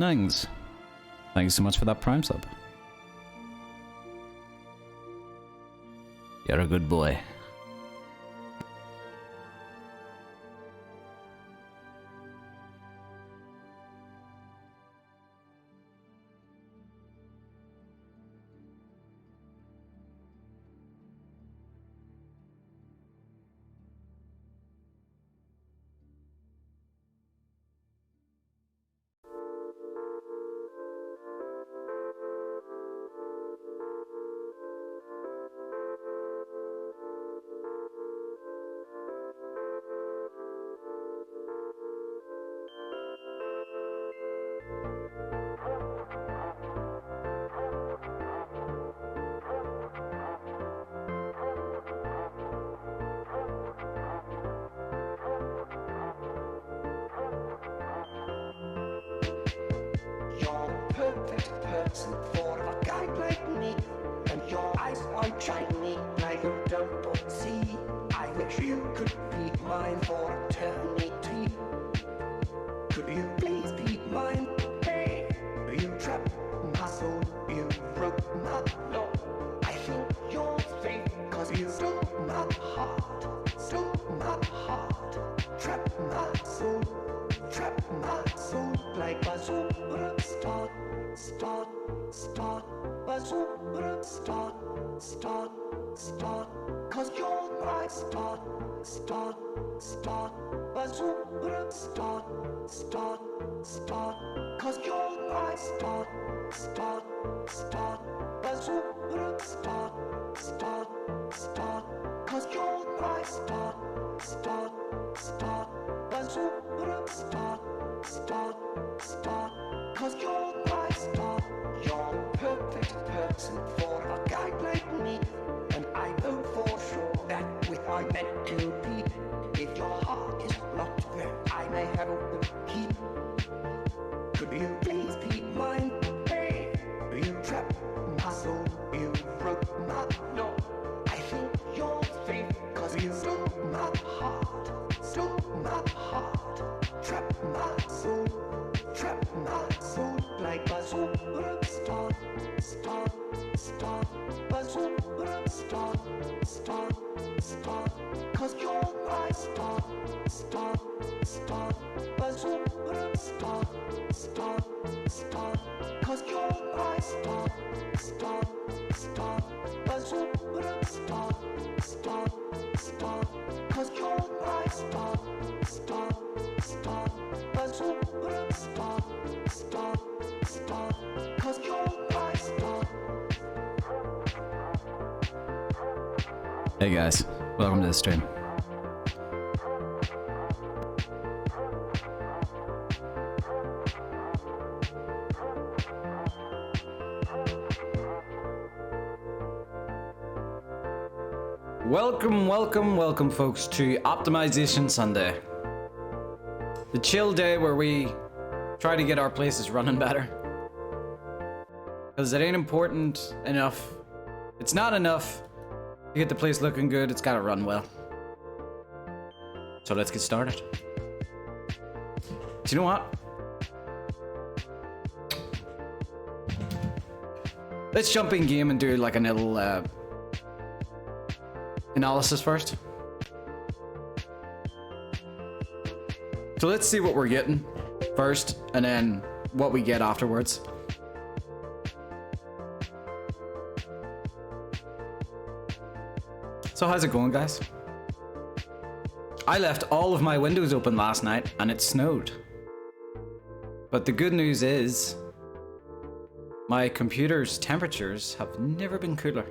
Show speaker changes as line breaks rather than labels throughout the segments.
Nings, thank you so much for that Prime sub. You're a good boy. Hey guys, welcome to the stream. Welcome folks to Optimization Sunday. The chill day where we try to get our places running better. Because it ain't important enough. It's not enough to get the place looking good, it's gotta run well. So let's get started. Do you know what? Let's jump in game and do like a little analysis first. So let's see what we're getting first and then what we get afterwards. So how's it going, guys? I left all of my windows open last night and it snowed. But the good news is my computer's temperatures have never been cooler.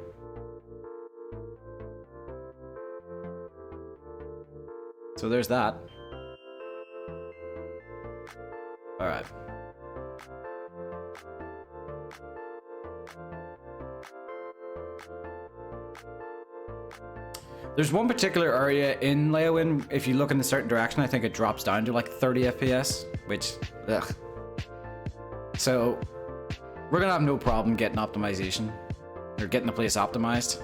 So there's that. All right. There's one particular area in Leyawiin, if you look in a certain direction, I think it drops down to like 30 FPS, which, ugh. So we're gonna have no problem getting optimization, or getting the place optimized.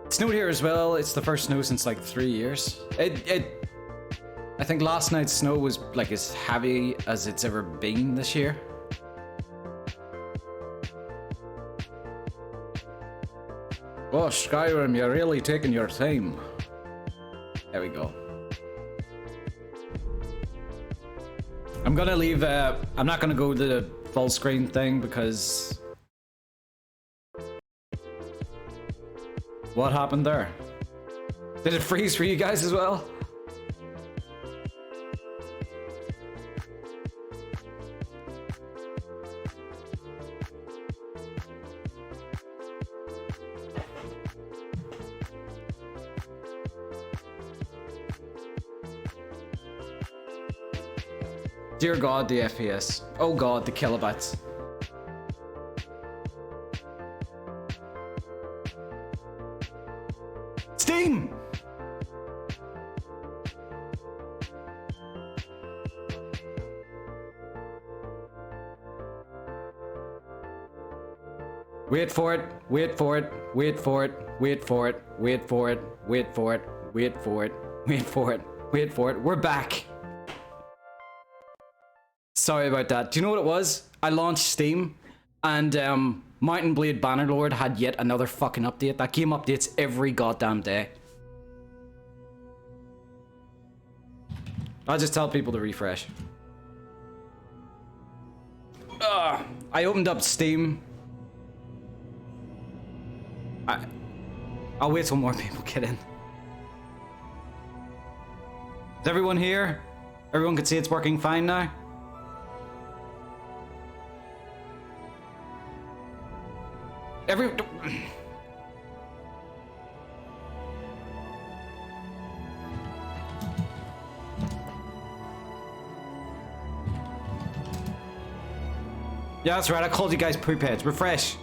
It snowed here as well. It's the first snow since like 3 years. I think last night's snow was like as heavy as it's ever been this year. Oh, Skyrim, you're really taking your time. There we go. I'm gonna leave, I'm not gonna go to the full screen thing because... What happened there? Did it freeze for you guys as well? Dear God, the FPS. Oh God, the kilobytes. Steam! Wait for it, wait for it, wait for it, wait for it, wait for it, wait for it, wait for it, wait for it, wait for it. We're back. Sorry about that. Do you know what it was? I launched Steam and Mountain Blade Bannerlord had yet another fucking update. That game updates every goddamn day. I'll just tell people to refresh. I opened up Steam. I'll wait till more people get in. Is everyone here? Everyone can see it's working fine now? Yeah, that's right. I called you guys poopheads. Refresh.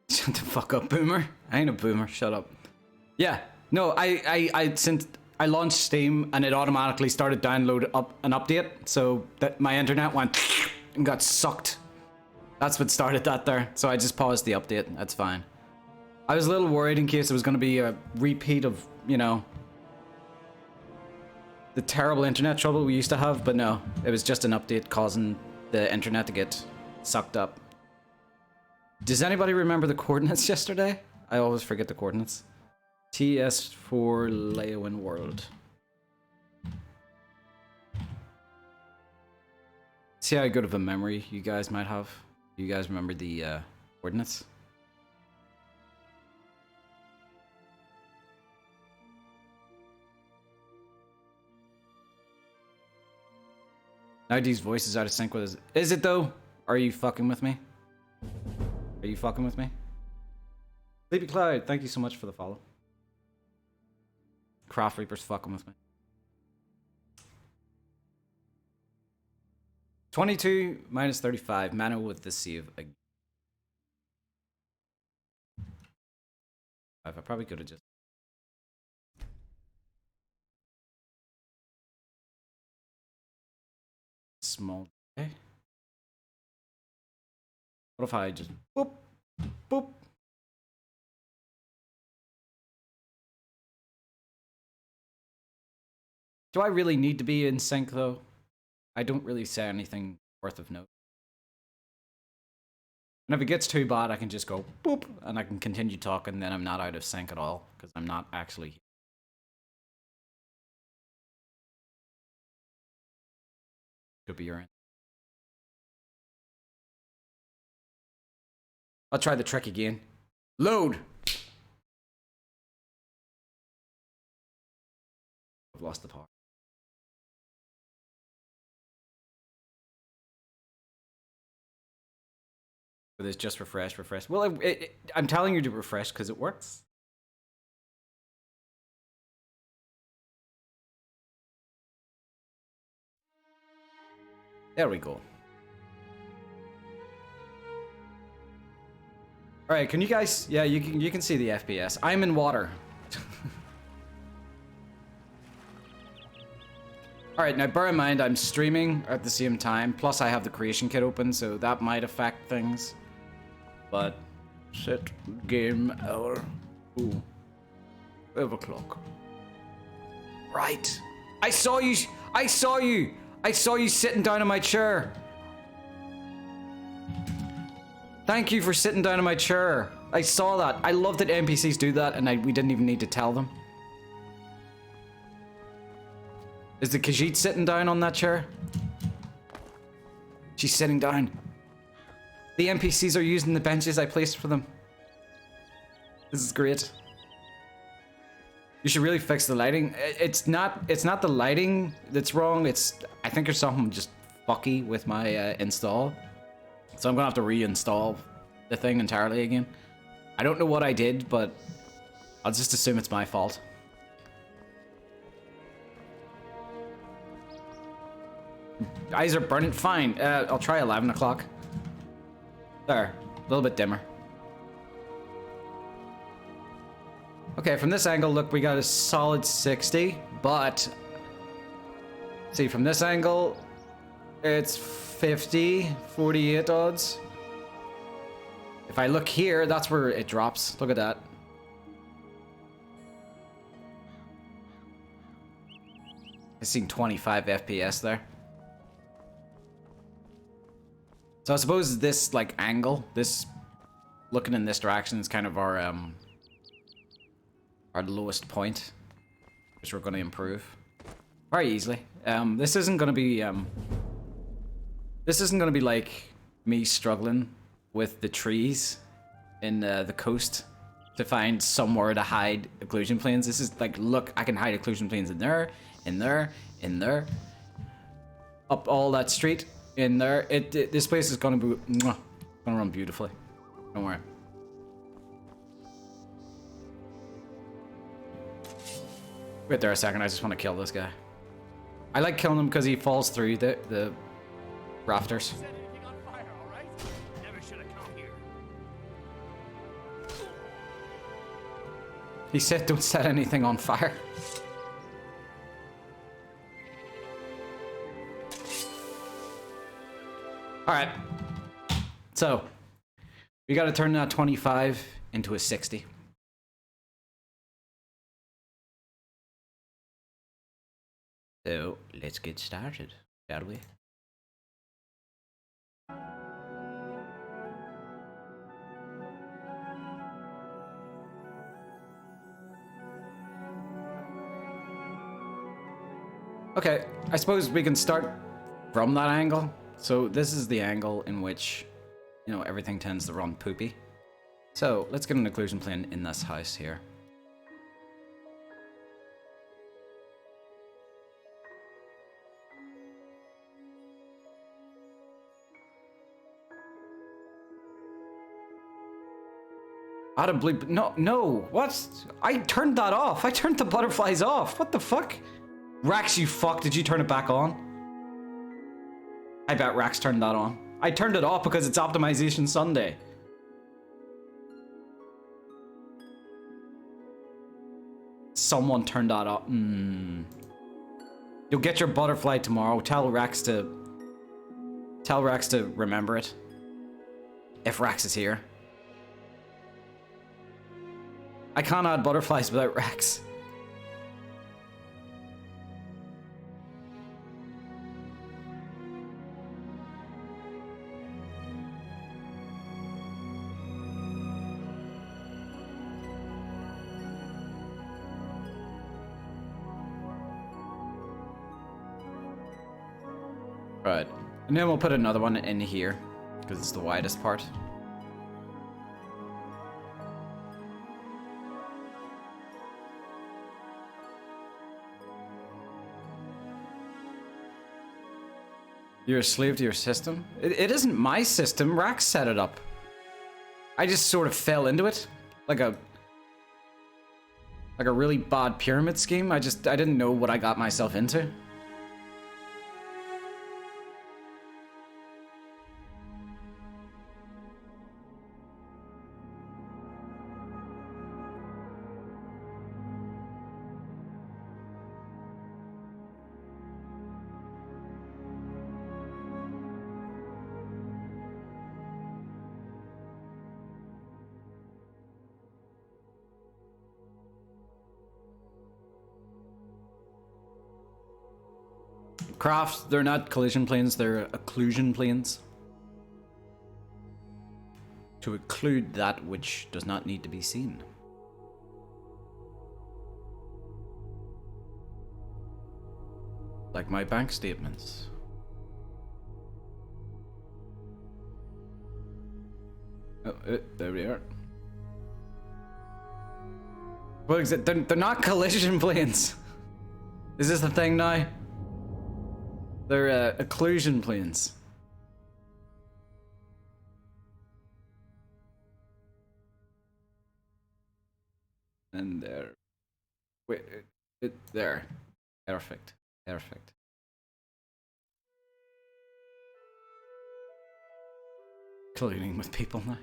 Shut the fuck up, boomer. I ain't a boomer. Shut up. Yeah. No, since I launched Steam and it automatically started download up an update, so that my internet went and got sucked. That's what started that there. So I just paused the update. That's fine. I was a little worried in case it was going to be a repeat of, you know, the terrible internet trouble we used to have, but no, it was just an update causing the internet to get sucked up. Does anybody remember the coordinates yesterday? I always forget the coordinates. TS for Leyawiin World. See how good of a memory you guys might have. You guys remember the coordinates? Nowadays voice is out of sync with us. Is it though? Are you fucking with me? Are you fucking with me? Sleepy Cloud, thank you so much for the follow. Craft Reaper's fucking with me. 22 minus 35. Mano with the save again. I probably could have just... Small. Okay. What if I just... Boop. Boop. Do I really need to be in sync, though? I don't really say anything worth of note. And if it gets too bad, I can just go boop, and I can continue talking, then I'm not out of sync at all, because I'm not actually here. Could be your end. I'll try the trick again. Load! I've lost the power. But it's just refresh, refresh. Well, I'm telling you to refresh because it works. There we go. All right, can you guys? Yeah, you can see the FPS. I'm in water. All right, now bear in mind I'm streaming at the same time. Plus, I have the creation kit open, so that might affect things. But Set game hour. Ooh. 12 o'clock. Right. I saw you. I saw you. I saw you sitting down in my chair. Thank you for sitting down in my chair. I saw that. I love that NPCs do that, and we didn't even need to tell them. Is the Khajiit sitting down on that chair? She's sitting down. The NPCs are using the benches I placed for them. This is great. You should really fix the lighting. It's not the lighting that's wrong. I think there's something just fucky with my install. So I'm gonna have to reinstall the thing entirely again. I don't know what I did, but I'll just assume it's my fault. Eyes are burning. Fine. I'll try 11 o'clock. There. A little bit dimmer. Okay, from this angle, look, we got a solid 60, but see, from this angle, it's 50, 48 odds. If I look here, that's where it drops. Look at that. I've seen 25 FPS there. So I suppose this like angle, this looking in this direction is kind of our lowest point, which we're going to improve very easily. This isn't going to be like me struggling with the trees in the coast to find somewhere to hide occlusion planes. This is like, look, I can hide occlusion planes in there, in there, in there, up all that street, in there. This place is going to be gonna run beautifully. Don't worry. Wait there a second, I just want to kill this guy. I like killing him because he falls through the rafters. He said don't set anything on fire. Alright. So, we gotta turn that 25 into a 60. So, let's get started, shall we? Okay, I suppose we can start from that angle. So this is the angle in which, you know, everything tends to run poopy. So let's get an occlusion plane in this house here. Out of bleep. No, what? I turned that off. I turned the butterflies off. What the fuck? Rax, you fuck, did you turn it back on? I bet Rax turned that on. I turned it off because it's Optimization Sunday. Someone turned that off. You'll get your butterfly tomorrow. Tell Rax to remember it. If Rax is here. I can't add butterflies without Rax. Right, and then we'll put another one in here because it's the widest part. You're a slave to your system? It isn't my system. Rax set it up. I just sort of fell into it, like a really bad pyramid scheme. I didn't know what I got myself into. Craft, they're not collision planes, they're occlusion planes. To occlude that which does not need to be seen. Like my bank statements. Oh, there we are. What is it? They're not collision planes. Is this the thing now? They're occlusion planes. And there. Wait, there. Perfect. Perfect. Colluding with people now.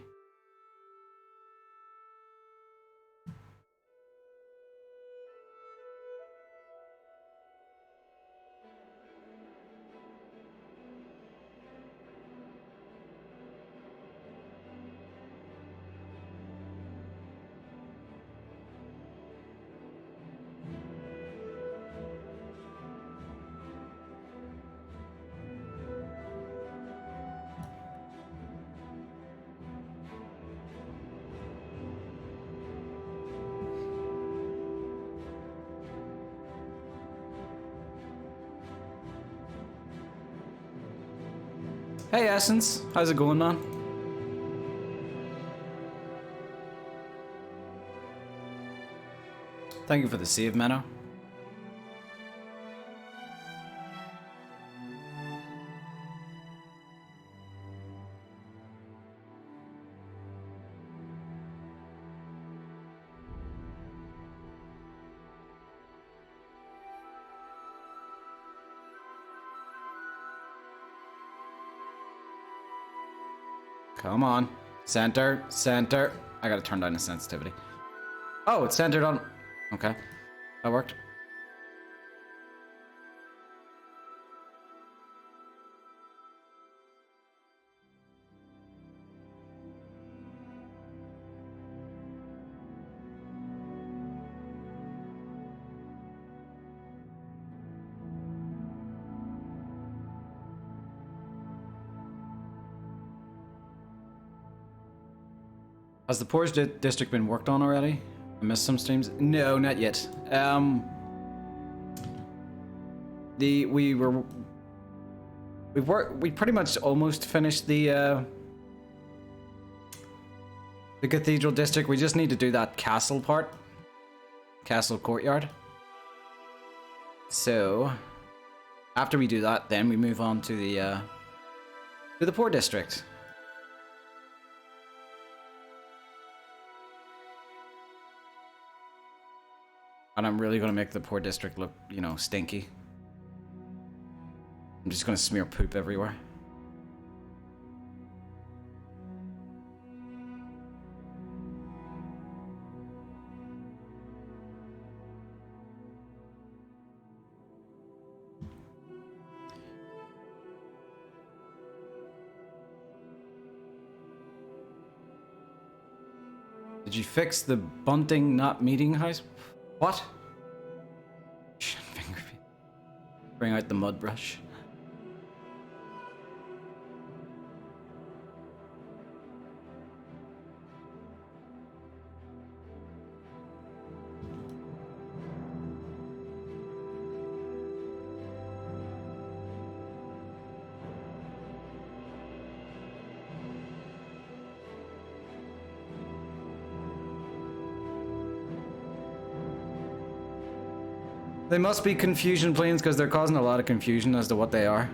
Hey Essence, how's it going, man? Thank you for the save, Menno. Come on. Center, center. I gotta turn down the sensitivity. Oh, it's centered on... Okay. That worked. Has the Poor's district been worked on already? I missed some streams. No, not yet. We pretty much almost finished the cathedral district. We just need to do that castle part, castle courtyard. So after we do that, then we move on to the poor district. And I'm really gonna make the poor district look, you know, stinky. I'm just gonna smear poop everywhere. Did you fix the bunting not meeting house? What? Bring out the mud brush. They must be confusion planes because they're causing a lot of confusion as to what they are.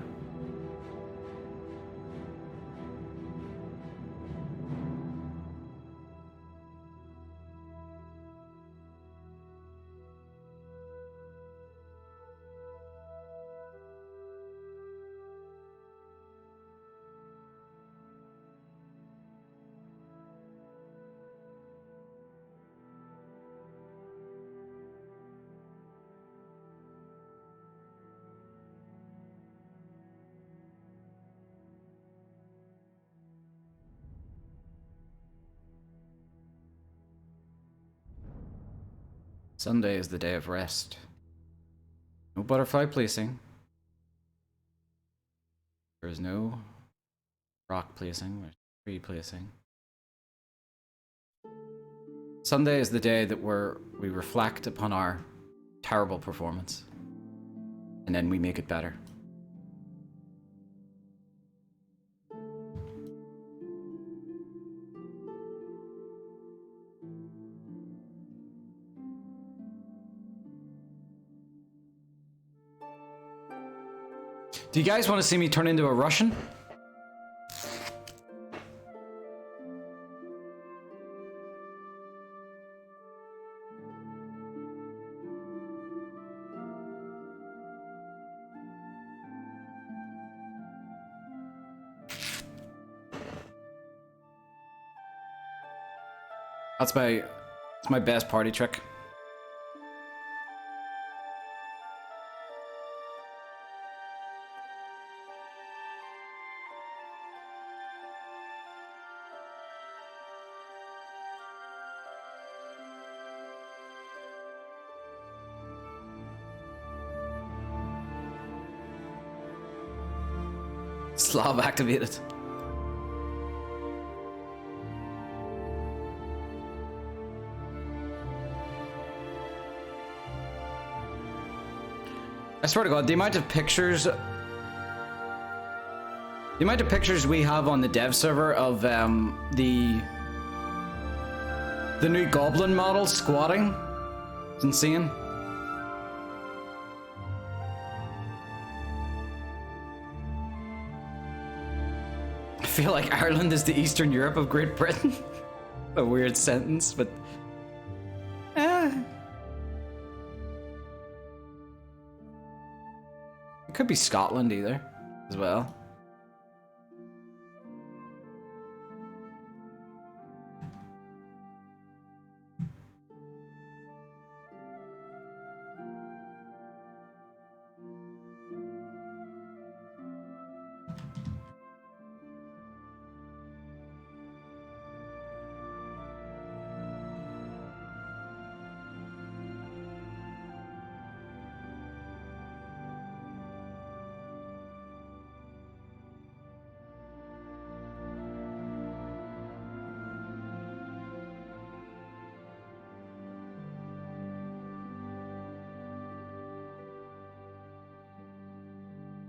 Sunday is the day of rest. No butterfly placing. There is no rock placing, there's tree placing. Sunday is the day that we reflect upon our terrible performance, and then we make it better. Do you guys want to see me turn into a Russian? That's my best party trick. Slav activated. I swear to God, the amount of pictures we have on the dev server of the new goblin model squatting, it's insane. I feel like Ireland is the Eastern Europe of Great Britain. A weird sentence, but it could be Scotland either, as well.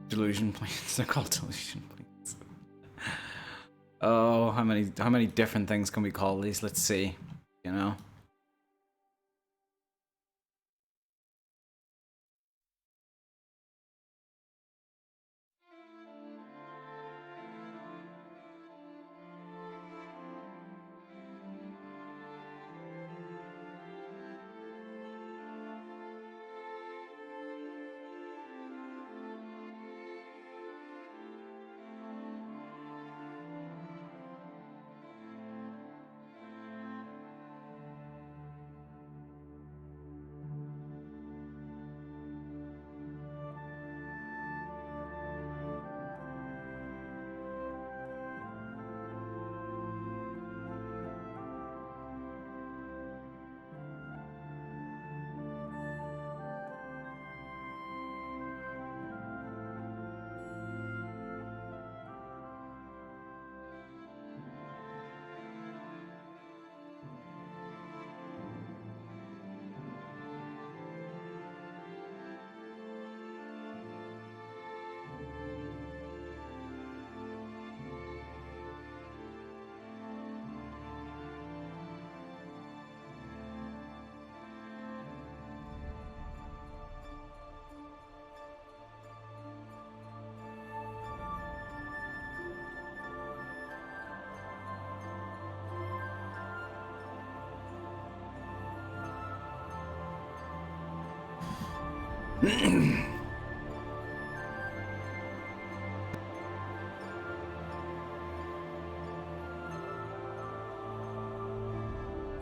Delusion planes. They're called delusion planes. Oh, how many different things can we call these? Let's see. You know.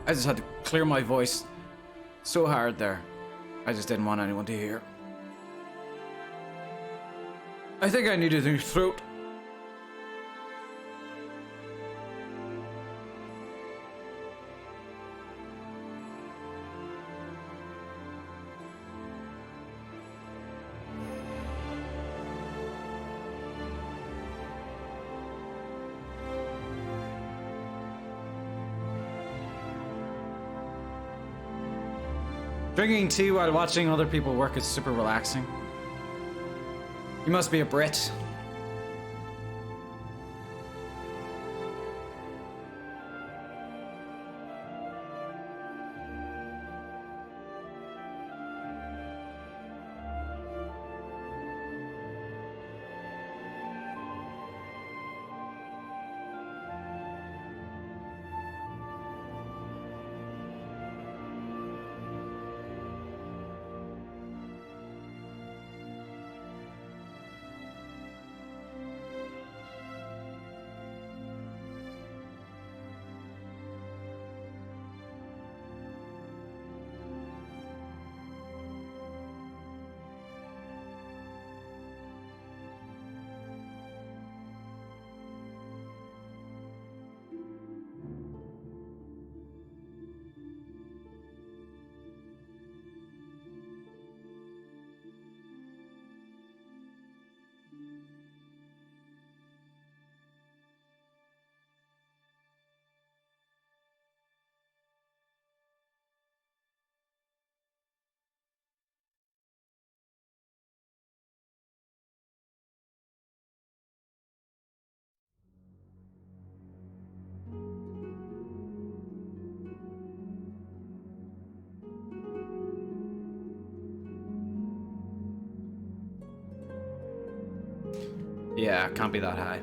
I just had to clear my voice so hard there. I just didn't want anyone to hear. I think I need a new throat. Drinking tea while watching other people work is super relaxing. You must be a Brit. Yeah, can't be that high.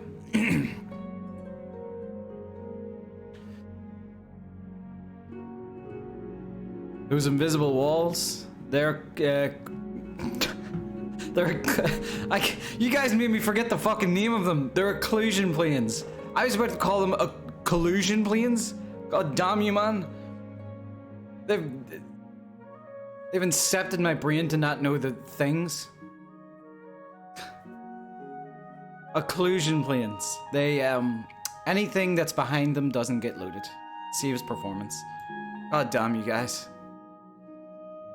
Those invisible walls, they're you guys made me forget the fucking name of them. They're occlusion planes. I was about to call them collusion planes. God damn you, man. They've incepted my brain to not know the things. Occlusion planes. They, anything that's behind them doesn't get loaded. Saves performance. God damn you guys.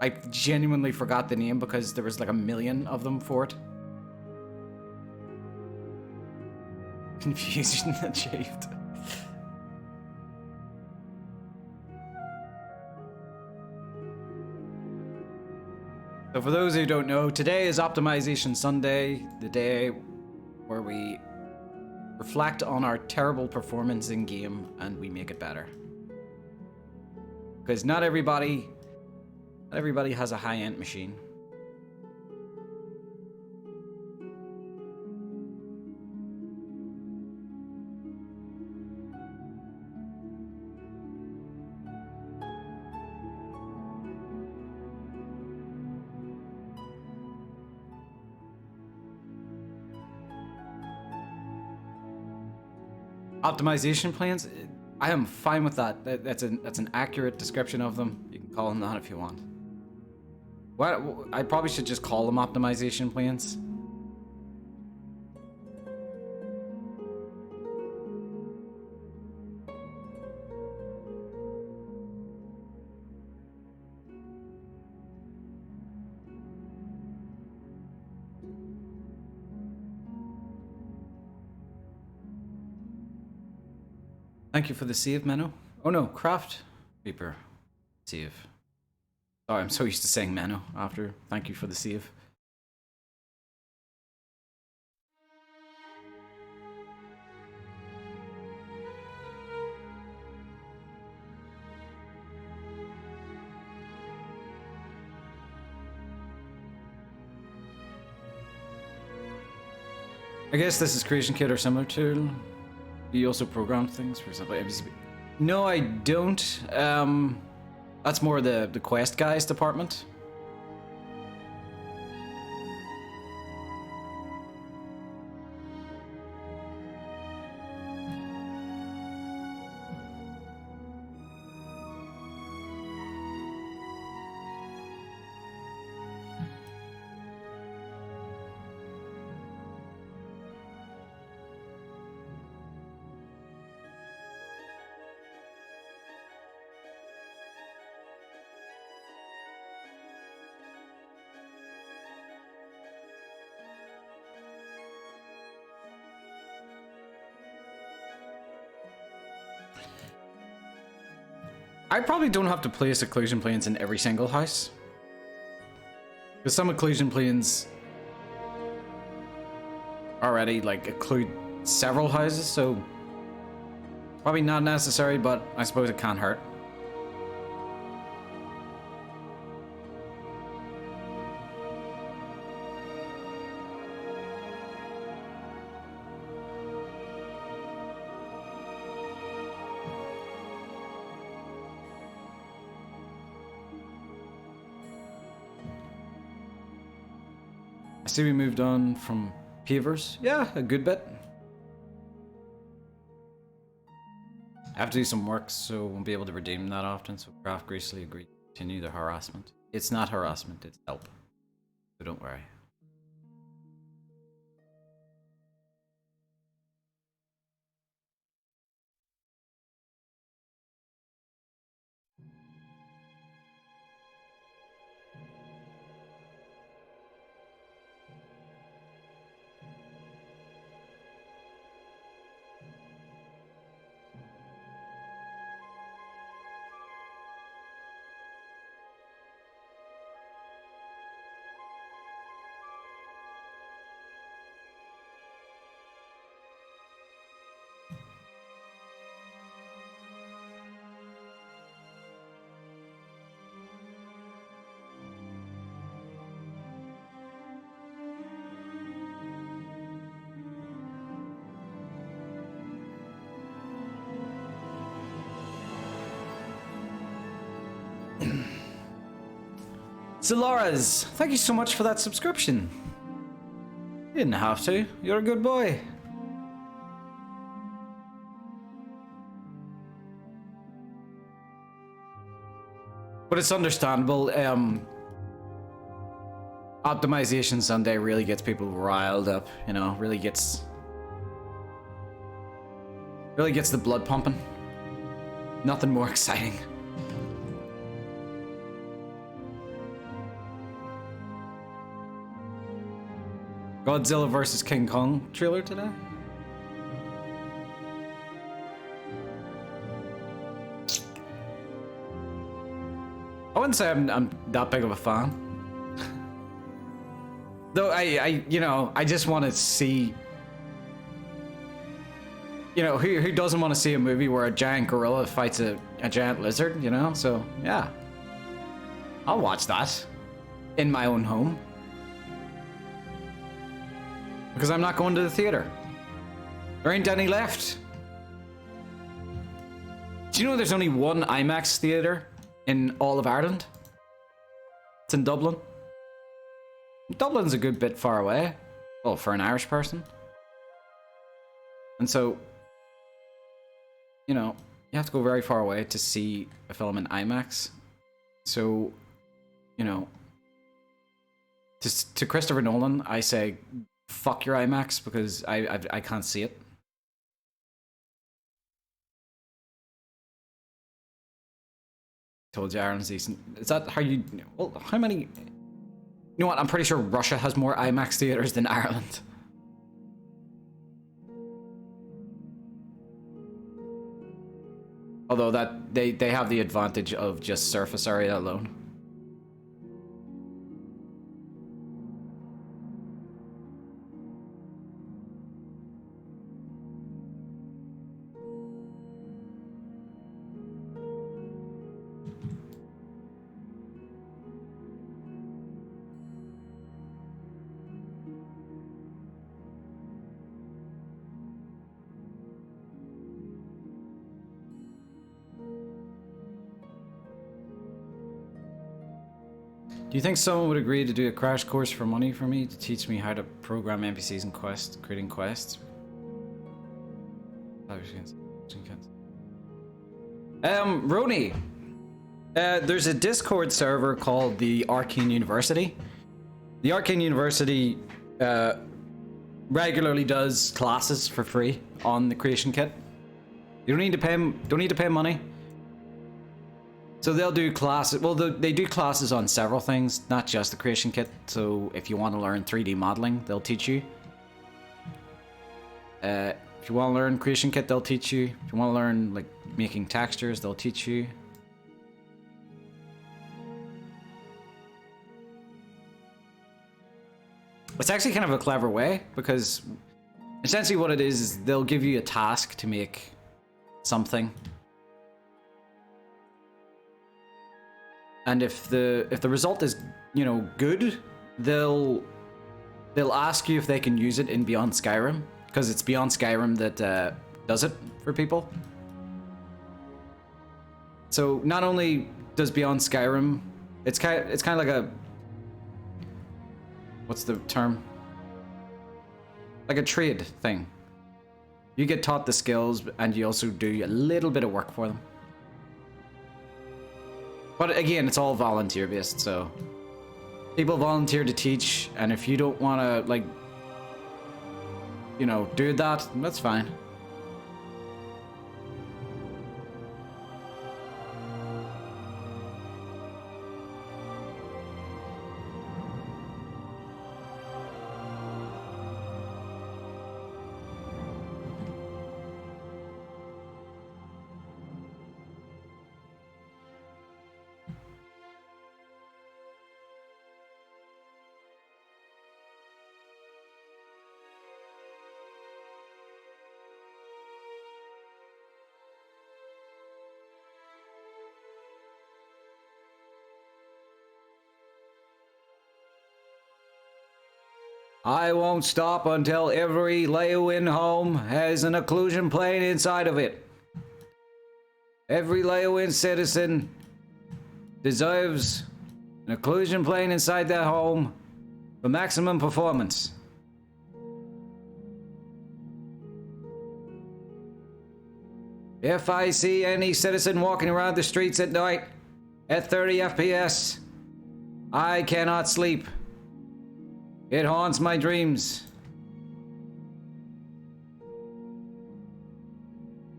I genuinely forgot the name because there was like a million of them for it. Confusion achieved. So for those who don't know, today is Optimization Sunday, the day where we reflect on our terrible performance in game and we make it better. Because not everybody has a high-end machine. Optimization plans, I am fine with that. That's an accurate description of them. You can call them that if you want. What I probably should just call them optimization plans. Thank you for the save, Mano. Oh no, Craft Reaper save. Sorry, I'm so used to saying Mano after. Thank you for the save. I guess this is Creation Kit or similar to. You also program things, for example, MCB. No, I don't. That's more the quest guys department. I probably don't have to place occlusion planes in every single house. Because some occlusion planes already like occlude several houses, so probably not necessary, but I suppose it can't hurt. I see we moved on from pavers. Yeah, a good bit. I have to do some work, so won't be able to redeem that often, so Craft gracefully agreed to continue the harassment. It's not harassment, it's help. So don't worry. Zolaras, thank you so much for that subscription. You didn't have to. You're a good boy. But it's understandable. Optimization Sunday really gets people riled up, you know, really gets the blood pumping. Nothing more exciting. Godzilla vs. King Kong trailer today? I wouldn't say I'm that big of a fan. Though I just want to see, you know, who doesn't want to see a movie where a giant gorilla fights a giant lizard, you know? So, yeah. I'll watch that in my own home. Because I'm not going to the theater. There ain't any left. Do you know there's only one IMAX theater in all of Ireland? It's in Dublin. Dublin's a good bit far away. Well, for an Irish person. And so, you know, you have to go very far away to see a film in IMAX. So, you know, to Christopher Nolan, I say, fuck your IMAX, because I can't see it. Told you Ireland's decent. Is that how you... Well, how many... You know what? I'm pretty sure Russia has more IMAX theaters than Ireland. Although that they have the advantage of just surface area alone. Do you think someone would agree to do a crash course for money for me to teach me how to program NPCs and creating quests? Roni, there's a Discord server called the Arcane University. The Arcane University regularly does classes for free on the creation kit. You don't need to pay money. So they'll do classes, well they do classes on several things, not just the creation kit. So if you want to learn 3D modeling, they'll teach you. If you want to learn creation kit, they'll teach you. If you want to learn like making textures, they'll teach you. It's actually kind of a clever way, because essentially what it is they'll give you a task to make something. And if the result is, you know, good, they'll ask you if they can use it in Beyond Skyrim, because it's Beyond Skyrim that does it for people. So not only does Beyond Skyrim, it's kind of like a, what's the term? Like a trade thing. You get taught the skills, and you also do a little bit of work for them. But again, it's all volunteer based, so people volunteer to teach, and if you don't want to, like, you know, do that, that's fine. I won't stop until every Leyawiin home has an occlusion plane inside of it. Every Leyawiin citizen deserves an occlusion plane inside their home for maximum performance. If I see any citizen walking around the streets at night at 30 FPS, I cannot sleep. It haunts my dreams.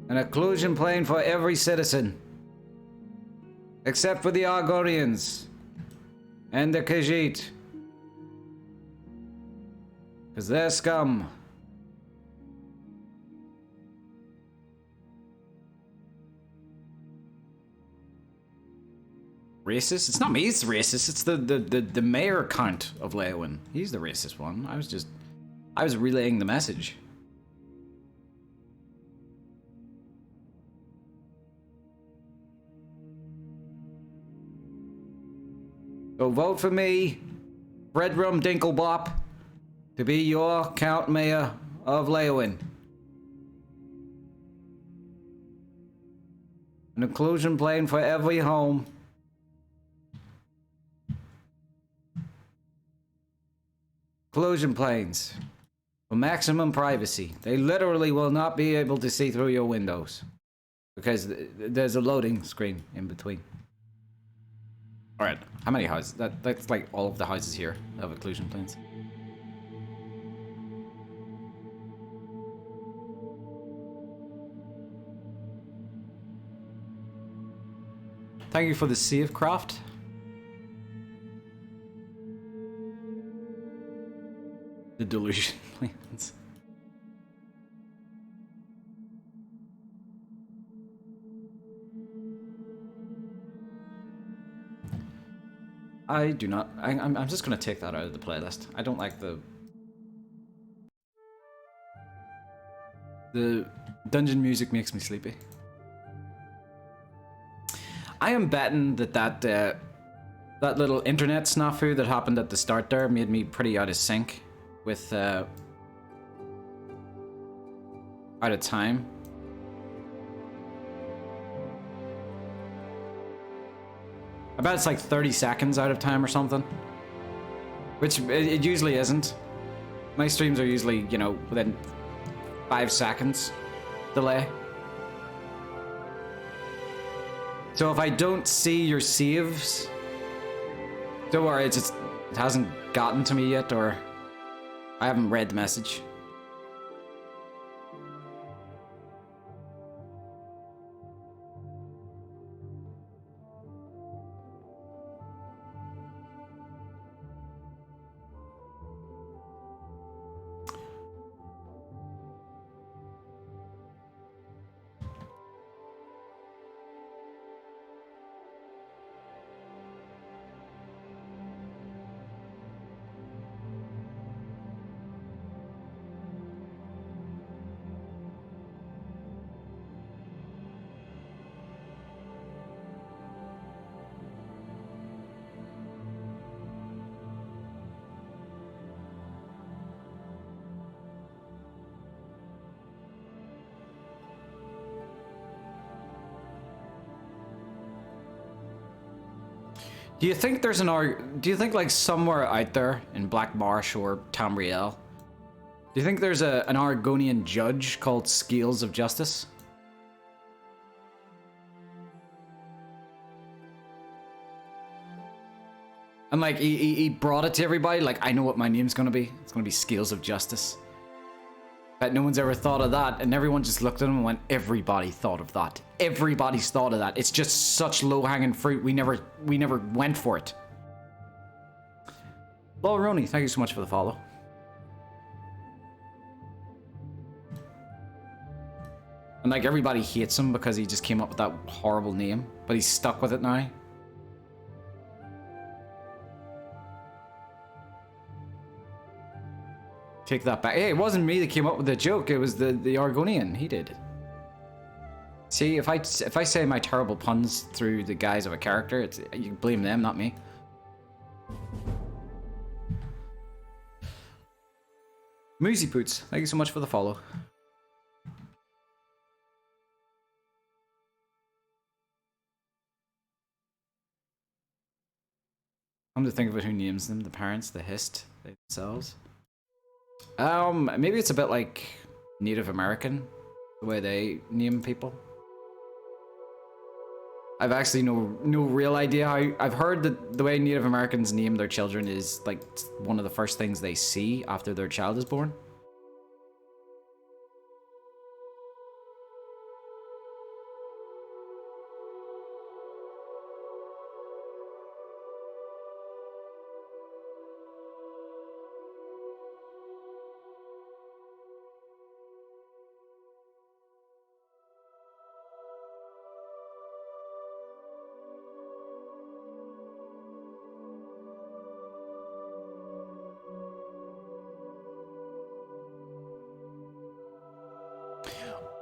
An occlusion plane for every citizen. Except for the Argonians. And the Khajiit. Because they're scum. Racist? It's not me, it's racist. It's the mayor count of Leyawiin. He's the racist one. I was relaying the message. So vote for me, Fredrum Dinklebop, to be your Count Mayor of Leyawiin. An occlusion plane for every home. Occlusion planes for maximum privacy. They literally will not be able to see through your windows because there's a loading screen in between. All right, how many houses? That's like all of the houses here have occlusion planes. Thank you for the save craft. The delusion plans. I do not. I'm just gonna take that out of the playlist. I don't like the dungeon music makes me sleepy. I am betting that little internet snafu that happened at the start there made me pretty out of sync with out of time. I bet it's like 30 seconds out of time or something, which it usually isn't. My streams are usually, you know, within 5 seconds delay. So if I don't see your saves, don't worry, it hasn't gotten to me yet, or I haven't read the message. Do you think there's do you think like somewhere out there in Black Marsh or Tamriel, do you think there's an Argonian judge called Scales of Justice? And like he brought it to everybody, like, I know what my name's gonna be. It's gonna be Scales of Justice. But no one's ever thought of that, and everyone just looked at him and went, everybody thought of that. Everybody's thought of that. It's just such low-hanging fruit, we never went for it. Well, Roni, thank you so much for the follow. And like, everybody hates him because he just came up with that horrible name, but he's stuck with it now. Take that back. Hey, it wasn't me that came up with the joke. It was the Argonian. He did. See, if I say my terrible puns through the guise of a character, you can blame them, not me. Moosey Poots, thank you so much for the follow. Come to think of it, who names them? The parents, the hist, they themselves. Maybe it's a bit like Native American, the way they name people. I've actually no real idea how. I've heard that the way Native Americans name their children is like one of the first things they see after their child is born.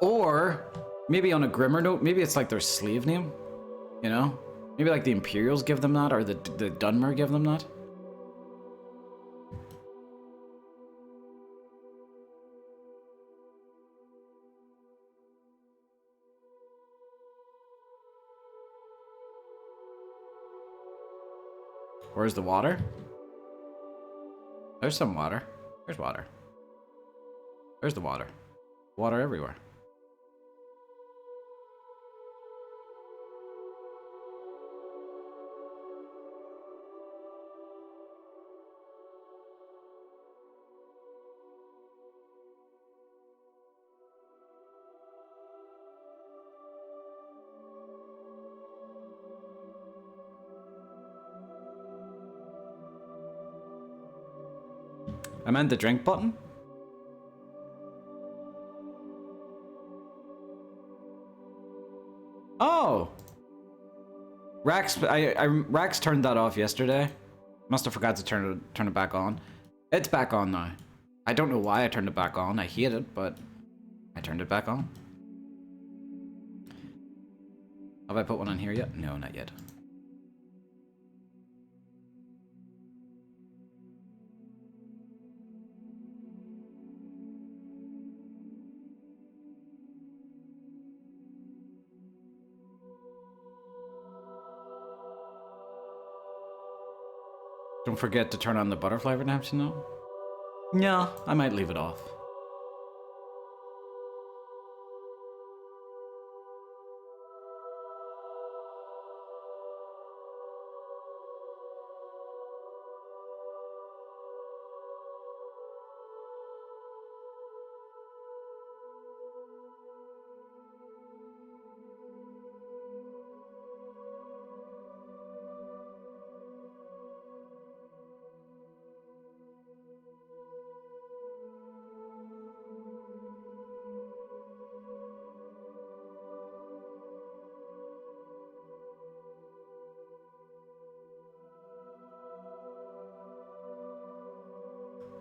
Or maybe on a grimmer note, maybe it's like their slave name, you know? Maybe like the Imperials give them that, or the Dunmer give them that. Where's the water? There's some water. There's water. There's the water. Water everywhere. I meant the drink button. Oh! Rax, Rax turned that off yesterday. Must have forgot to turn it back on. It's back on now. I don't know why I turned it back on. I hate it, but I turned it back on. Have I put one on here yet? No, not yet. Don't forget to turn on the butterfly redemption though. No, I might leave it off.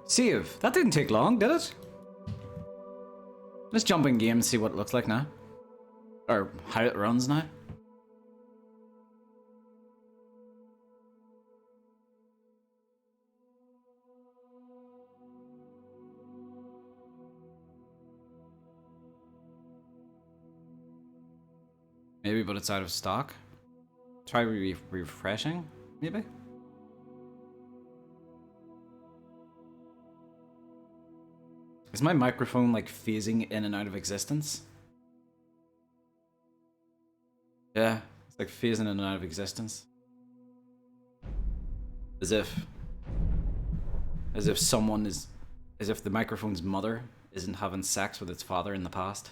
Save. That didn't take long, did it? Let's jump in game and see what it looks like now. Or how it runs now. Maybe, but it's out of stock. Try refreshing. maybe? Is my microphone like phasing in and out of existence? Yeah, it's like phasing in and out of existence. As if someone is, as if the microphone's mother isn't having sex with its father in the past.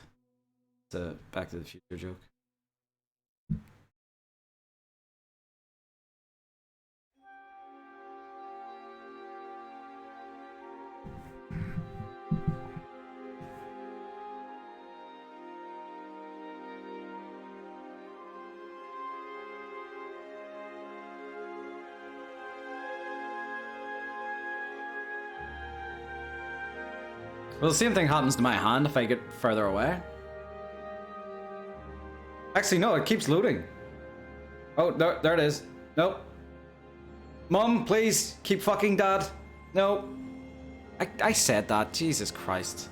It's a Back to the Future joke. Well, the same thing happens to my hand if I get further away. Actually, no, it keeps loading. Oh, there it is. Nope. Mom, please, keep fucking Dad. No. I said that. Jesus Christ.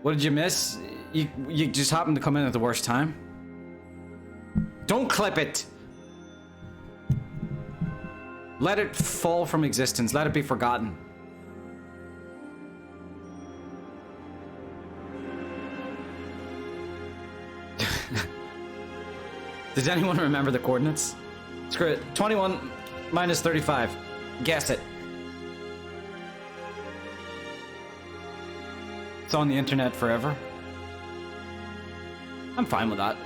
What did you miss? You just happened to come in at the worst time. Don't clip it! Let it fall from existence. Let it be forgotten. Does anyone remember the coordinates? Screw it. 21 minus 35. Guess it. It's on the internet forever. I'm fine with that.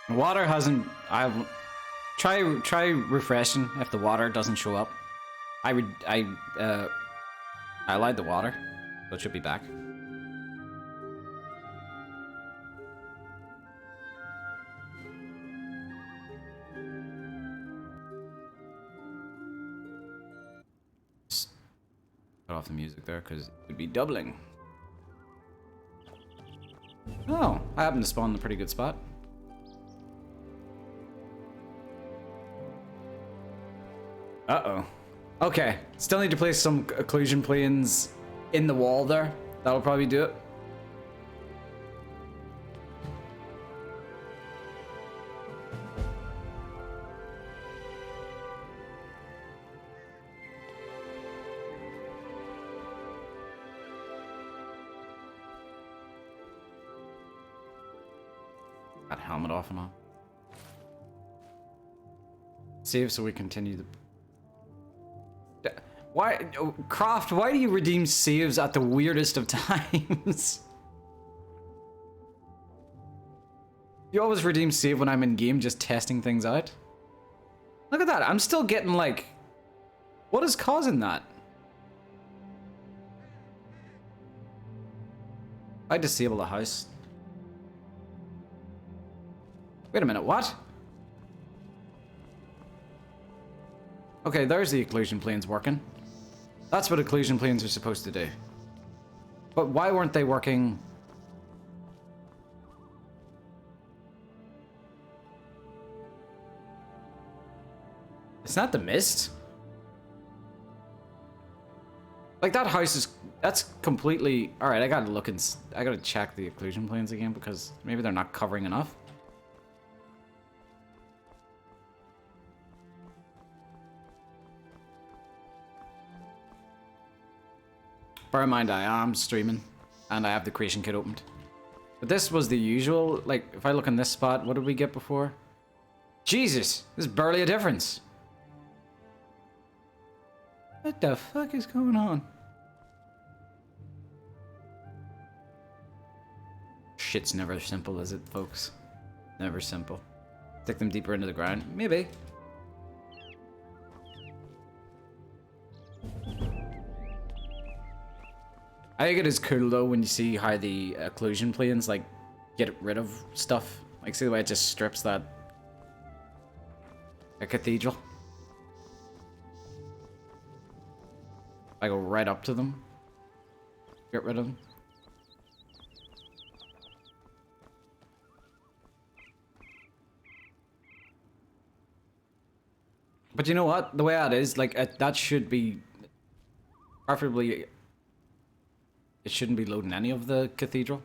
Water hasn't. I try refreshing if the water doesn't show up. I lied the water, so it should be back. Just cut off the music there because it would be doubling. Oh, I happened to spawn in a pretty good spot. Uh-oh. Okay, still need to place some occlusion planes in the wall there. That'll probably do it. Got helmet off and on. Save so we continue the... Why, Croft, why do you redeem saves at the weirdest of times? You always redeem save when I'm in game just testing things out. Look at that, I'm still getting like... What is causing that? I disable the house. Wait a minute, what? Okay, there's the occlusion planes working. That's what occlusion planes are supposed to do. But why weren't they working? It's not the mist. Like that house is, that's completely, all right, I gotta look and, I gotta check the occlusion planes again because maybe they're not covering enough. Bear in mind, I am streaming, and I have the creation kit opened. But this was the usual, like, if I look in this spot, what did we get before? Jesus, there's barely a difference. What the fuck is going on? Shit's never simple, is it, folks? Never simple. Stick them deeper into the ground? Maybe. I think it is cool though when you see how the occlusion planes like get rid of stuff. Like see the way it just strips that a cathedral. I go right up to them. Get rid of them. But you know what? The way that is, like, that should be... Preferably... It shouldn't be loading any of the cathedral.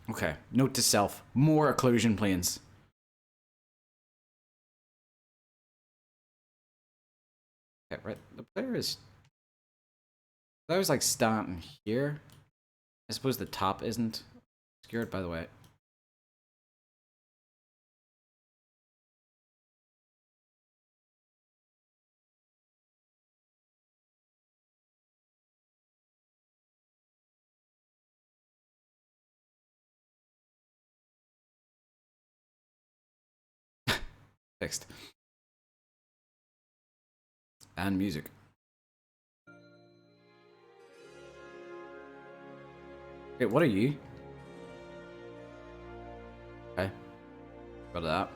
Okay, note to self. More occlusion planes. Okay, right. The player is... I was like standing here. I suppose the top isn't obscured, by the way. Fixed. And music. Wait, what are you? Okay. Go to that.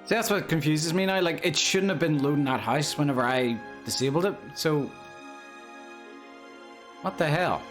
See, that's what confuses me now. Like, it shouldn't have been loading that house whenever I disabled it. So, what the hell?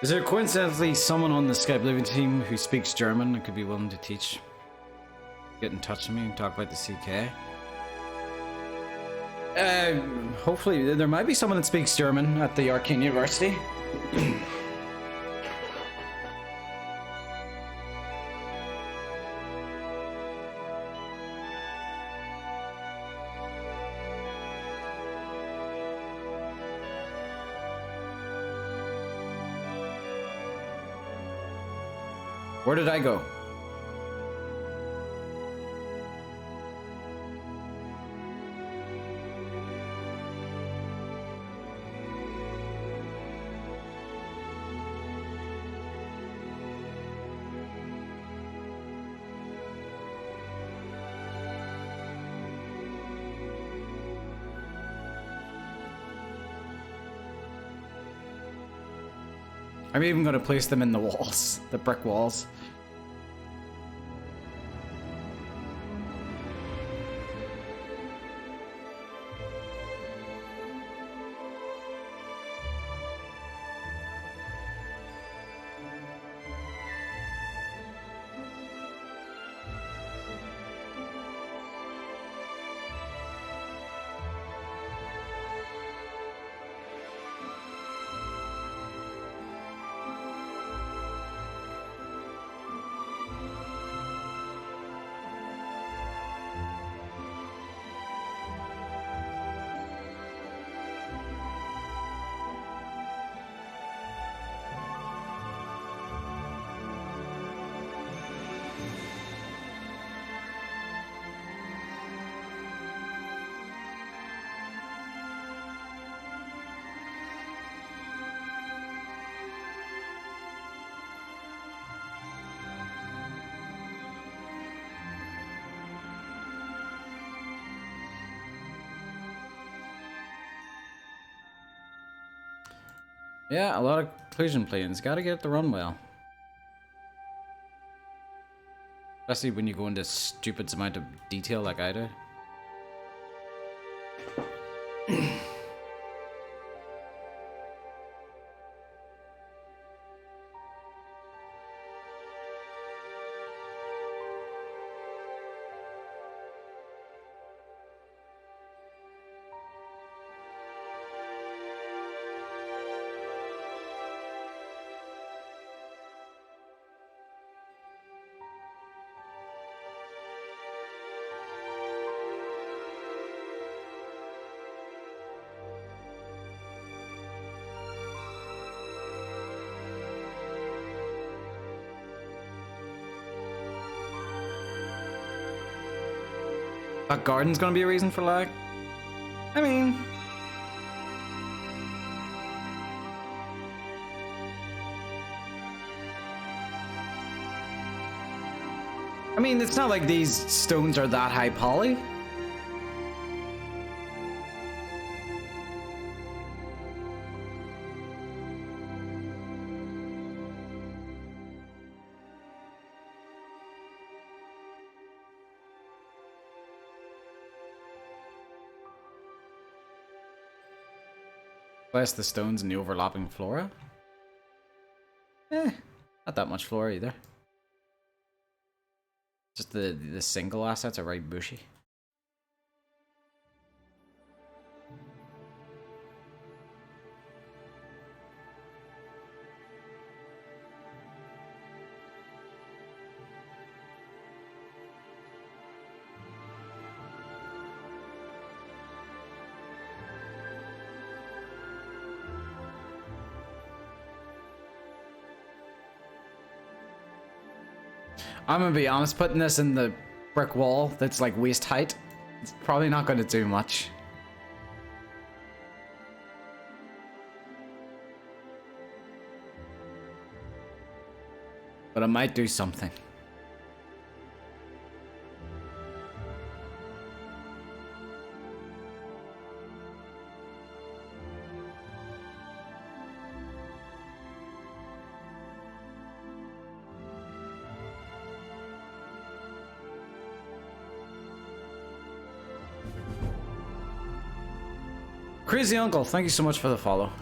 Is there coincidentally someone on the Skyblivion team who speaks German and could be willing to teach? Get in touch with me and talk about the CK? Hopefully, there might be someone that speaks German at the Arcane University. Where did I go? I'm even going to place them in the walls, the brick walls. Yeah, a lot of collision planes. Gotta get it to run well. Especially when you go into stupid amount of detail like I do. That garden's gonna be a reason for lag? I mean... it's not like these stones are that high poly. Less the stones and the overlapping flora. Not that much flora either. Just the single assets are right bushy. I'm gonna be honest, putting this in the brick wall that's like waist height, it's probably not gonna do much. But it might do something. Crazy Uncle, thank you so much for the follow.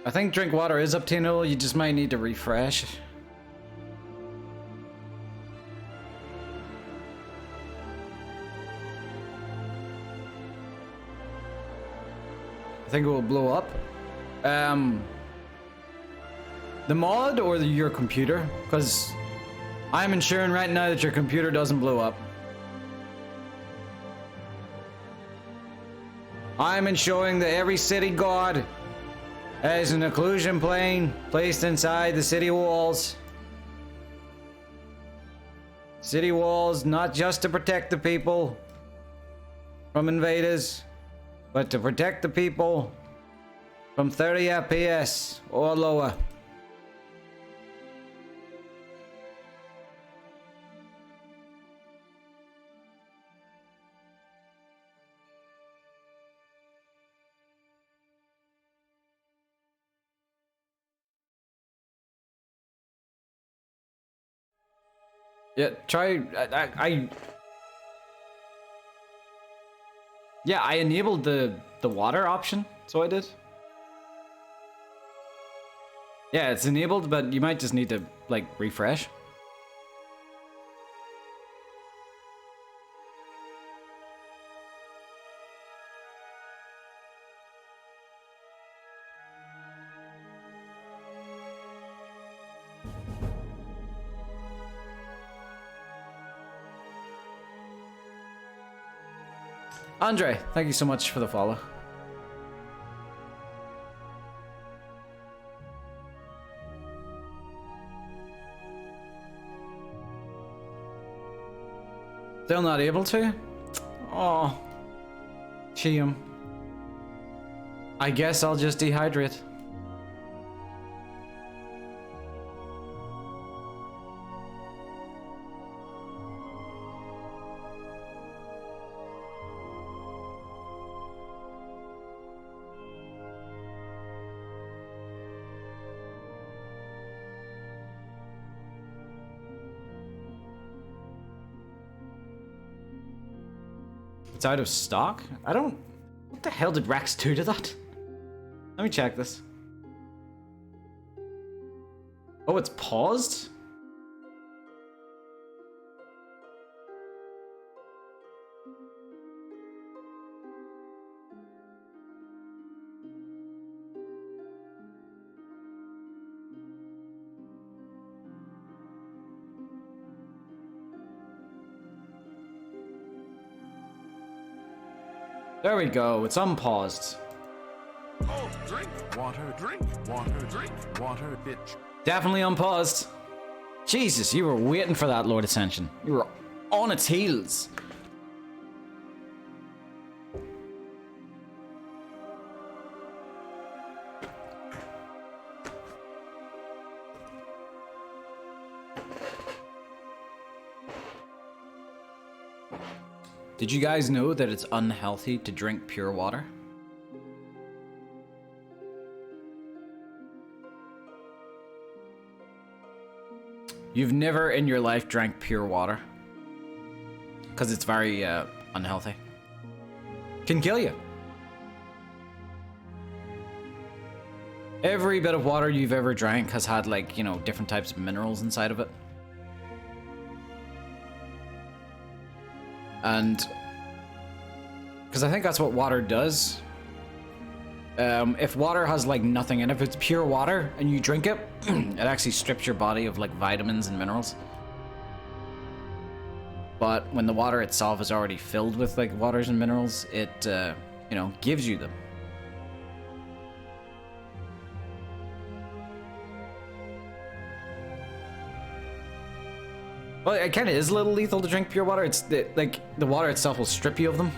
I think drink water is obtainable, you just might need to refresh. I think it will blow up. The mod or your computer? Because I'm ensuring right now that your computer doesn't blow up. I'm ensuring that every city guard has an occlusion plane placed inside the city walls. City walls, not just to protect the people from invaders, but to protect the people from 30 FPS or lower. Yeah, try. Yeah, I enabled the water option, so I did. Yeah, it's enabled, but you might just need to like refresh. Andre, thank you so much for the follow. Still not able to? Oh, shame. I guess I'll just dehydrate. It's out of stock? I don't... What the hell did Rex do to that? Let me check this. Oh, it's paused? There we go, it's unpaused.
Oh, drink water, drink water, drink water, bitch.
Definitely unpaused. Jesus, you were waiting for that, Lord Ascension. You were on its heels. Did you guys know that it's unhealthy to drink pure water? You've never in your life drank pure water? Because it's very unhealthy. Can kill you. Every bit of water you've ever drank has had, like, you know, different types of minerals inside of it. And because I think that's what water does. If water has like nothing in it, if it's pure water and you drink it, it actually strips your body of like vitamins and minerals. But when the water itself is already filled with like waters and minerals, it you know, gives you them. Well, it kind of is a little lethal to drink pure water. It's like the water itself will strip you of them.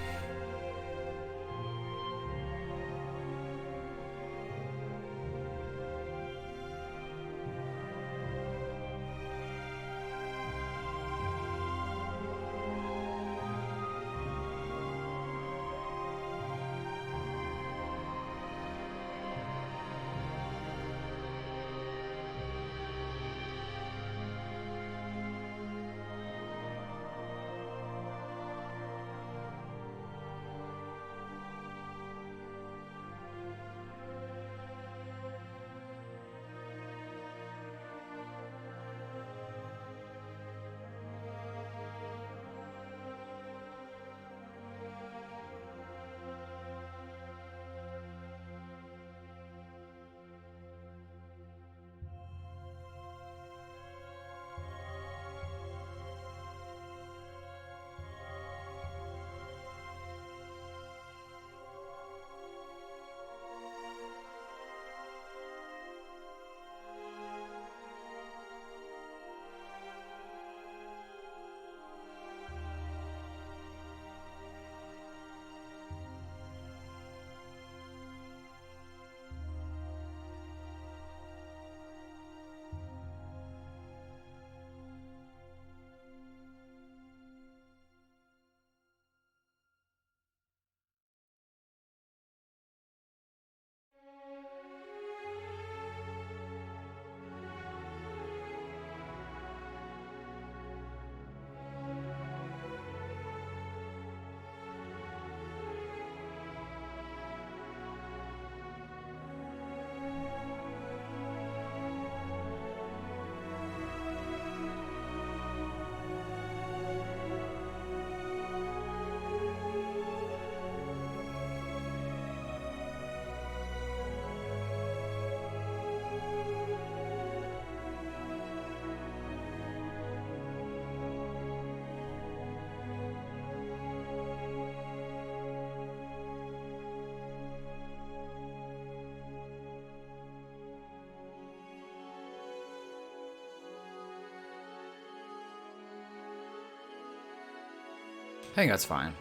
I think that's fine.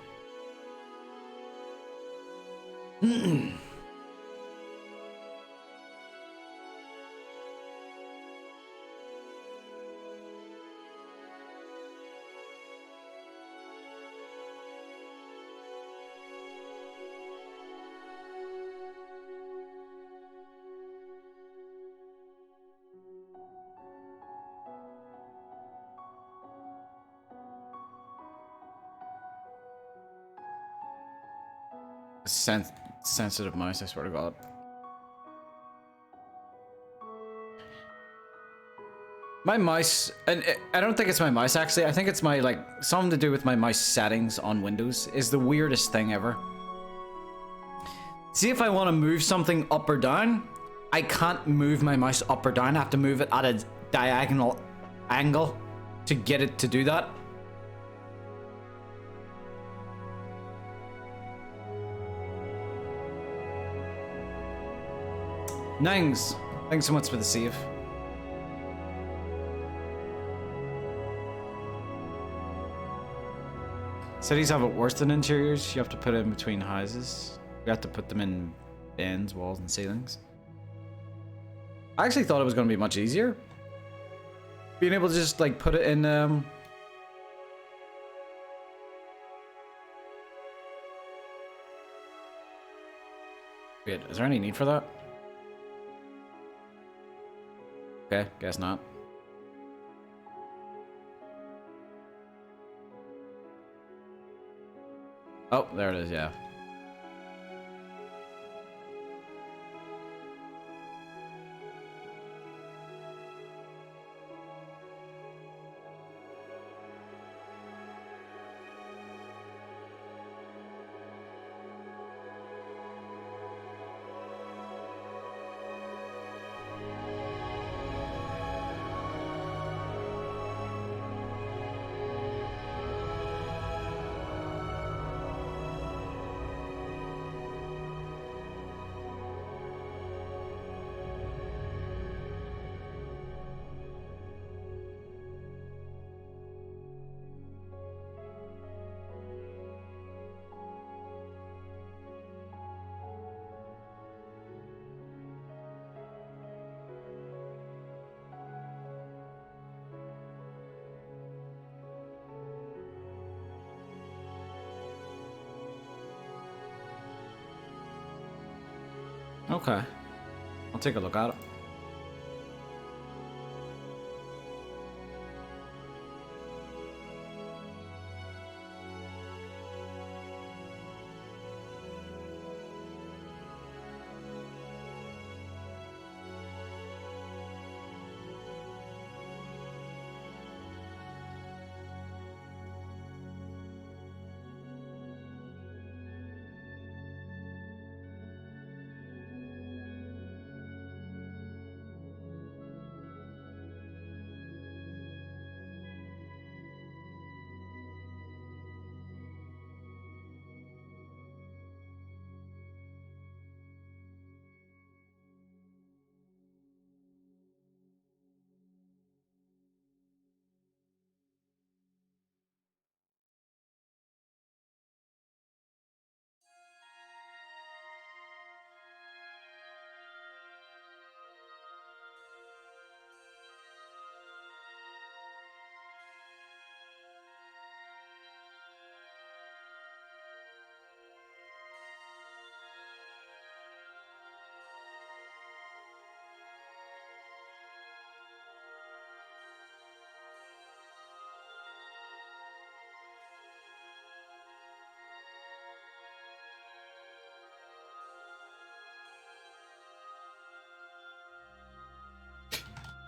Sensitive mouse, I swear to God. My mouse, and I don't think it's my mouse actually, I think it's my, like, something to do with my mouse settings on Windows is the weirdest thing ever. See, if I want to move something up or down, I can't move my mouse up or down, I have to move it at a diagonal angle to get it to do that. Nings, thanks so much for the save. Cities have it worse than interiors. You have to put it in between houses. You have to put them in bins, walls, and ceilings. I actually thought it was going to be much easier. Being able to just, like, put it in, Wait, is there any need for that? Okay, guess not. Oh, there it is, yeah. Okay. I'll take a look at it.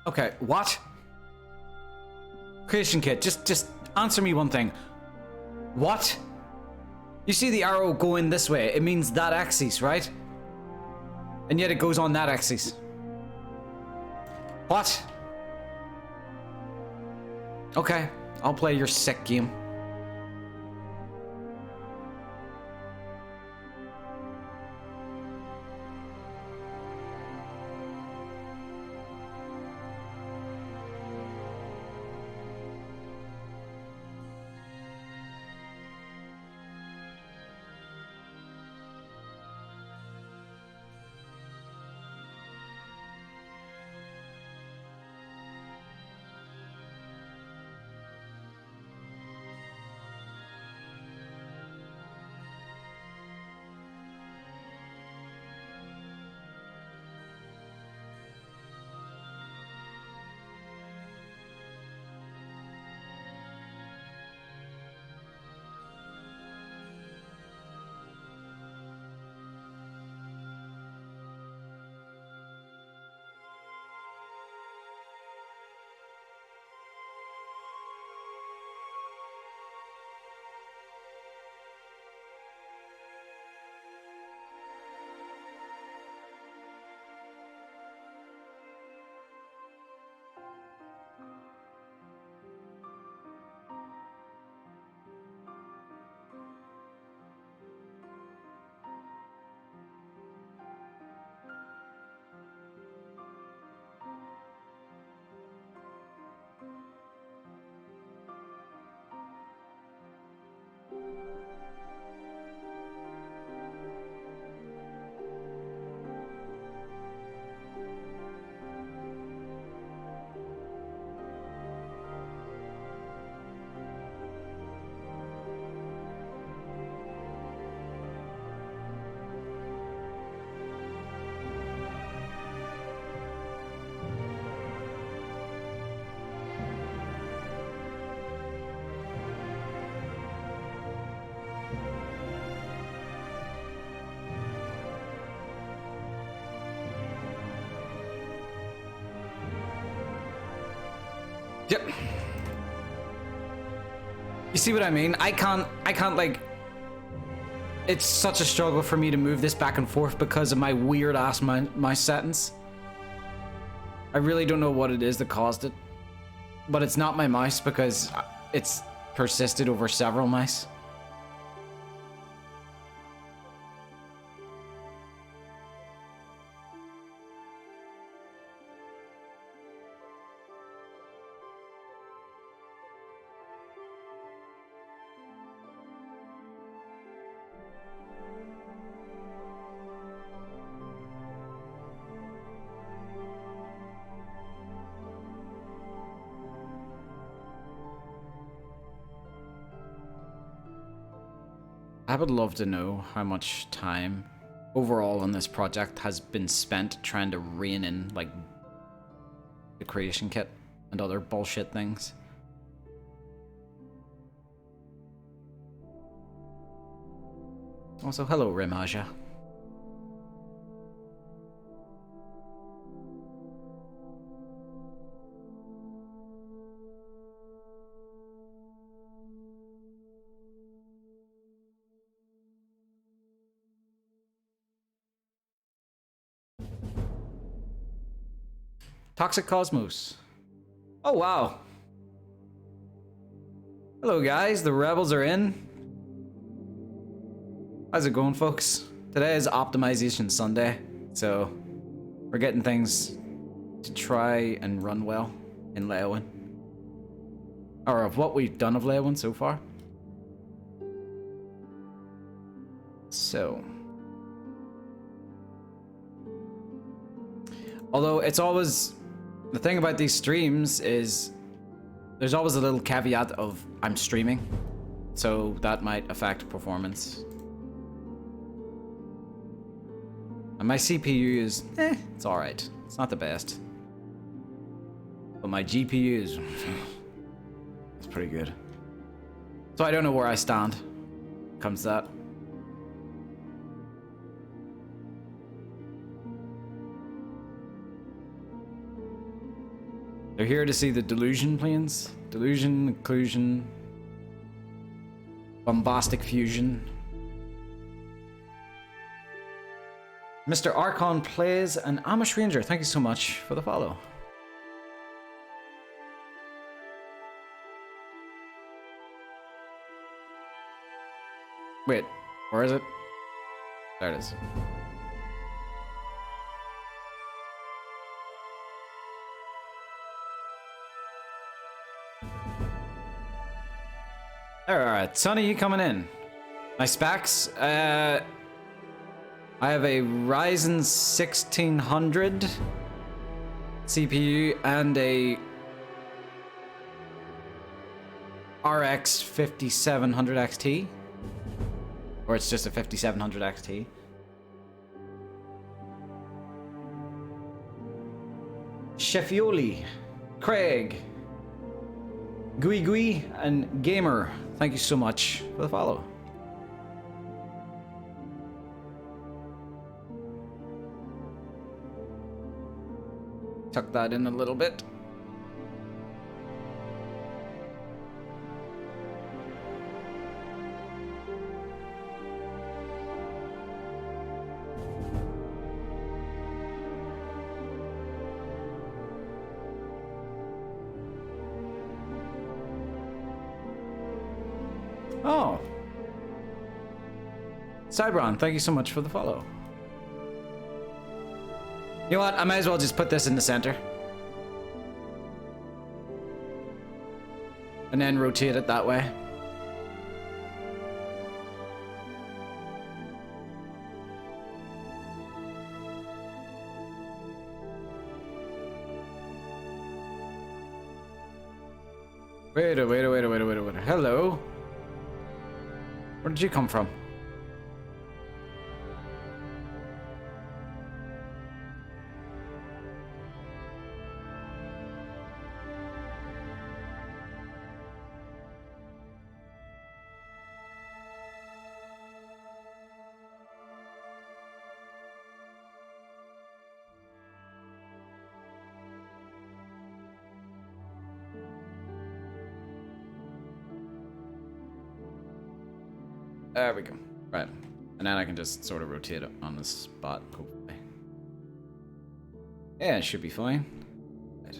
Okay, what? Creation kit, just answer me one thing. What? You see the arrow going this way, it means that axis, right? And yet it goes on that axis. What? Okay, I'll play your sick game. Yep. You see what I mean? I can't like... It's such a struggle for me to move this back and forth because of my weird ass mouse settings. I really don't know what it is that caused it. But it's not my mouse because it's persisted over several mice. I would love to know how much time overall on this project has been spent trying to rein in, like, the creation kit and other bullshit things. Also, hello, Rimaja. Toxic Cosmos. Oh, wow. Hello, guys. The rebels are in. How's it going, folks? Today is Optimization Sunday, so we're getting things to try and run well in Leyawiin. Or of what we've done of Leyawiin so far. So... Although it's always... The thing about these streams is there's always a little caveat of I'm streaming, so that might affect performance. And my CPU is, it's alright. It's not the best. But my GPU is, it's pretty good. So I don't know where I stand when it comes to that. They're here to see the delusion planes. Delusion, occlusion, bombastic fusion. Mr. Archon plays an Amish Ranger. Thank you so much for the follow. Wait, where is it? There it is. Alright, Sonny, you coming in? My specs? I have a Ryzen 1600 CPU and a RX 5700 XT. Or it's just a 5700 XT. Sheffioli, Craig, Gui Gui, and Gamer, thank you so much for the follow. Tuck that in a little bit. Oh. Cybron, thank you so much for the follow. You know what? I might as well just put this in the center. And then rotate it that way. Wait. Hello? Where did you come from? There we go. Right. And then I can just sort of rotate it on the spot, hopefully. Yeah, it should be fine. Right.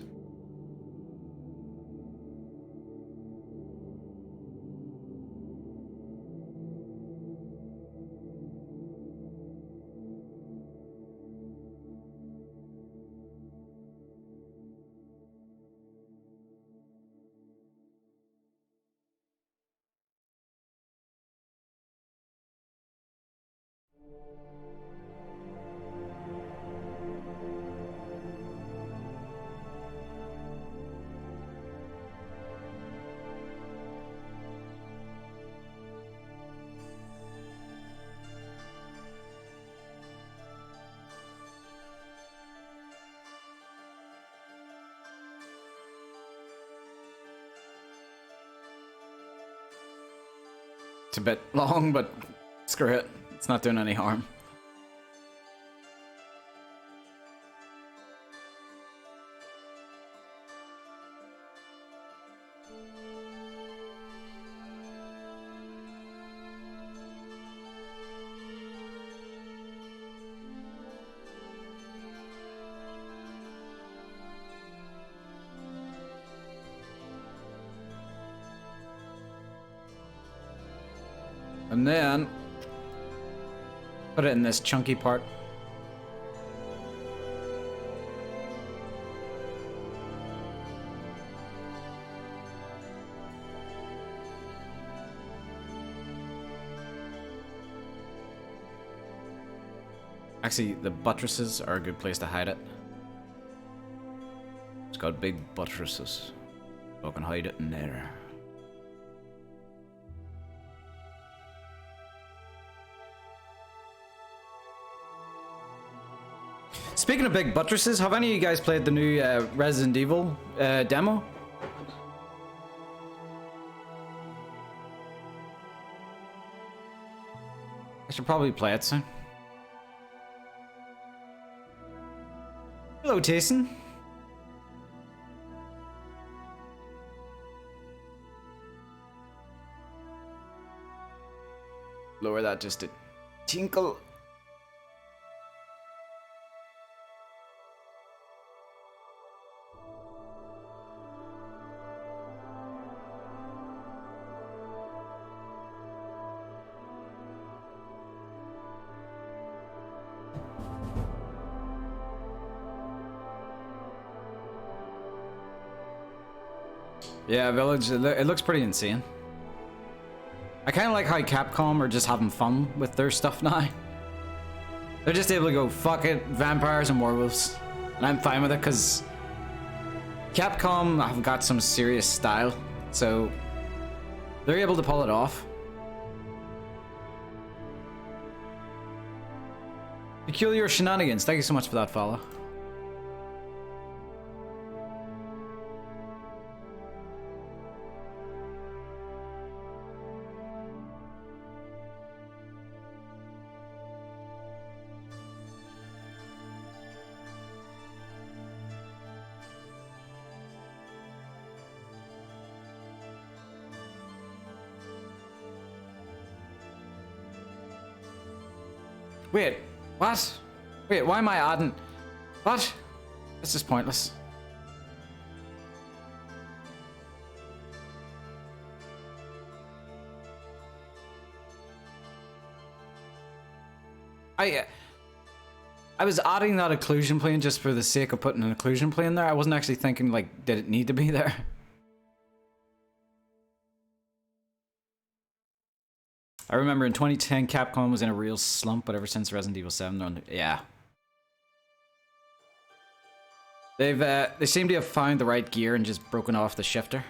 It's a bit long, but screw it. It's not doing any harm. And then put it in this chunky part. Actually, the buttresses are a good place to hide it. It's got big buttresses, so I can hide it in there. Speaking of big buttresses, have any of you guys played the new Resident Evil demo? I should probably play it soon. Hello, Jason. Lower that just a tinkle. Yeah, Village, it looks pretty insane. I kind of like how Capcom are just having fun with their stuff now. They're just able to go, fuck it, vampires and werewolves. And I'm fine with it, because Capcom have got some serious style, so they're able to pull it off. Peculiar Shenanigans, thank you so much for that follow. Wait, what? Wait, why am I adding? What? This is pointless. I was adding that occlusion plane just for the sake of putting an occlusion plane there. I wasn't actually thinking, like, did it need to be there? I remember in 2010, Capcom was in a real slump, but ever since Resident Evil 7, they're on the, yeah. They seem to have found the right gear and just broken off the shifter.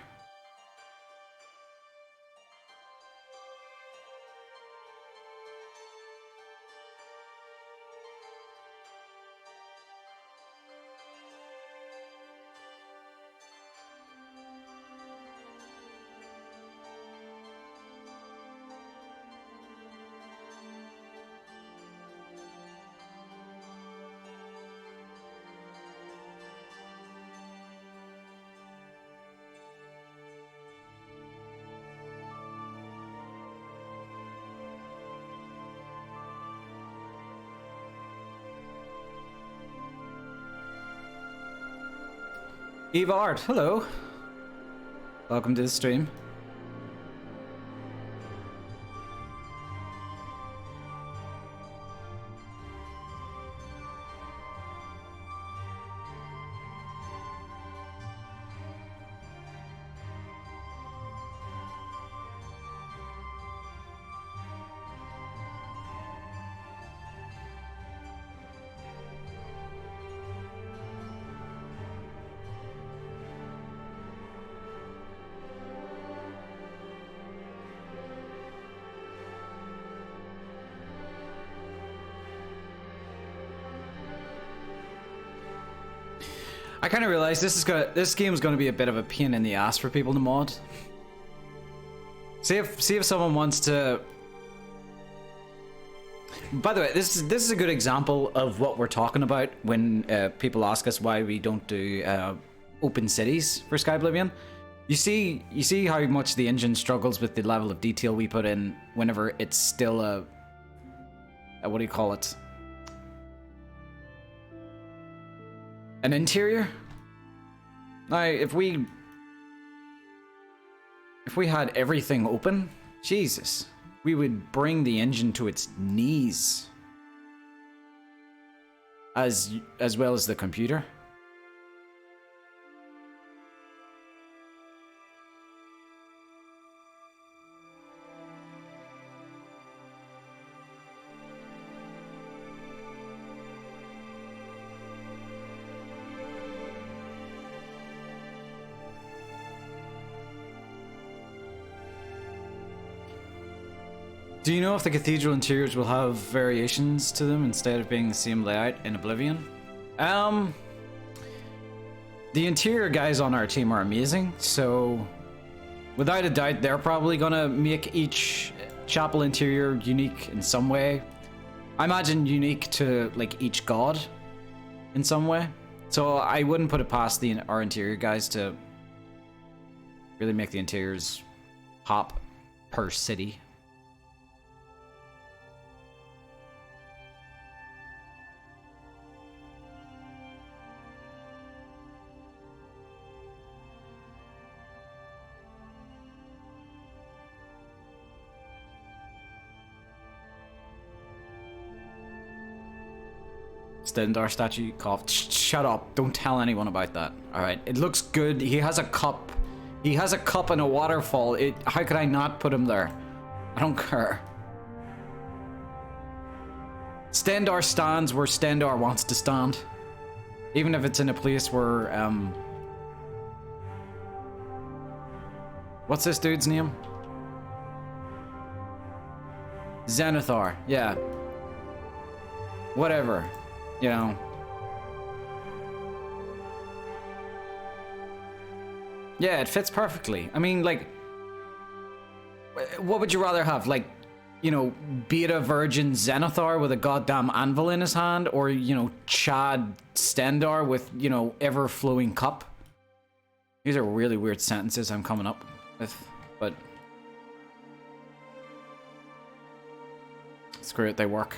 Eve Art, hello. Welcome to the stream. I kind of realized this game is gonna be a bit of a pain in the ass for people to mod. See if someone wants to. By the way, this is a good example of what we're talking about when people ask us why we don't do open cities for Skyblivion. You see how much the engine struggles with the level of detail we put in whenever it's still a what do you call it? An interior? Now, if we had everything open, Jesus, we would bring the engine to its knees. As well as the computer. Do you know if the cathedral interiors will have variations to them instead of being the same layout in Oblivion? The interior guys on our team are amazing, so without a doubt they're probably gonna make each chapel interior unique in some way. I imagine unique to like each god in some way. So I wouldn't put it past our interior guys to really make the interiors pop per city. Stendar statue coughed. Shut up. Don't tell anyone about that. Alright. It looks good. He has a cup. He has a cup and a waterfall. How could I not put him there? I don't care. Stendar stands where Stendar wants to stand. Even if it's in a place where, what's this dude's name? Zenithar. Yeah. Whatever. You know. Yeah, it fits perfectly. I mean, like, what would you rather have? Like, you know, beta virgin Zenithar with a goddamn anvil in his hand, or, you know, Chad Stendar with, you know, ever-flowing cup? These are really weird sentences I'm coming up with, but screw it, they work.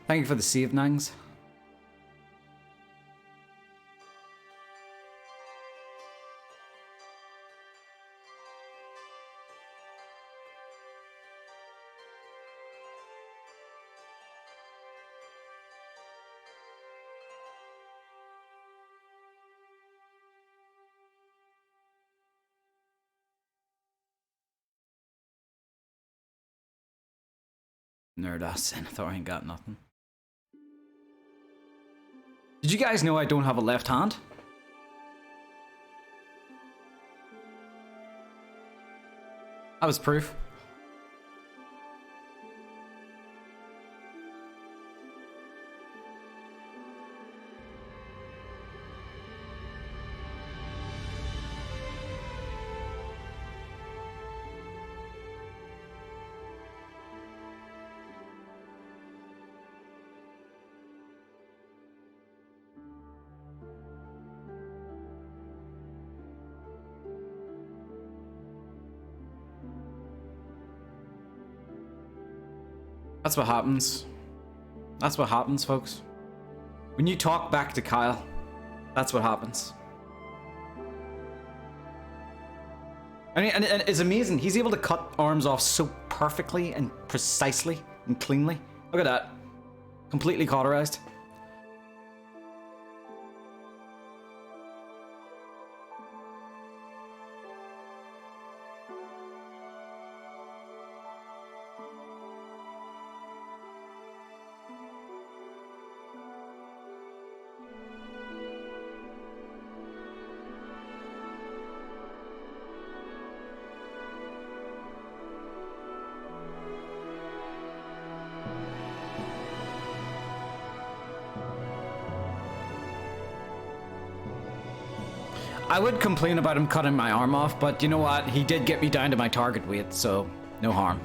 Thank you for the save, Nangs. Nerd ass Zenithar ain't got nothing. Did you guys know I don't have a left hand? That was proof. That's what happens. That's what happens, folks. When you talk back to Kyle, that's what happens. And it's amazing. He's able to cut arms off so perfectly and precisely and cleanly. Look at that. Completely cauterized. I would complain about him cutting my arm off, but you know what? He did get me down to my target weight, so no harm.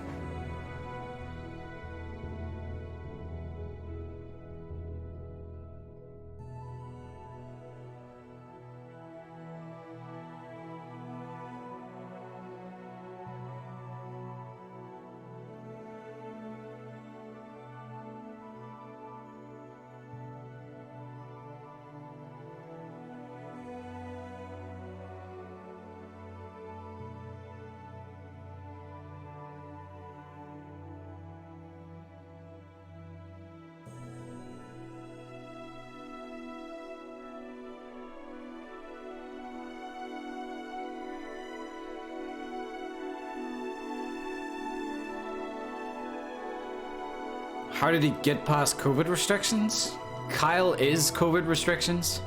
How did he get past COVID restrictions? Kyle is COVID restrictions.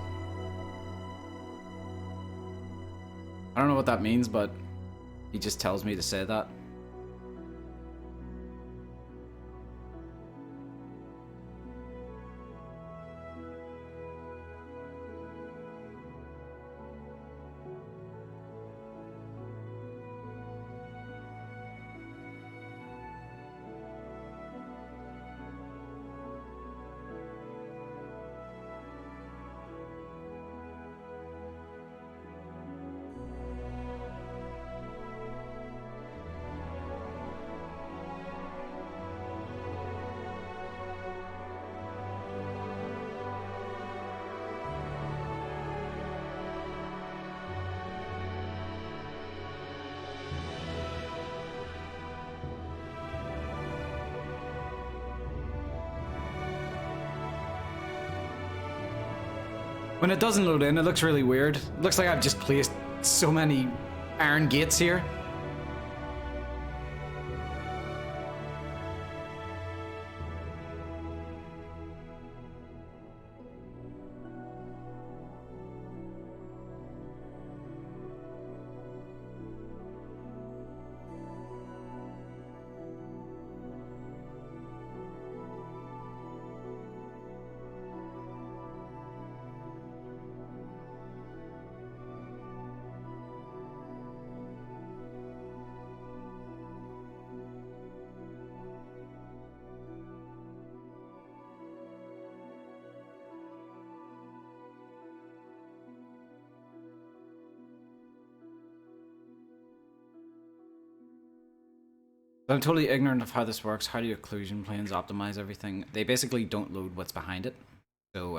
I don't know what that means, but he just tells me to say that. When it doesn't load in, it looks really weird. It looks like I've just placed so many iron gates here. I'm totally ignorant of how this works. How do occlusion planes optimize everything? They basically don't load what's behind it. So,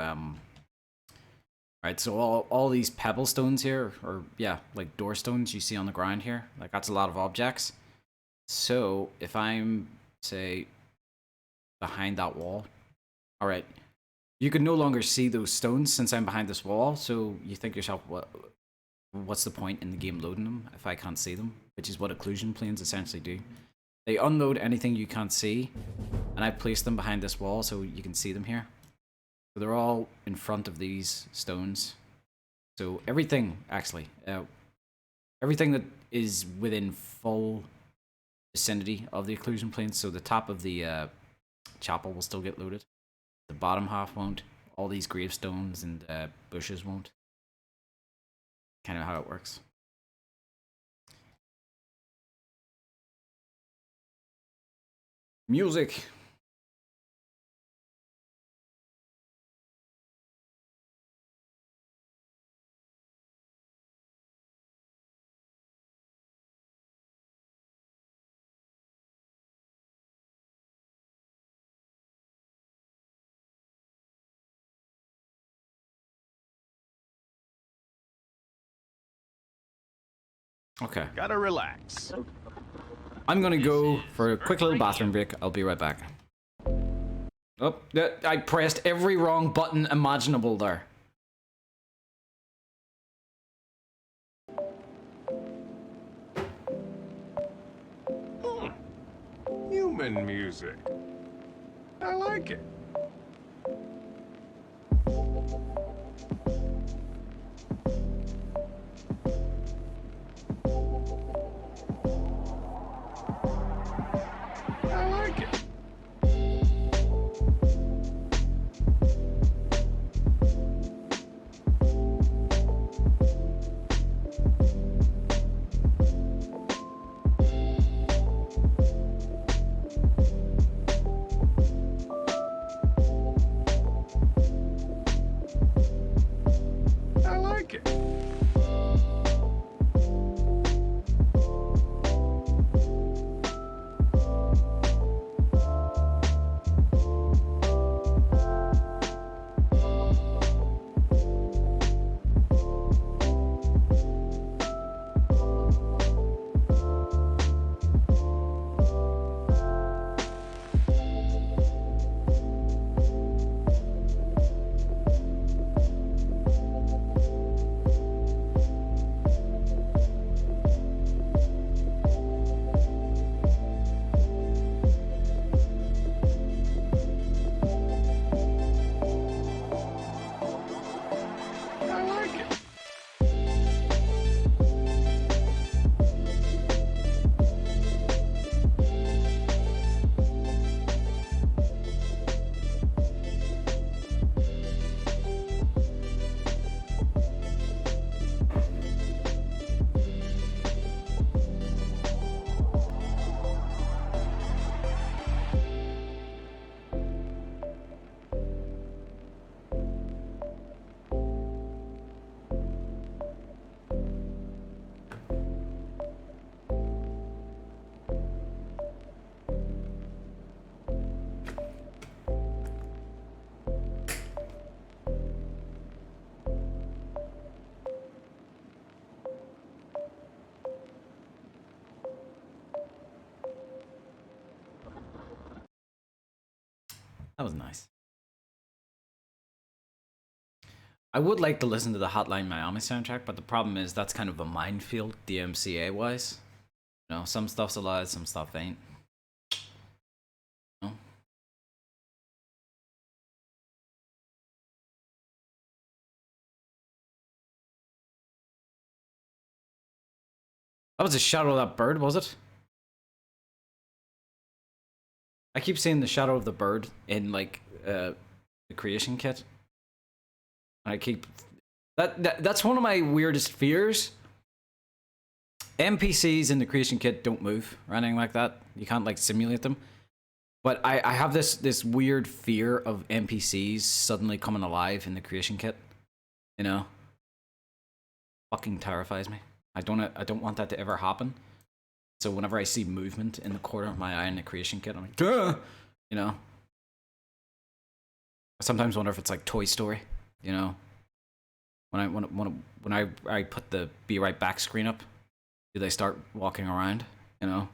right, so all these pebble stones here, or yeah, like door stones you see on the ground here, like that's a lot of objects. So if I'm, say, behind that wall, all right, you can no longer see those stones since I'm behind this wall. So you think to yourself, what's the point in the game loading them if I can't see them? Which is what occlusion planes essentially do. They unload anything you can't see, and I place them behind this wall so you can see them here. So they're all in front of these stones. So everything, actually, everything that is within full vicinity of the occlusion plane, so the top of the chapel will still get loaded. The bottom half won't. All these gravestones and bushes won't. Kind of how it works. Music. Okay.
Gotta relax.
I'm gonna go for a quick little bathroom break. I'll be right back. Oh, I pressed every wrong button imaginable there.
Human music. I like it. I like it. I like it. I like it.
That was nice. I would like to listen to the Hotline Miami soundtrack, but the problem is that's kind of a minefield, DMCA wise. You know, some stuff's allowed, some stuff ain't. No. That was a shadow of that bird, was it? I keep seeing the shadow of the bird in like the creation kit. I keep that's one of my weirdest fears. NPCs in the creation kit don't move or anything like that. You can't like simulate them. But I have this weird fear of NPCs suddenly coming alive in the creation kit. You know? Fucking terrifies me. I don't want that to ever happen. So whenever I see movement in the corner of my eye in the creation kit, I'm like, duh! You know? I sometimes wonder if it's like Toy Story, you know? When I put the be right back screen up, do they start walking around, you know?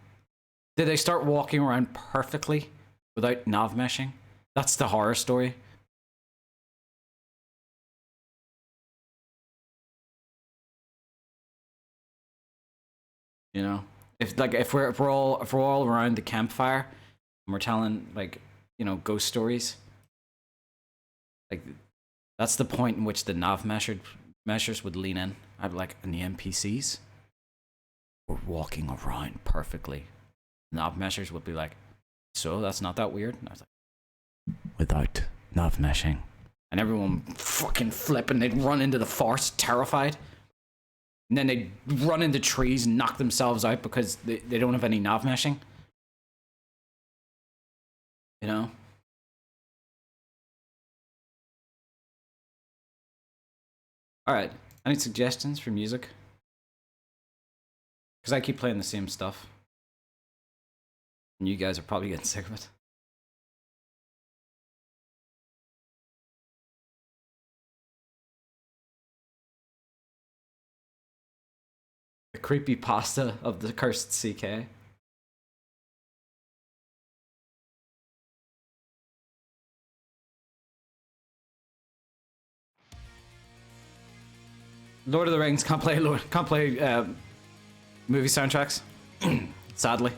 Did they start walking around perfectly without nav meshing? That's the horror story. You know? If we're all around the campfire and we're telling like, you know, ghost stories, like that's the point in which the nav measures would lean in. I'd be like, and the NPCs were walking around perfectly. Nav measures would be like, so that's not that weird. And I was like, without nav meshing, and everyone fucking flip and they'd run into the forest terrified. And then they'd run into trees and knock themselves out because they don't have any nav meshing. You know? Alright, any suggestions for music? Because I keep playing the same stuff. And you guys are probably getting sick of it. The creepy pasta of the cursed CK. Lord of the Rings can't play movie soundtracks. Sadly.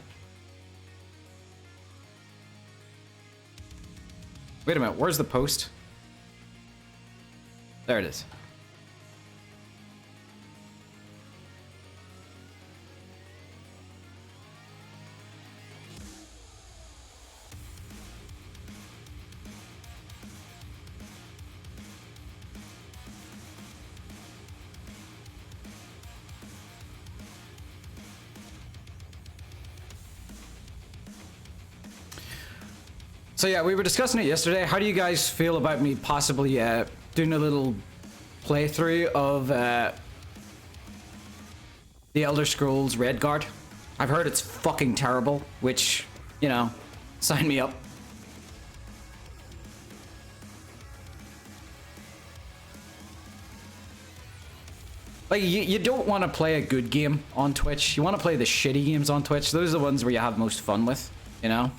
Wait a minute, where's the post? There it is. So yeah, we were discussing it yesterday. How do you guys feel about me possibly doing a little playthrough of The Elder Scrolls Redguard? I've heard it's fucking terrible, which, you know, sign me up. Like, you don't want to play a good game on Twitch. You want to play the shitty games on Twitch. Those are the ones where you have most fun with, you know?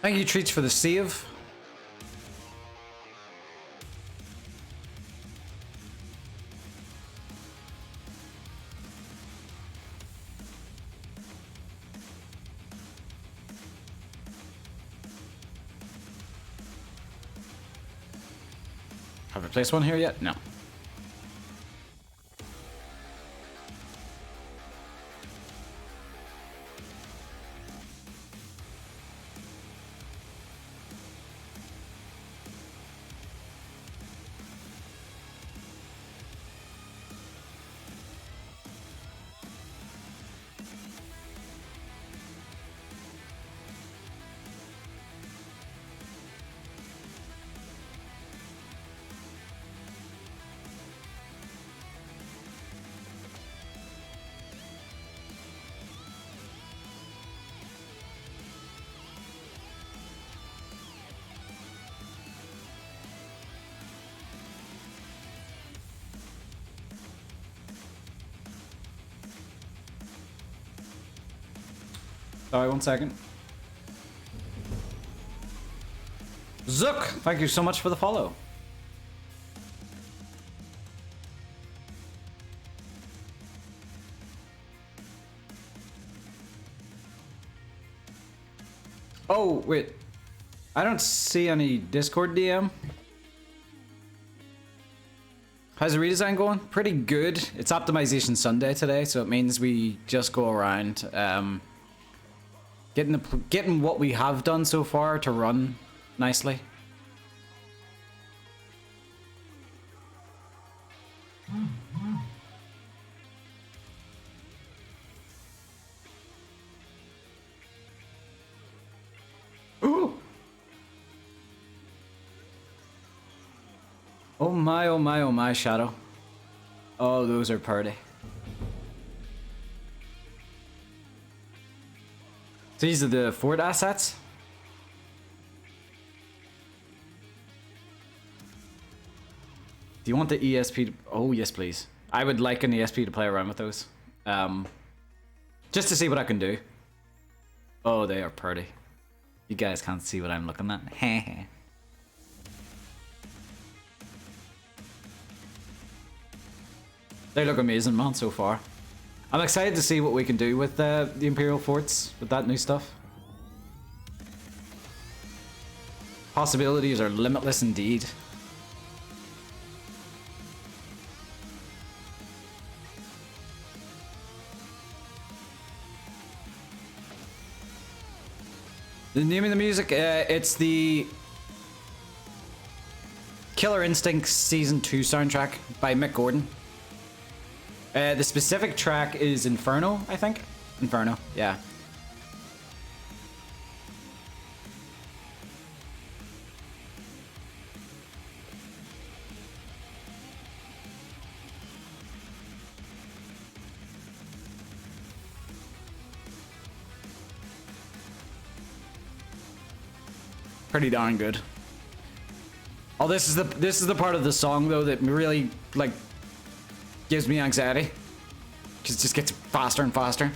Thank you, Treats, for the save. Have I placed one here yet? No. Sorry, 1 second. Zook, thank you so much for the follow. Oh, wait. I don't see any Discord DM. How's the redesign going? Pretty good. It's Optimization Sunday today, so it means we just go around getting what we have done so far to run nicely. Ooh. Oh my, oh my, oh my, Shadow. Oh, those are pretty. So these are the Ford assets. Do you want the ESP? Oh, yes, please. I would like an ESP to play around with those. Just to see what I can do. Oh, they are pretty. You guys can't see what I'm looking at. They look amazing, man, so far. I'm excited to see what we can do with the Imperial Forts, with that new stuff. Possibilities are limitless indeed. The name of the music, it's the Killer Instinct Season 2 soundtrack by Mick Gordon. The specific track is Inferno, I think. Inferno, yeah. Pretty darn good. Oh, this is the part of the song though that really like gives me anxiety, because it just gets faster and faster.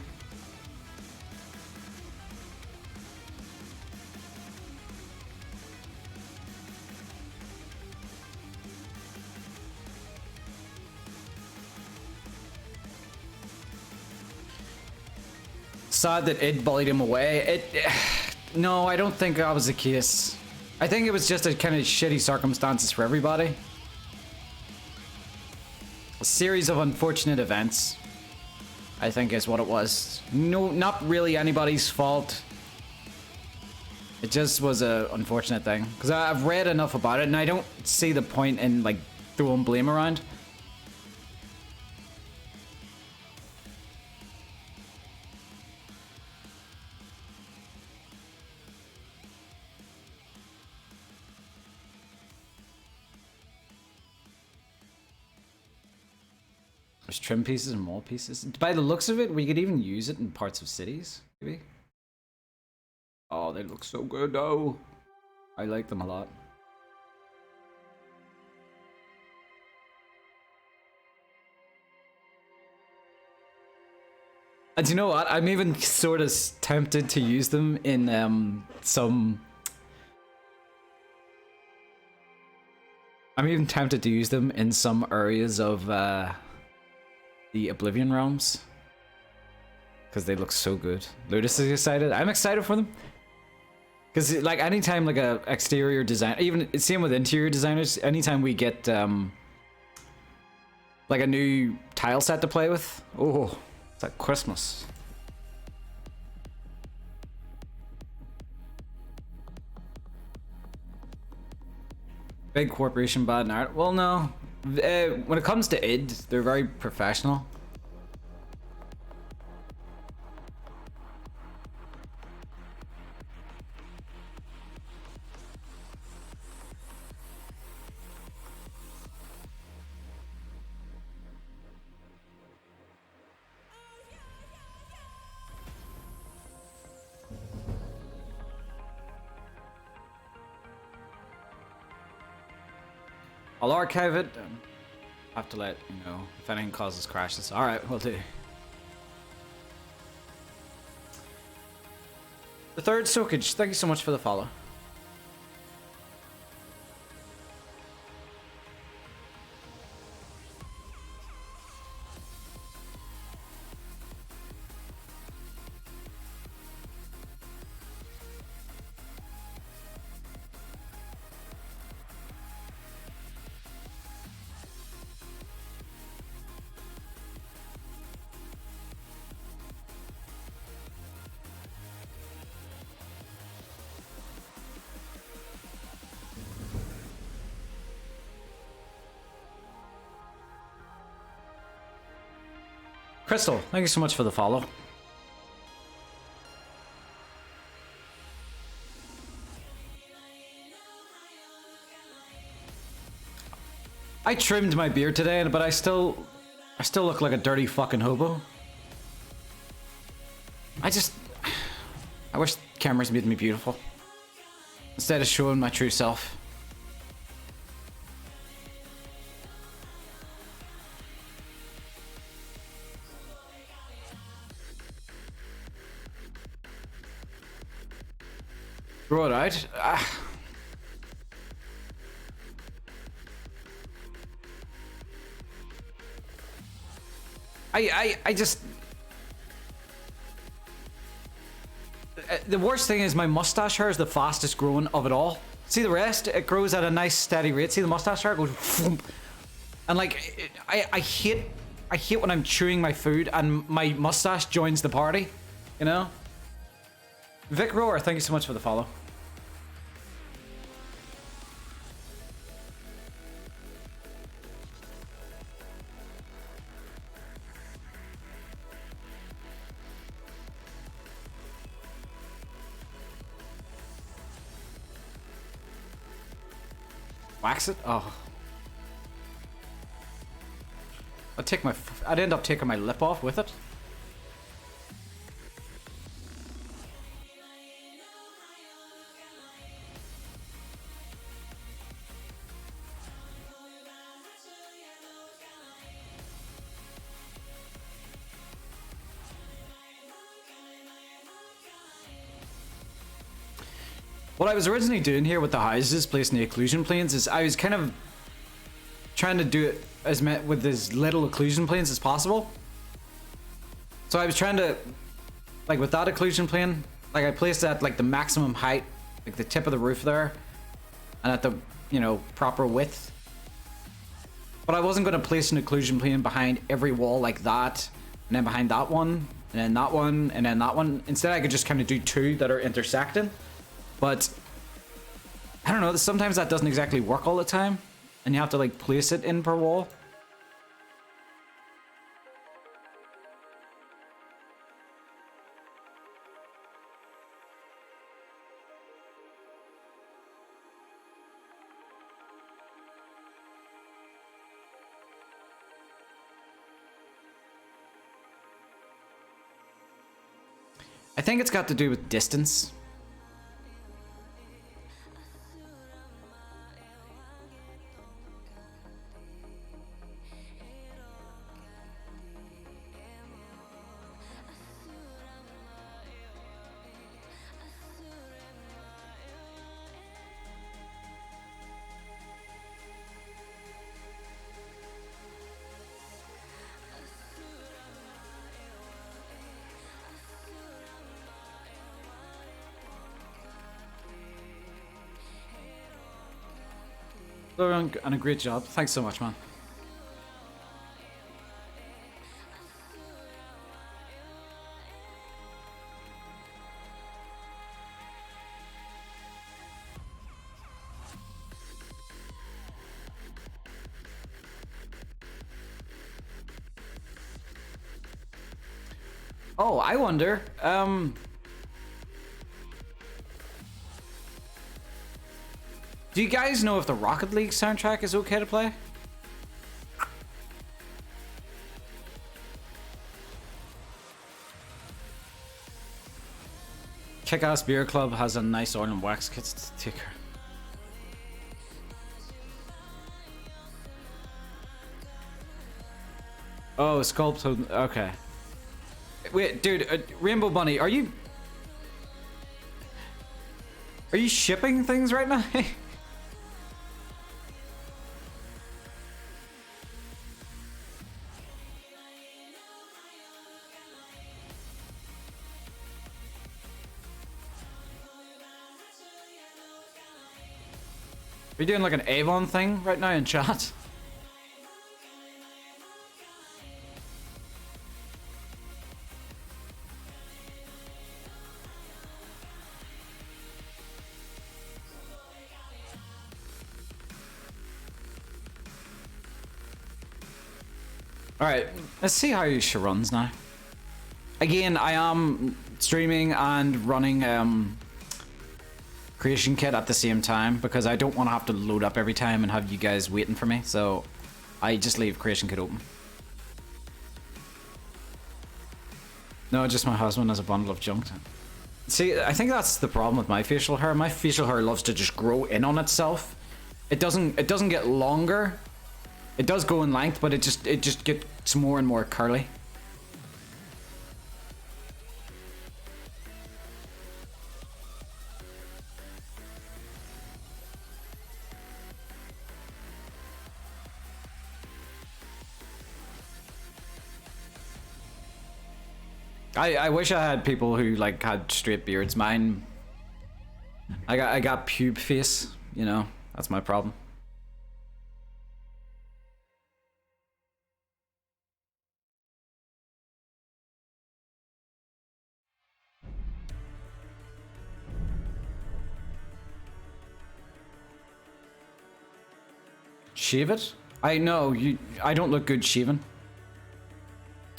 Sad that id bullied him away. No, I don't think that was the case. I think it was just a kind of shitty circumstances for everybody. A series of unfortunate events, I think is what it was. No, not really anybody's fault. It just was a unfortunate thing. Because I've read enough about it and I don't see the point in like throwing blame around. There's trim pieces and mold pieces. By the looks of it, we could even use it in parts of cities, maybe. Oh, they look so good though. I like them a lot. And you know what? I'm even sort of tempted to use them in some... I'm even tempted to use them in some areas of the Oblivion realms, because they look so good. Ludus is excited. I'm excited for them, because like anytime like a exterior design, even same with interior designers, anytime we get like a new tile set to play with, oh, it's like Christmas. Big corporation, bad in art. Well, no. When it comes to id, they're very professional. I'll archive it and have to let you know if anything causes crashes. Alright, we'll do. The third Soakage, thank you so much for the follow. Crystal, thank you so much for the follow. I trimmed my beard today, but I still look like a dirty fucking hobo. I wish cameras made me beautiful instead of showing my true self. Grow it out. I just... The worst thing is my mustache hair is the fastest growing of it all. See the rest? It grows at a nice steady rate. See the mustache hair? It goes... Phoom. And like, I hate when I'm chewing my food and my mustache joins the party. You know? Vic Rower, thank you so much for the follow. Wax it? Oh. I'd end up taking my lip off with it. What I was originally doing here with the houses, placing the occlusion planes, is I was kind of trying to do it with as little occlusion planes as possible. So I was trying to, like with that occlusion plane, like I placed that like the maximum height, like the tip of the roof there, and at the, you know, proper width. But I wasn't going to place an occlusion plane behind every wall like that, and then behind that one, and then that one, and then that one. Instead, I could just kind of do two that are intersecting. But I don't know, sometimes that doesn't exactly work all the time, and you have to like place it in per wall. I think it's got to do with distance. And a great job. Thanks so much, man. Oh, I wonder, do you guys know if the Rocket League soundtrack is okay to play? Kick-Ass Beer Club has a nice oil and wax kit to take her. Oh, sculpt. Okay. Wait, dude, Rainbow Bunny, are you shipping things right now? Are you doing like an Avon thing right now in chat? Alright, let's see how she runs now. Again, I am streaming and running Creation Kit at the same time because I don't want to have to load up every time and have you guys waiting for me, so I just leave Creation Kit open. No, just my husband has a bundle of junk. See, I think that's the problem with my facial hair. My facial hair loves to just grow in on itself. It doesn't get longer. It does go in length, but it just gets more and more curly. I wish I had people who like had straight beards. Mine, I got pube face. You know, that's my problem. Shave it? I know you. I don't look good shaven.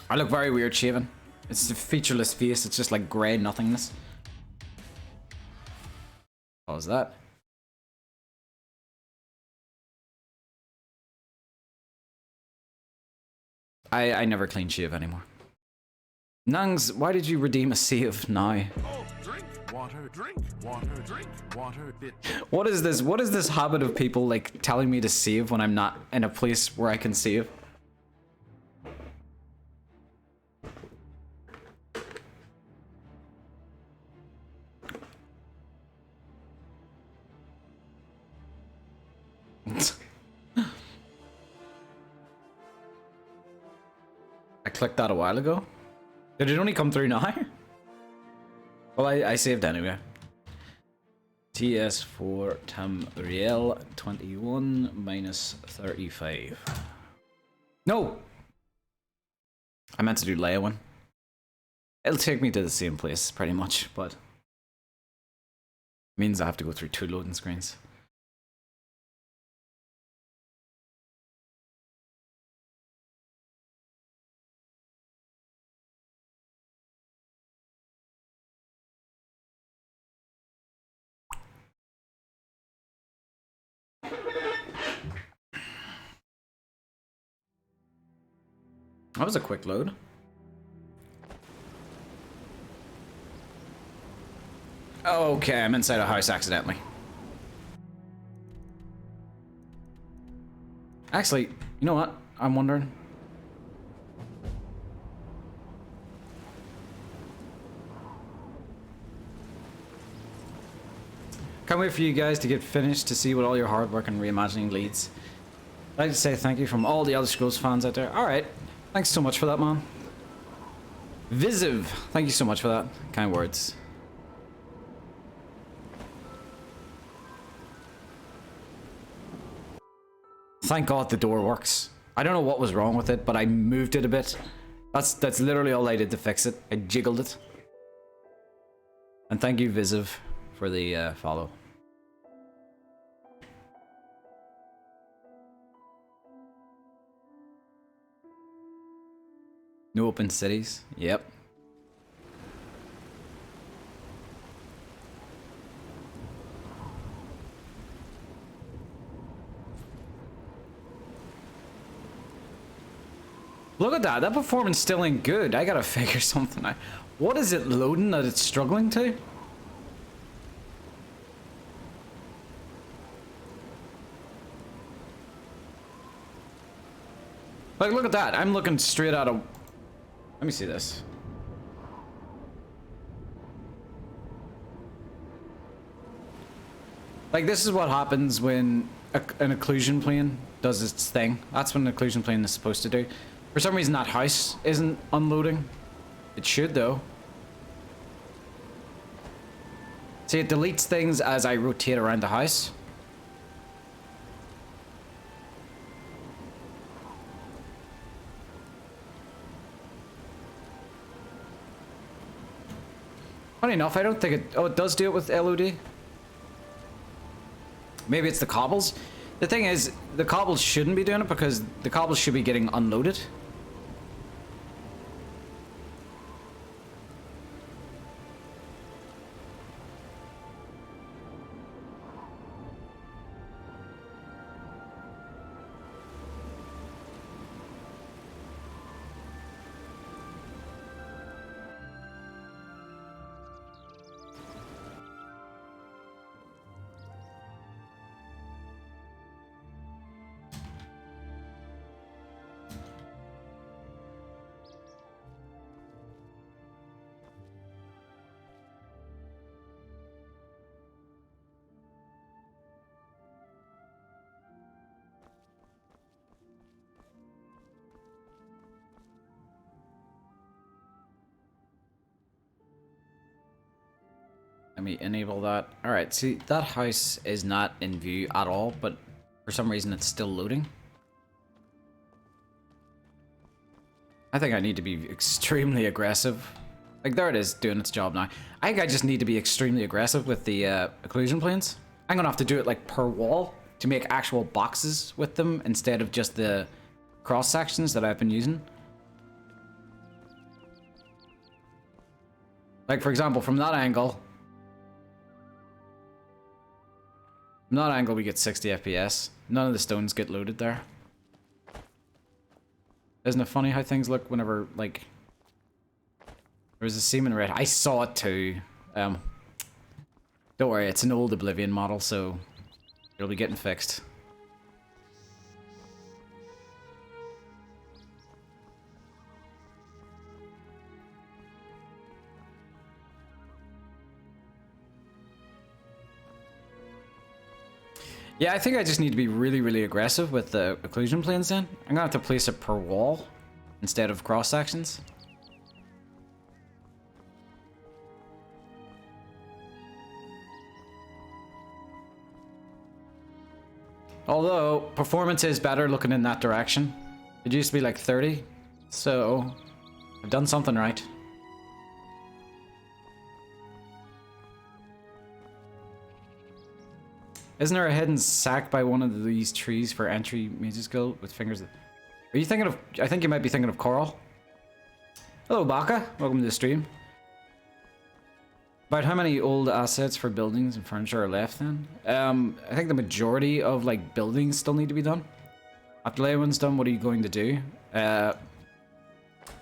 I look very weird shaven. It's a featureless face. It's just like grey nothingness. What was that? I never clean shave anymore. Nungs, why did you redeem a save now?
Oh, drink water, drink water, drink water.
What is this? What is this habit of people like telling me to save when I'm not in a place where I can save? I clicked that a while ago. Did it only come through now? Well, I saved anyway. TS4 Tamriel 21 minus 35. No! I meant to do Leyawiin. It'll take me to the same place pretty much, but means I have to go through 2 loading screens. That was a quick load. Okay, I'm inside a house accidentally. Actually, you know what? I'm wondering. Can't wait for you guys to get finished to see what all your hard work and reimagining leads. I'd like to say thank you from all the Elder Scrolls fans out there. Alright. Thanks so much for that, man. Visiv, thank you so much for that. Kind words. Thank God the door works. I don't know what was wrong with it, but I moved it a bit. That's literally all I did to fix it. I jiggled it. And thank you, Visiv, for the follow. No open cities. Yep. Look at that. That performance still ain't good. I gotta figure something out. What is it loading that it's struggling to? Like, look at that. I'm looking straight out of... Let me see this. Like, this is what happens when an occlusion plane does its thing. That's what an occlusion plane is supposed to do. For some reason, that house isn't unloading. It should, though. See, it deletes things as I rotate around the house. Funny enough, I don't think it... Oh, it does do it with LOD. Maybe it's the cobbles. The thing is, the cobbles shouldn't be doing it because the cobbles should be getting unloaded. Let me enable that. Alright, see, that house is not in view at all, but for some reason it's still loading. I think I need to be extremely aggressive. Like, there it is, doing its job now. I think I just need to be extremely aggressive with the occlusion planes. I'm gonna have to do it, like, per wall to make actual boxes with them instead of just the cross sections that I've been using. Like, for example, from that angle, we get 60 FPS. None of the stones get loaded there. Isn't it funny how things look whenever, like, there was a seam red? I saw it too. Don't worry, it's an old Oblivion model, so it'll be getting fixed. Yeah, I think I just need to be really, really aggressive with the occlusion planes then. I'm gonna have to place it per wall instead of cross sections. Although, performance is better looking in that direction. It used to be like 30, so I've done something right. Isn't there a hidden sack by one of these trees for entry mages guild with fingers? Are you thinking of... I think you might be thinking of Coral. Hello, Baka. Welcome to the stream. About how many old assets for buildings and furniture are left then? I think the majority of, like, buildings still need to be done. After Leyawiin's done, what are you going to do? I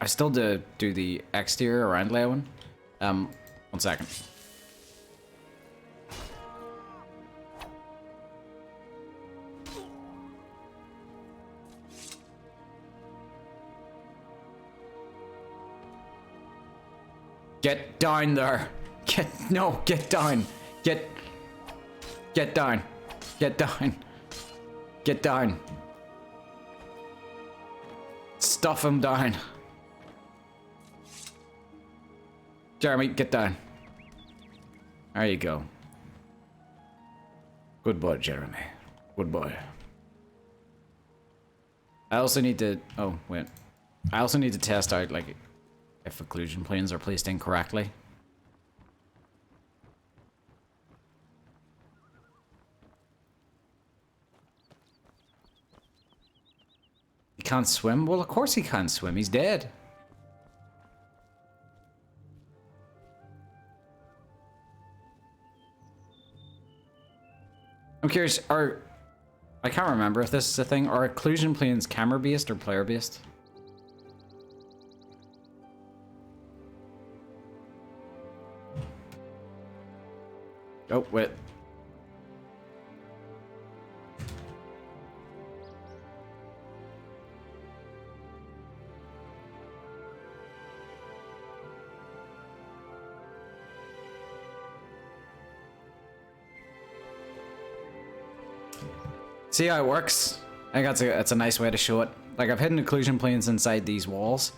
still do the exterior around Leyawiin. 1 second. Get down there. Get down. Get down. Get down. Get down. Stuff him down. Jeremy, get down. There you go. Good boy, Jeremy. Good boy. I also need to... Oh, wait. I also need to test out, like, if occlusion planes are placed incorrectly. He can't swim? Well, of course he can't swim. He's dead. I'm curious, I can't remember if this is a thing. Are occlusion planes camera-based or player-based? Oh, wait. See how it works? I think that's a nice way to show it. Like, I've hidden occlusion planes inside these walls.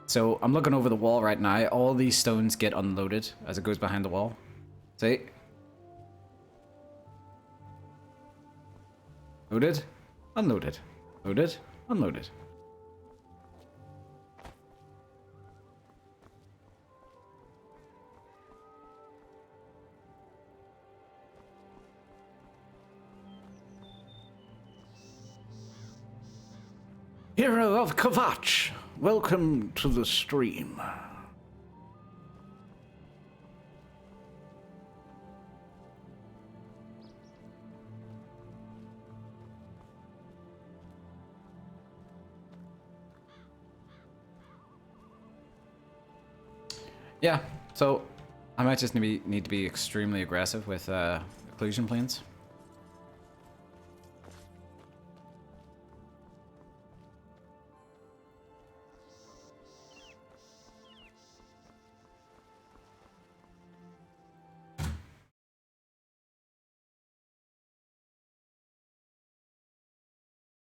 So, I'm looking over the wall right now. All these stones get unloaded as it goes behind the wall. See? Loaded, unloaded, loaded, unloaded. Hero of Kvatch, welcome to the stream. Yeah, so I might just need to be extremely aggressive with occlusion planes.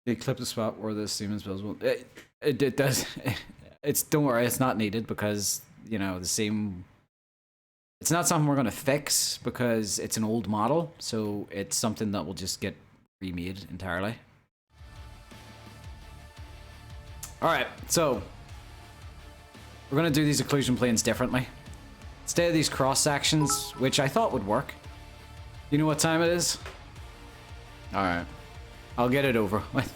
They clip the spot where the seam is visible. It does. Don't worry, it's not needed because, you know, the seam It's not something we're going to fix because it's an old model, so it's something that will just get remade entirely. Alright, so we're going to do these occlusion planes differently. Instead of these cross sections, which I thought would work. You know what time it is? Alright. I'll get it over with.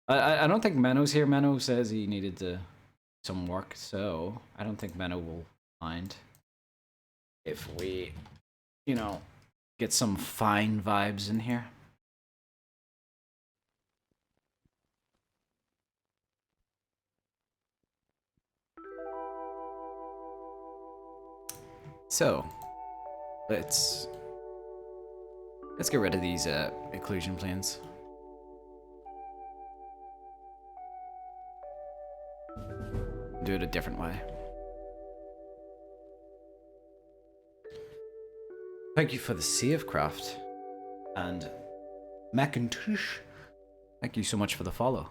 I don't think Menno's here. Menno says he needed some work, so I don't think Menno will mind if we, you know, get some fine vibes in here. So, let's get rid of these occlusion planes. Do it a different way. Thank you for the save craft. And Macintosh, thank you so much for the follow.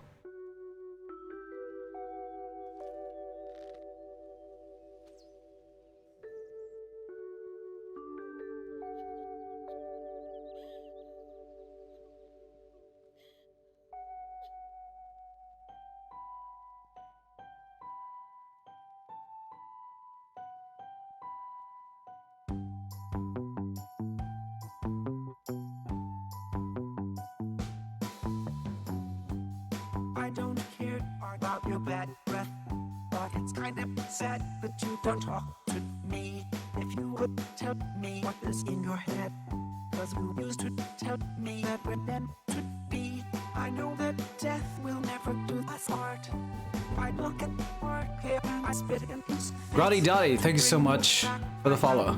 I don't care about your bad breath, but it's kind of sad that you don't talk to me. If you would tell me what is in your head, cause you used to tell me that we're meant to be. I know that death will never do us part. I look at art here, I spit in his face.
Roddy Dotty, thank you so much for the follow.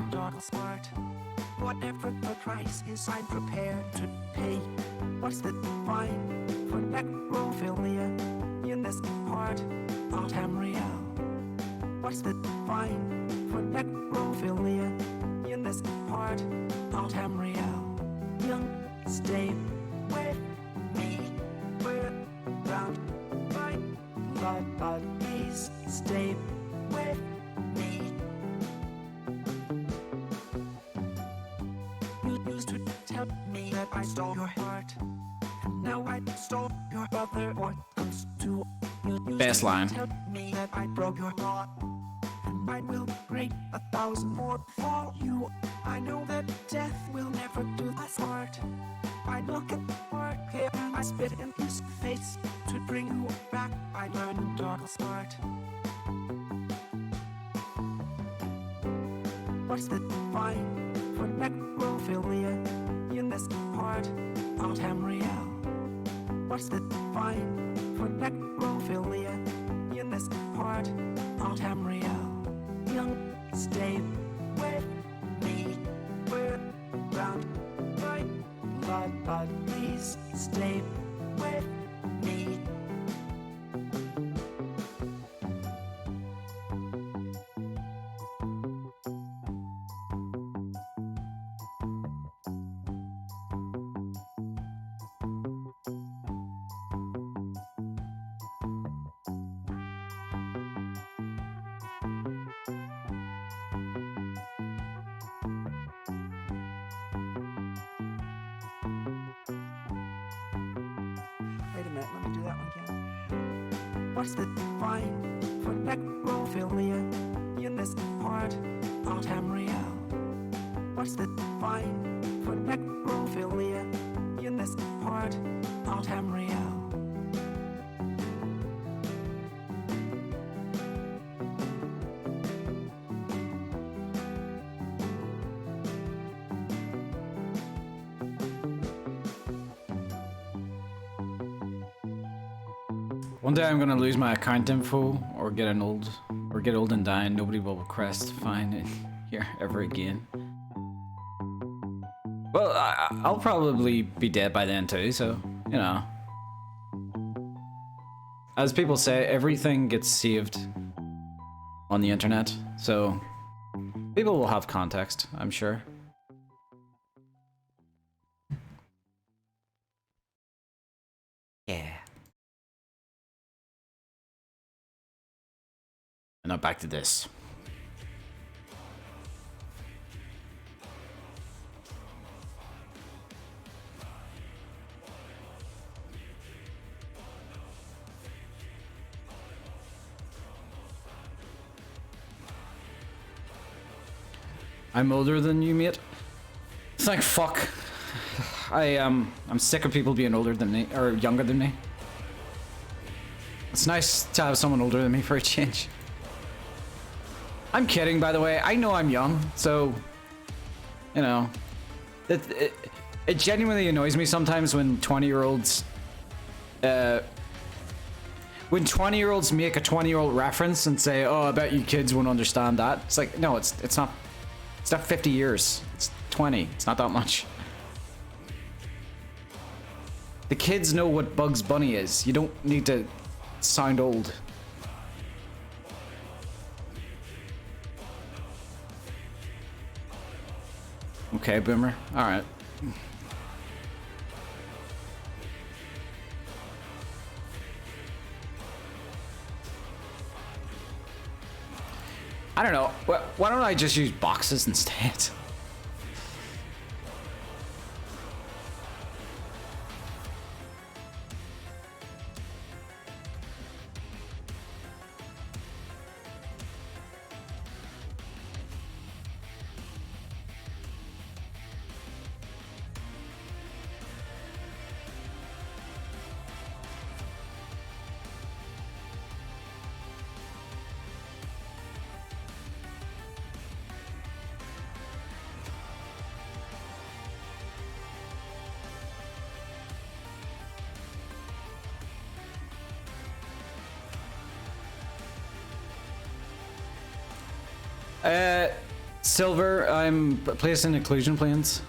Whatever the price is, I'm prepared to pay. What's the fine for necrophilia in this part of Tamriel? What's the fine for necrophilia in this part of Tamriel? Young, stay with me. We're bound by blood, but please stay with me. You used to tell me that I stole your heart. Now I stole your other. What comes to you?
Best line.
Tell me that I broke your heart, and I will break 1,000 more for you. I know that death will never do us part. I look at art here, I spit in his face to bring you back. I learned dark smart. What's the fine for necrophilia in this part of Tamriel? What's the fine for necrophilia in this part of Tamriel? Young, stay with me. We're bound by blood, but please stay with me. Wait a minute, let me do that one again. What's the fine for necrophilia in this part of Tamriel? What's the fine for necrophilia in this part of Tamriel?
One day I'm gonna lose my account info or get old and die and nobody will request fine in here ever again. Well, I'll probably be dead by then too, so, you know. As people say, everything gets saved on the internet, so people will have context, I'm sure. Yeah. And now back to this. I'm older than you, mate. It's like, fuck. I'm sick of people being older than me, or younger than me. It's nice to have someone older than me for a change. I'm kidding, by the way. I know I'm young, so, you know, it genuinely annoys me sometimes when 20-year-olds, when 20-year-olds make a 20-year-old reference and say, "Oh, I bet you kids won't understand that." It's like, no, it's not 50 years. It's 20. It's not that much. The kids know what Bugs Bunny is. You don't need to sound old. Okay, Boomer. All right. I don't know. Why don't I just use boxes instead? Silver, I'm placing occlusion planes.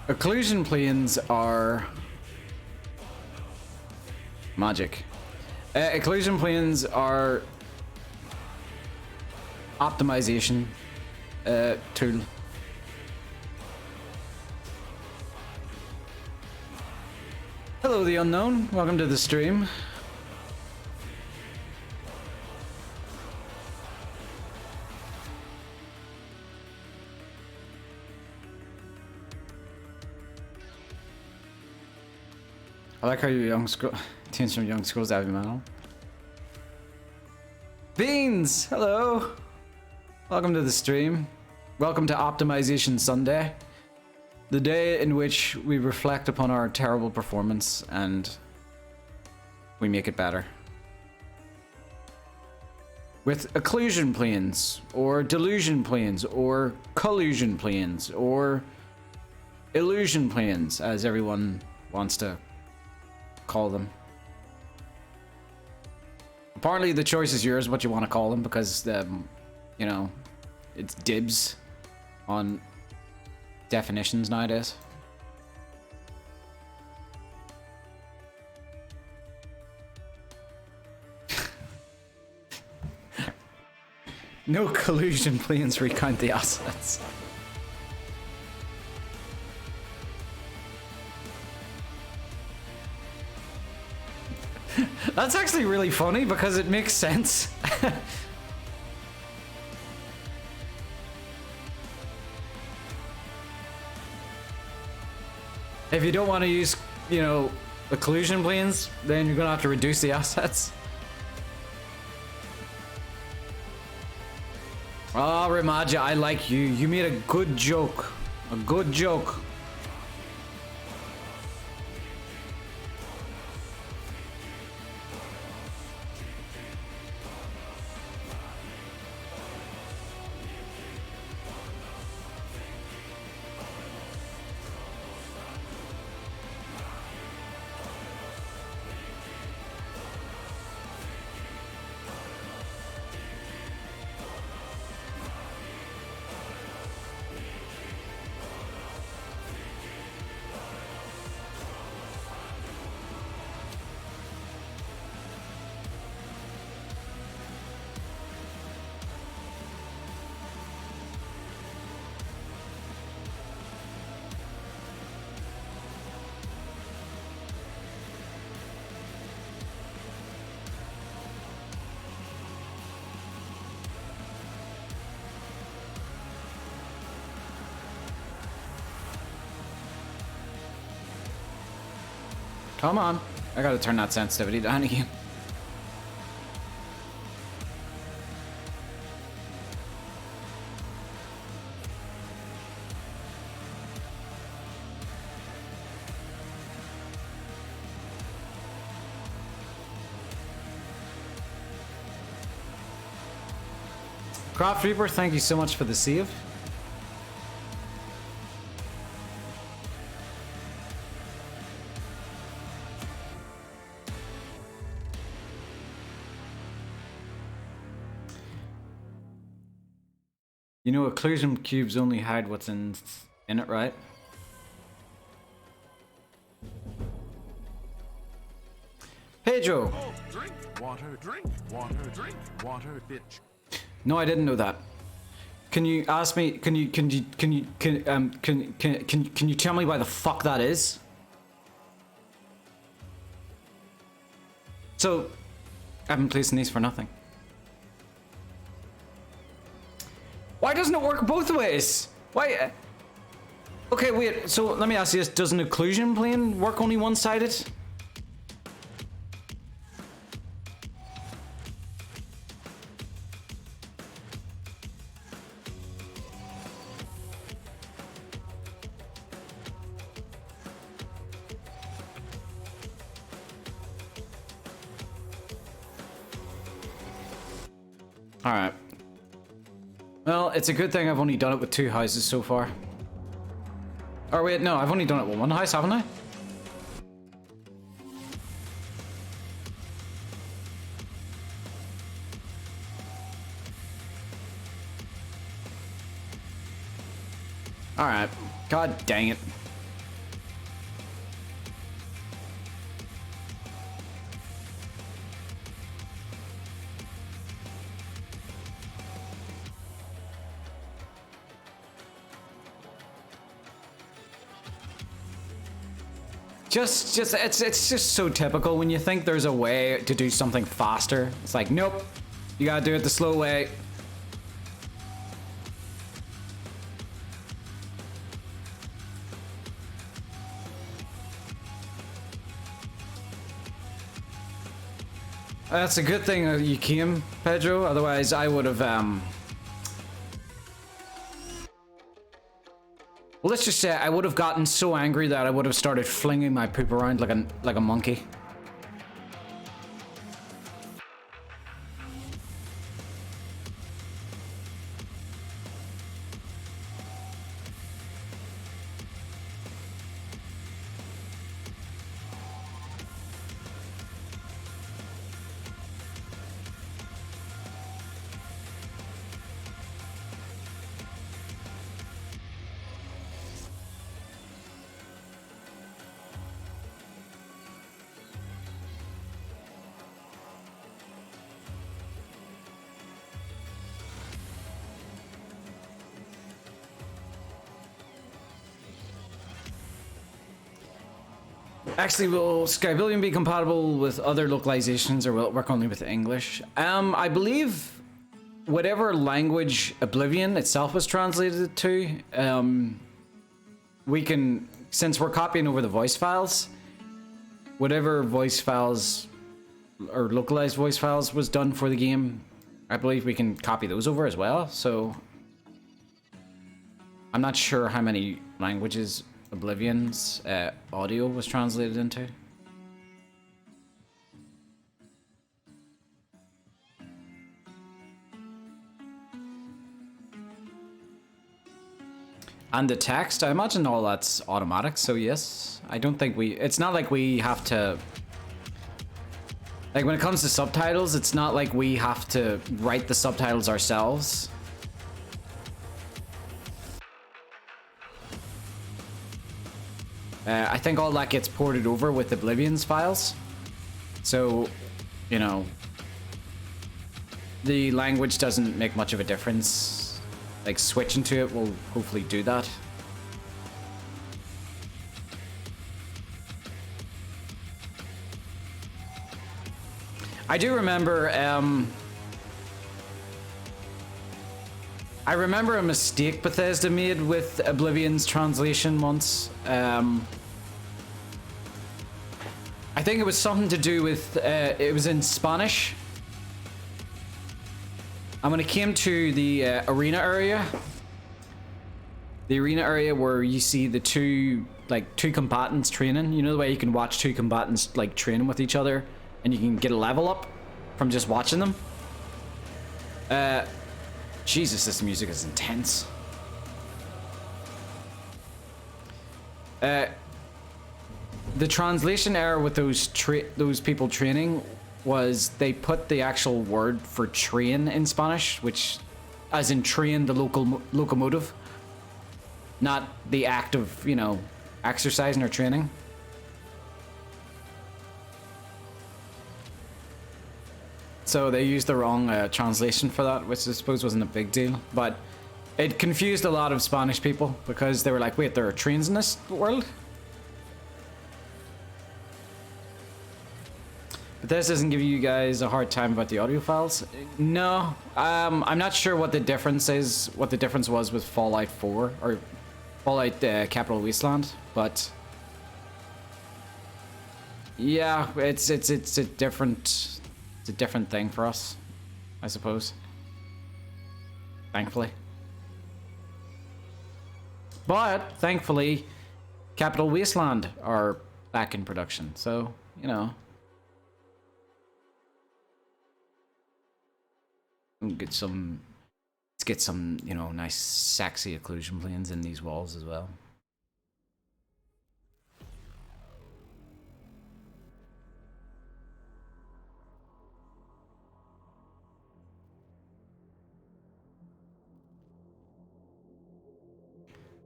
Occlusion planes are magic. Occlusion planes are optimization tool. Hello, the unknown. Welcome to the stream. I like how you young scroll tunes from Young Scrolls Heavy Metal. Beans, hello. Welcome to the stream. Welcome to Optimization Sunday, the day in which we reflect upon our terrible performance and we make it better. With occlusion planes, or delusion planes, or collusion planes, or illusion planes, as everyone wants to call them. Apparently the choice is yours what you want to call them, because you know, it's dibs on definitions nowadays. No collusion planes recount the assets. That's actually really funny because it makes sense. If you don't want to use, you know, the collusion planes, then you're gonna have to reduce the assets. Oh, Remaja, I like you. You made a good joke. A good joke. Come on. I gotta turn that sensitivity down again. Craft Reaper, thank you so much for the save. You know, occlusion cubes only hide what's in it, right? Pedro!
Oh, drink water, drink water, bitch.
No, I didn't know that. Can you ask me? Can you tell me why the fuck that is? So, I've been placing these for nothing. Why doesn't it work both ways? Why? Okay, wait. So let me ask you this: does an occlusion plane work only one-sided? Alright. Well, it's a good thing I've only done it with 2 houses so far. Or wait, no, I've only done it with 1 house, haven't I? Alright. God dang it. It's just so typical when you think there's a way to do something faster. It's like, nope, you gotta do it the slow way. That's a good thing you came, Pedro. Otherwise, I would have well, let's just say I would have gotten so angry that I would have started flinging my poop around like a monkey. Actually, will Skyblivion be compatible with other localizations, or will it work only with English? I believe whatever language Oblivion itself was translated to, we can, since we're copying over the voice files, whatever voice files or localized voice files was done for the game, I believe we can copy those over as well. So I'm not sure how many languages Oblivion's audio was translated into. And the text, I imagine all that's automatic, so yes. I don't think it's not like we have to, like when it comes to subtitles, it's not like we have to write the subtitles ourselves. I think all that gets ported over with Oblivion's files. So, you know, the language doesn't make much of a difference. Like, switching to it will hopefully do that. I do remember, I remember a mistake Bethesda made with Oblivion's translation once. I think it was something to do with, it was in Spanish. And when it came to the arena area, where you see the two combatants training, you know the way you can watch two combatants like training with each other and you can get a level up from just watching them? Jesus, this music is intense. The translation error with those people training was they put the actual word for train in Spanish, which, as in train the locomotive, not the act of, you know, exercising or training. So they used the wrong translation for that, which I suppose wasn't a big deal, but it confused a lot of Spanish people because they were like, wait, there are trains in this world? But this doesn't give you guys a hard time about the audio files? No, I'm not sure what the difference is, what the difference was with Fallout 4, or Fallout Capital Wasteland, but yeah, it's a different thing for us, I suppose. Thankfully. But thankfully, Capital Wasteland are back in production, so you know. Let's get some, you know, nice sexy occlusion planes in these walls as well.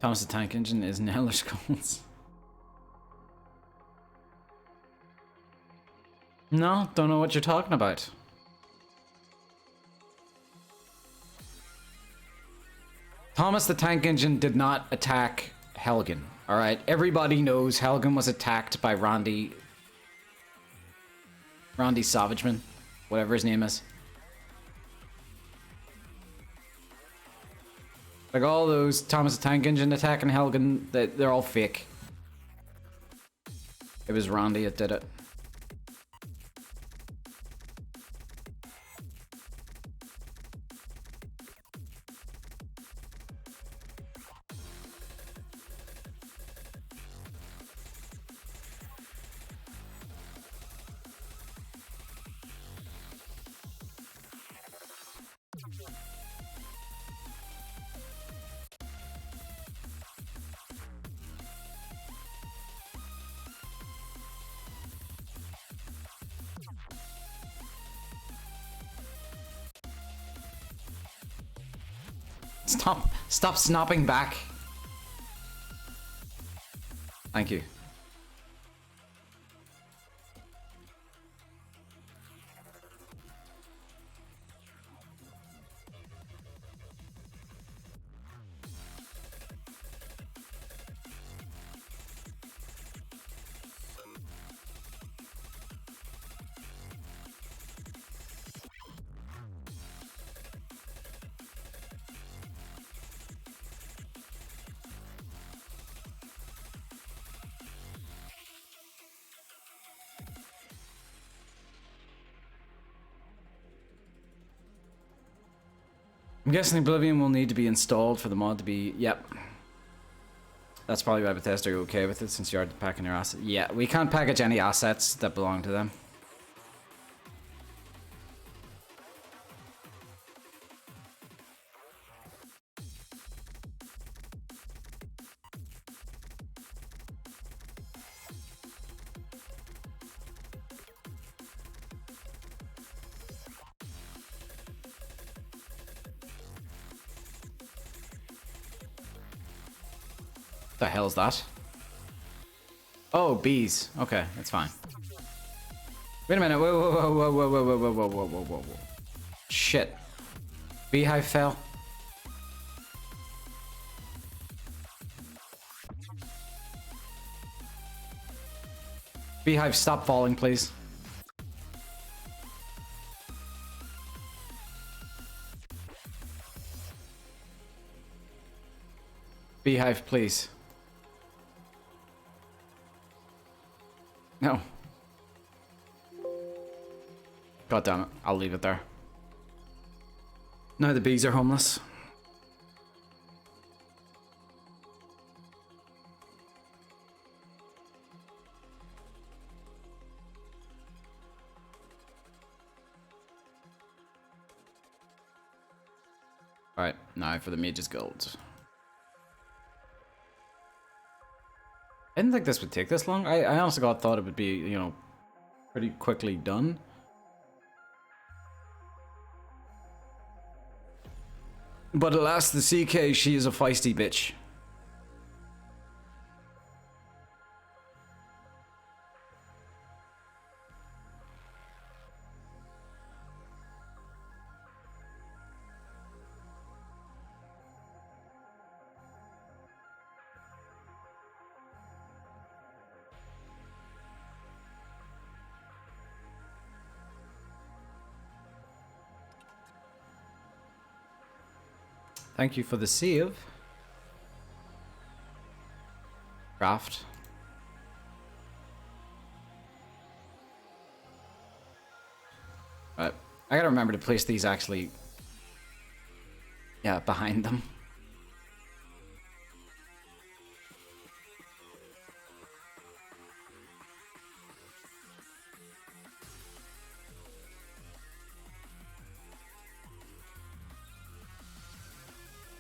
Thomas the Tank Engine is in Elder Scrolls. No, don't know what you're talking about. Thomas the Tank Engine did not attack Helgen. Alright, everybody knows Helgen was attacked by Randy Savageman, whatever his name is. Like all those Thomas the Tank Engine attacking Helgen, they're all fake. It was Randy that did it. Stop snapping back. Thank you. I'm guessing Oblivion will need to be installed for the mod to be... Yep. That's probably why Bethesda are okay with it, since you are packing your assets. Yeah, we can't package any assets that belong to them. The hell's that? Oh, bees. Okay, that's fine. Wait a minute. Whoa, whoa, whoa, whoa, whoa, whoa, whoa, whoa, whoa, whoa, whoa, whoa. Shit. Beehive fell. Beehive, stop falling, please. Beehive, please. No. God damn it. I'll leave it there. Now the bees are homeless. Alright, now for the Mage's Guild. I didn't think this would take this long. I honestly thought it would be, you know, pretty quickly done. But alas, the CK, she is a feisty bitch. Thank you for the save. Craft. But I gotta remember to place these actually, yeah, behind them.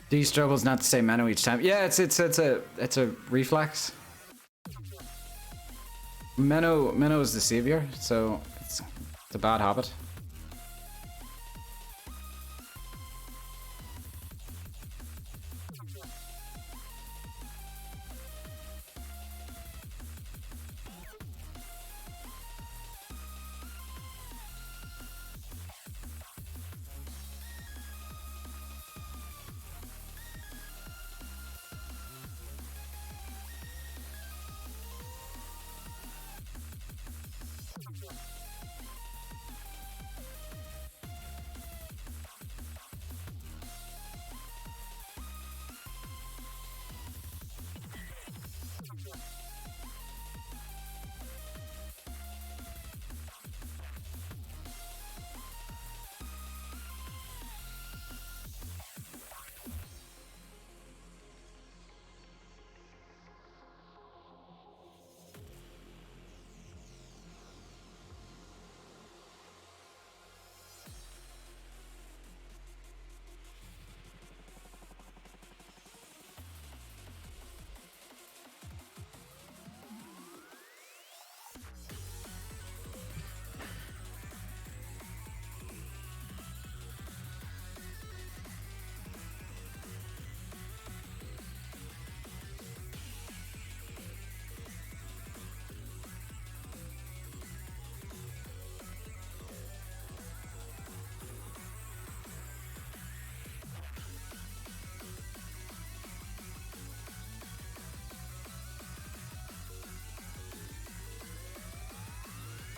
D struggles not to say Menno each time. Yeah, it's a reflex. Menno is the savior, so it's a bad habit.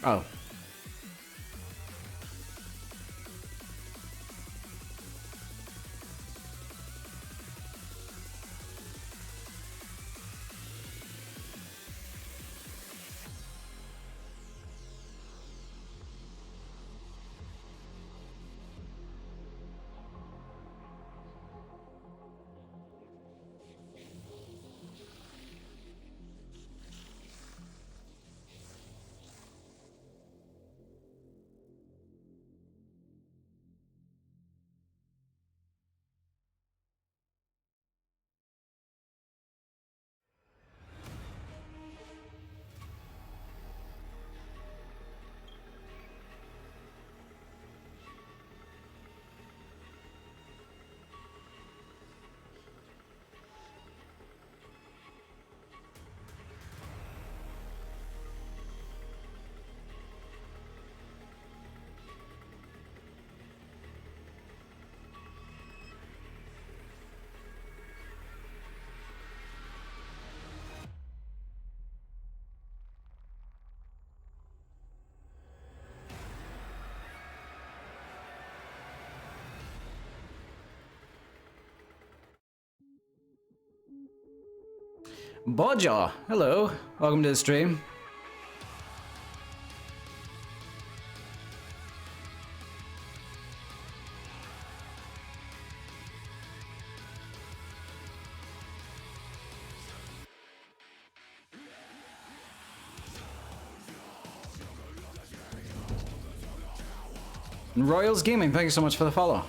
Oh. Bodja, hello. Welcome to the stream. Royals Gaming, thank you so much for the follow.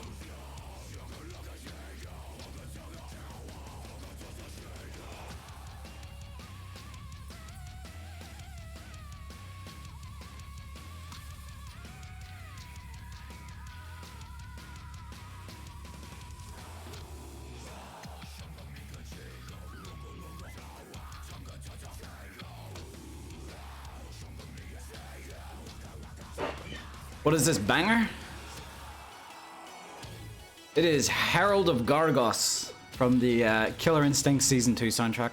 What is this banger? It is Herald of Gargos from the Killer Instinct Season 2 soundtrack.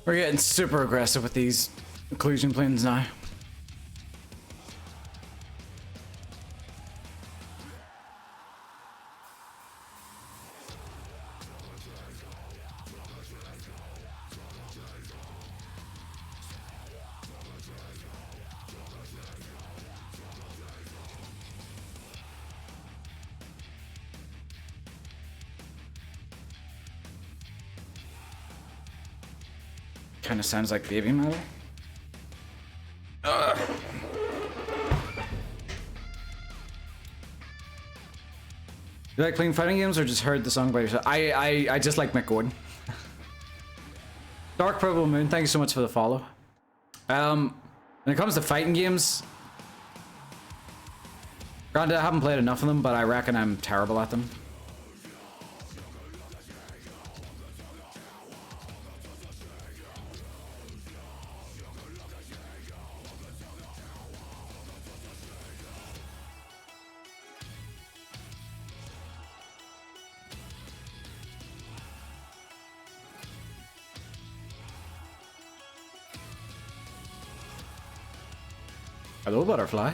We're getting super aggressive with these occlusion planes now. Kind of sounds like baby metal. Ugh. You like playing fighting games or just heard the song by yourself? I just like Mick Gordon. Dark Purple Moon, thank you so much for the follow. When it comes to fighting games, granted I haven't played enough of them, but I reckon I'm terrible at them. Hello, butterfly.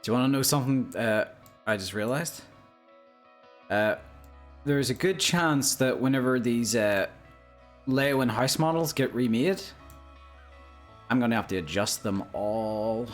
Do you want to know something I just realized? There's a good chance that whenever these Leyawiin house models get remade, I'm going to have to adjust them all.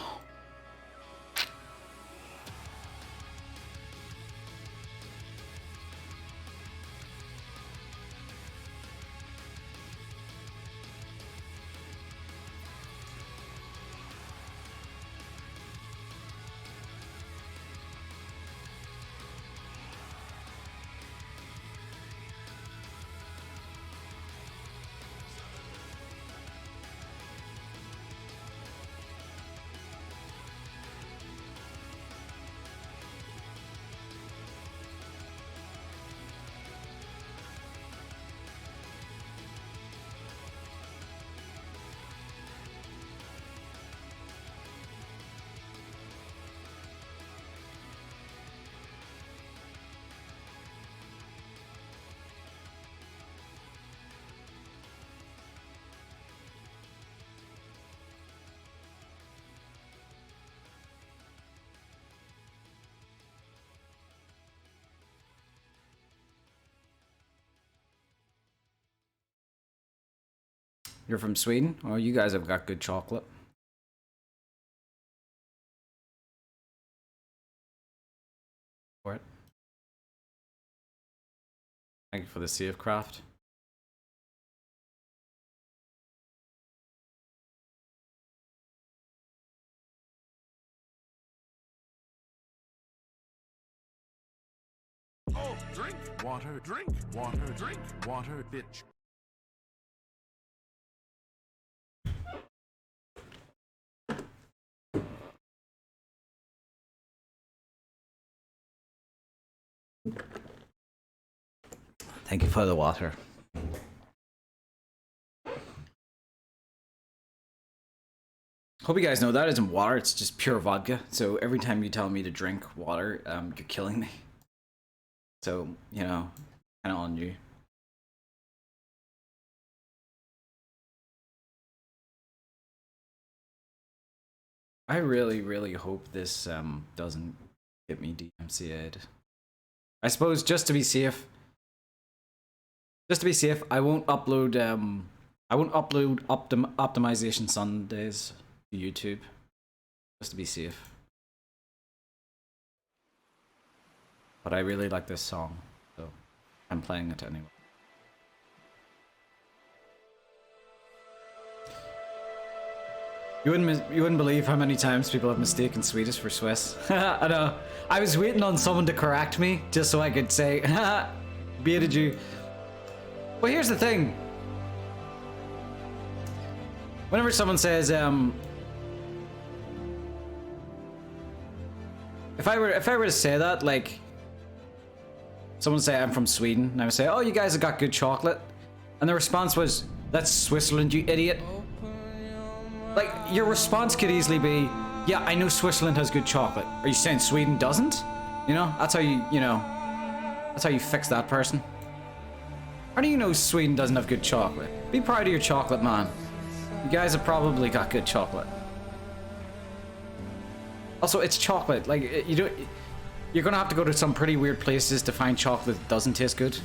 You're from Sweden? Oh, you guys have got good chocolate. For it. Thank you for the save craft.
Oh, drink water, drink water, bitch.
Thank you for the water. Hope you guys know that isn't water, it's just pure vodka. So every time you tell me to drink water, you're killing me. So, you know, kind of on you. I really, really hope this doesn't get me DMCA'd. I suppose just to be safe, I won't upload optimization Sundays to YouTube. Just to be safe. But I really like this song, so I'm playing it anyway. You wouldn't believe how many times people have mistaken Swedish for Swiss. I know. I was waiting on someone to correct me just so I could say, baited you. Well, here's the thing. Whenever someone says, if I were to say that, like, someone say I'm from Sweden, and I would say, oh, you guys have got good chocolate, and the response was, that's Switzerland, you idiot. Like, your response could easily be, yeah, I know Switzerland has good chocolate. Are you saying Sweden doesn't? You know, that's how that's how you fix that person. How do you know Sweden doesn't have good chocolate? Be proud of your chocolate, man. You guys have probably got good chocolate. Also, it's chocolate. Like, you're gonna have to go to some pretty weird places to find chocolate that doesn't taste good.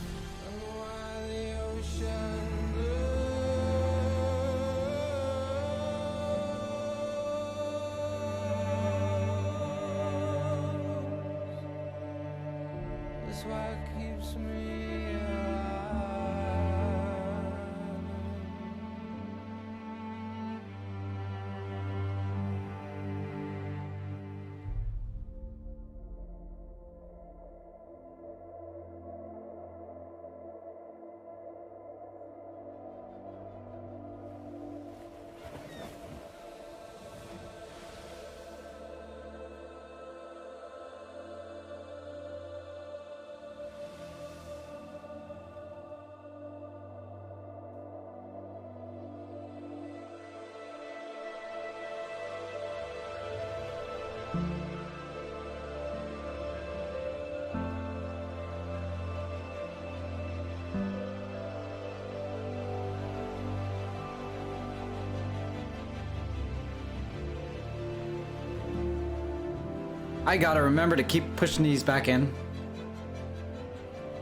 I gotta remember to keep pushing these back in.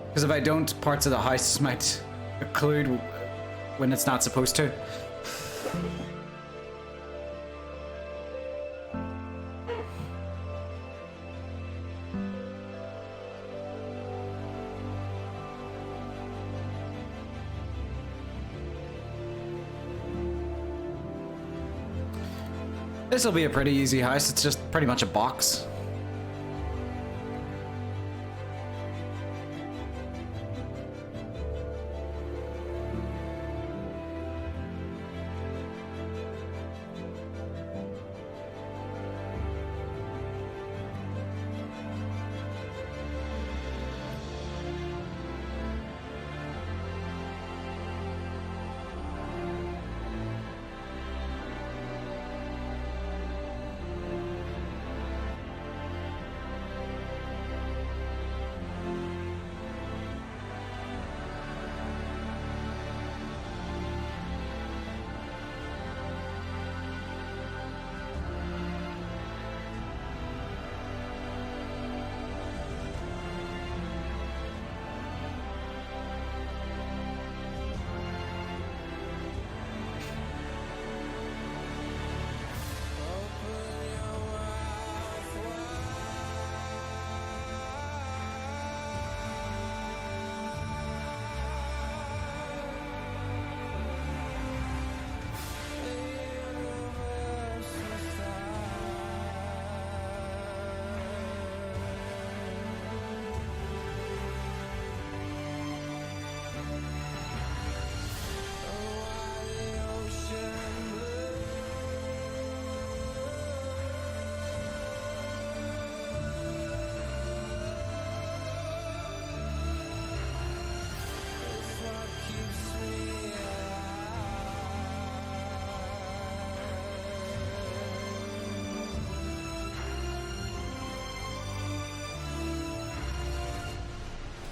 Because if I don't, parts of the house might occlude when it's not supposed to. This will be a pretty easy house, it's just pretty much a box.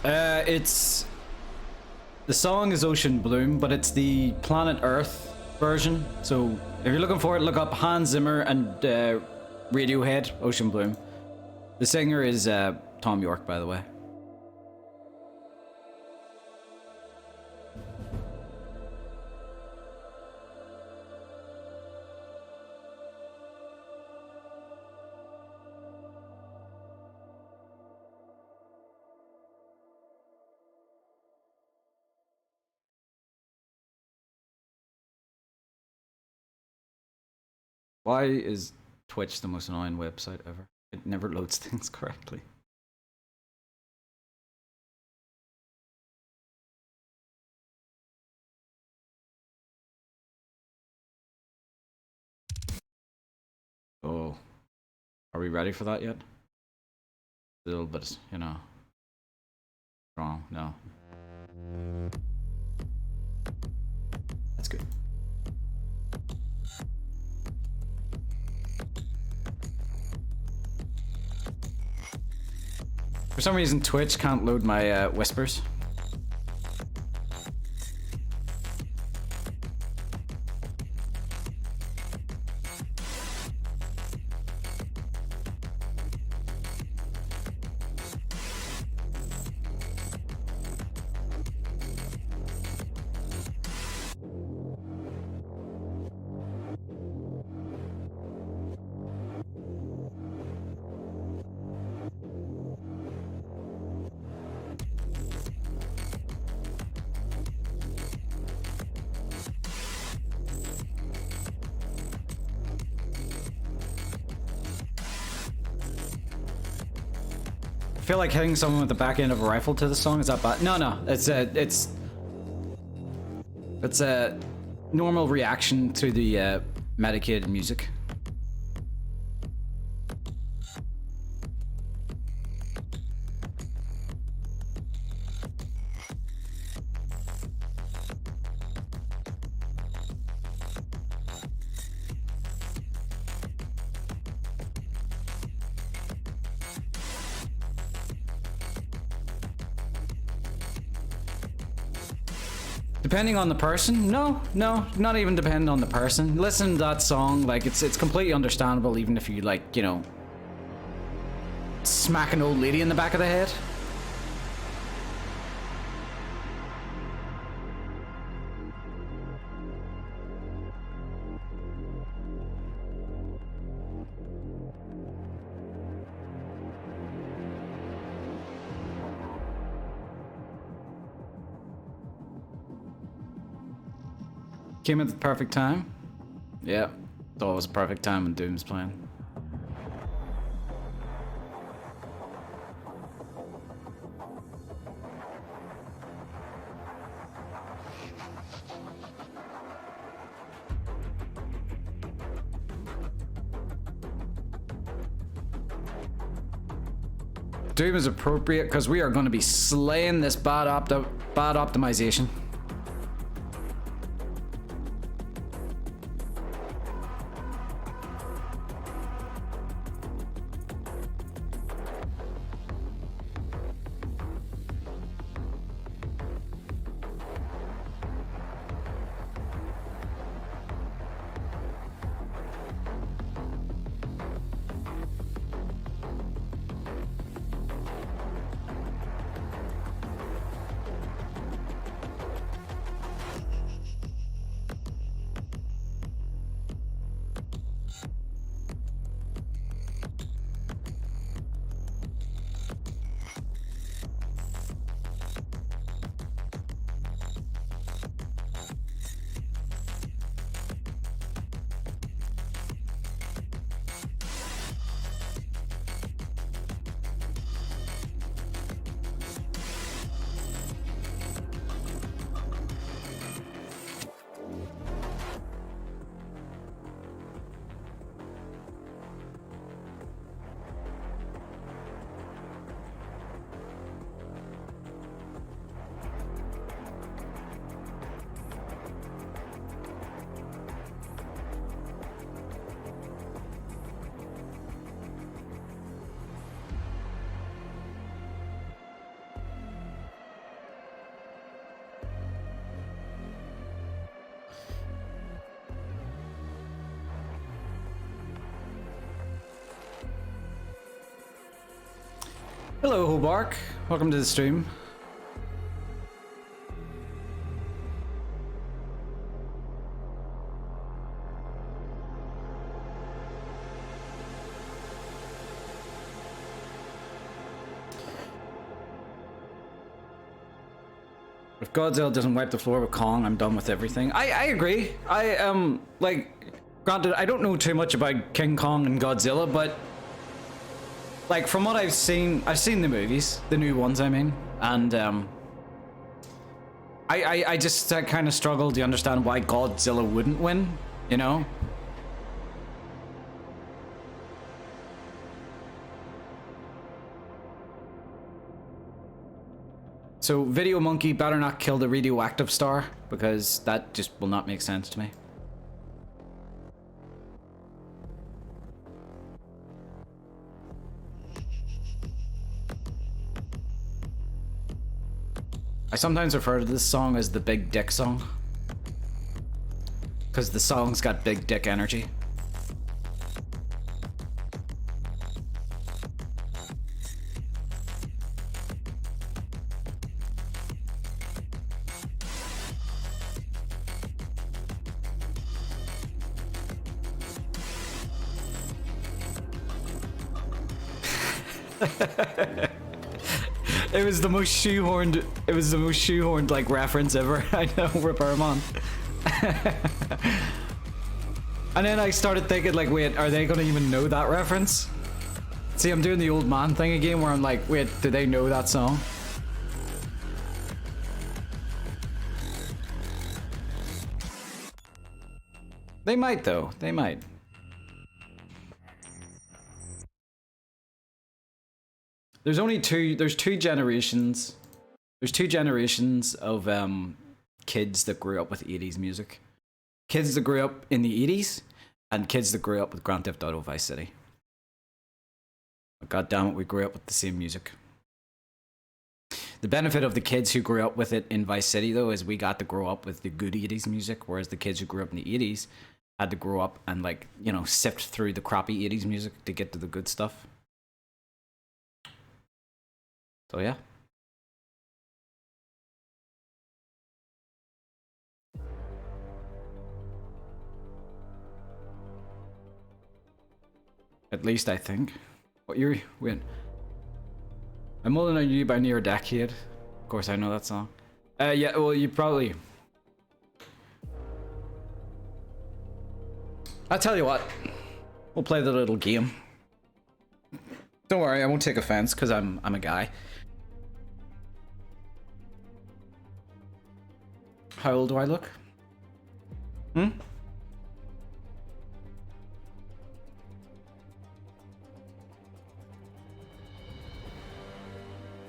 It's the song is Ocean Bloom, but it's the Planet Earth version. So if you're looking for it, look up Hans Zimmer and Radiohead, Ocean Bloom. The singer is Tom York, by the way. Why is Twitch the most annoying website ever? It never loads things correctly. Oh, are we ready for that yet? A little bit, you know. Wrong, no. That's good. For some reason, Twitch can't load my whispers. I feel like hitting someone with the back end of a rifle to the song. Is that bad? No, it's a normal reaction to the medicated music. Depending on the person? No, not even depending on the person. Listen to that song, like it's completely understandable even if you like, you know, smack an old lady in the back of the head. Came at the perfect time. Yeah, it's always a perfect time when Doom's playing. Doom is appropriate because we are going to be slaying this bad optimization. Hello, Hobark. Welcome to the stream. If Godzilla doesn't wipe the floor with Kong, I'm done with everything. I agree. I like, granted, I don't know too much about King Kong and Godzilla, but like from what I've seen the movies, the new ones, I mean, and I just kind of struggle to understand why Godzilla wouldn't win, you know? So, Video Monkey better not kill the radioactive star, because that just will not make sense to me. I sometimes refer to this song as the Big Dick song, because the song's got big dick energy. It was the most shoehorned like reference ever. I know, Rip Herman. And then I started thinking like, wait, are they gonna even know that reference? See, I'm doing the old man thing again where I'm like, wait, do they know that song? They might though, they might. There's two generations of kids that grew up with 80s music. Kids that grew up in the 80s and kids that grew up with Grand Theft Auto Vice City. But God damn it, we grew up with the same music. The benefit of the kids who grew up with it in Vice City though is we got to grow up with the good 80s music, whereas the kids who grew up in the 80s had to grow up and like, you know, sift through the crappy 80s music to get to the good stuff. So yeah. At least I think. What you're win? I'm older than you by near a decade. Of course I know that song. Yeah, well you probably. I'll tell you what. We'll play the little game. Don't worry, I won't take offense because I'm a guy. How old do I look? Hmm?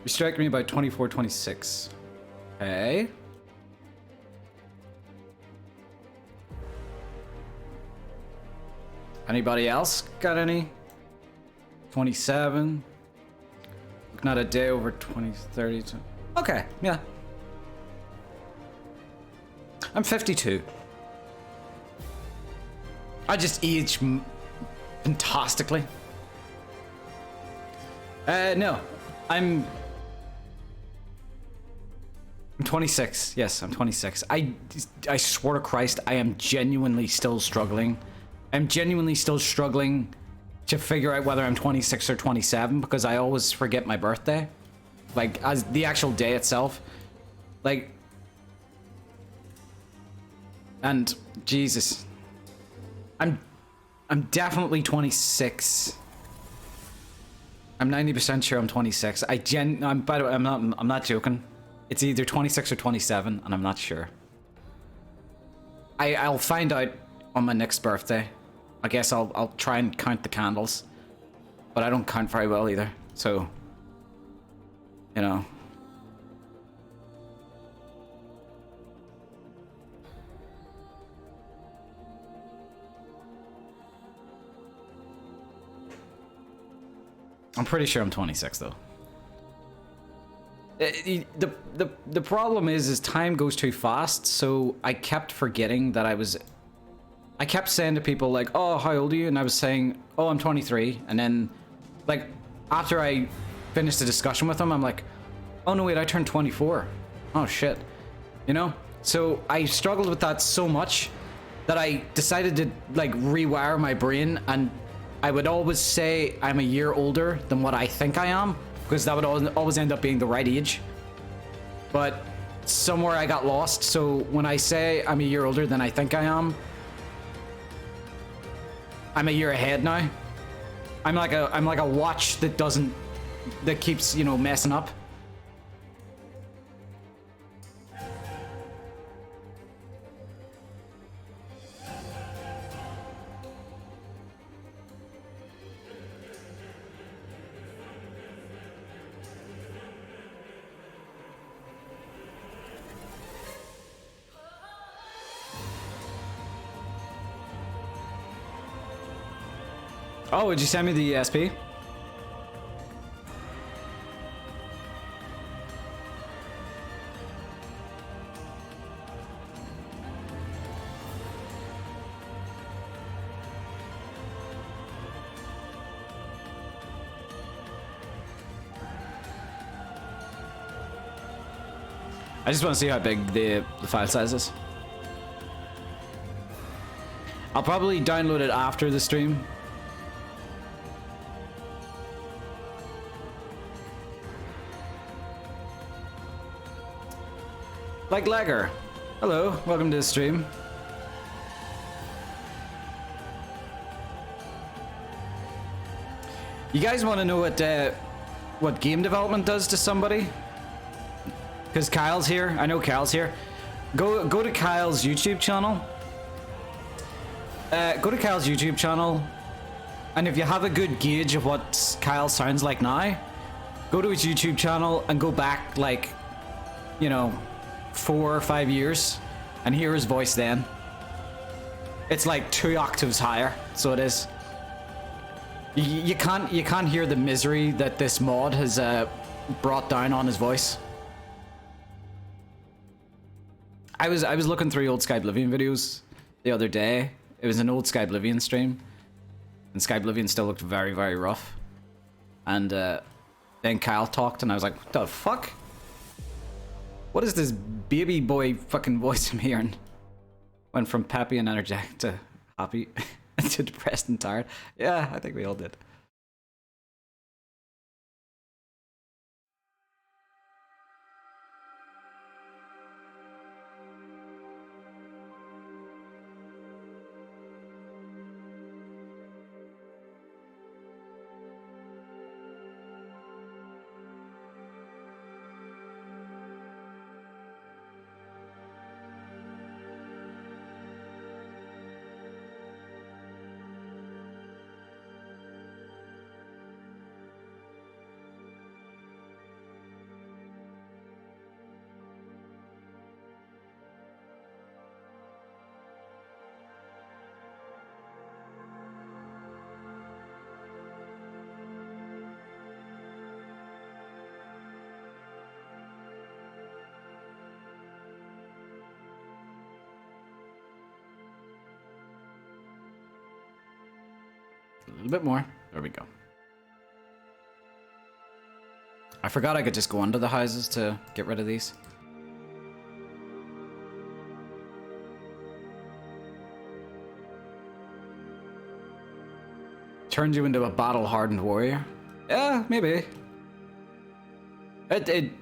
You strike me about 24, 26. Okay. Anybody else got any? 27. Looking at a day over 20, 30. Okay, yeah. I'm 52. I just age fantastically. No. I'm 26. Yes, I'm 26. I swear to Christ, I am genuinely still struggling. I'm genuinely still struggling to figure out whether I'm 26 or 27 because I always forget my birthday. Like, as the actual day itself. Like, and Jesus. I'm definitely 26. I'm 90% sure I'm 26. By the way, I'm not joking. It's either 26 or 27, and I'm not sure. I'll find out on my next birthday. I guess I'll try and count the candles, but I don't count very well either. So, you know. I'm pretty sure I'm 26 though. The problem is time goes too fast, so I kept forgetting that I kept saying to people like, oh, how old are you? And I was saying, oh, I'm 23. And then, like, after I finished the discussion with him, I'm like, oh no, wait, I turned 24. Oh shit. You know? So I struggled with that so much that I decided to like rewire my brain, and I would always say I'm a year older than what I think I am, because that would always end up being the right age. But somewhere I got lost, so when I say I'm a year older than I think I am, I'm a year ahead now. I'm like a watch that keeps, you know, messing up. Oh, did you send me the ESP? I just want to see how big the file size is. I'll probably download it after the stream. Like Legger. Hello, welcome to the stream. You guys want to know what game development does to somebody? Because Kyle's here. I know Kyle's here. Go to Kyle's YouTube channel. Go to Kyle's YouTube channel, and if you have a good gauge of what Kyle sounds like now, go to his YouTube channel and go back like, you know, 4 or 5 years and hear his voice then. It's like 2 octaves higher, so it is. You can't hear the misery that this mod has brought down on his voice. I was looking through old Skyblivion videos the other day. It was an old Skyblivion stream, and Skyblivion still looked very, very rough. And then Kyle talked, and I was like, what the fuck? What is this baby boy fucking voice I'm hearing? Went from peppy and energetic to happy to depressed and tired. Yeah, I think we all did. A little bit more. There we go. I forgot I could just go under the houses to get rid of these. Turns you into a battle-hardened warrior. Yeah, maybe. It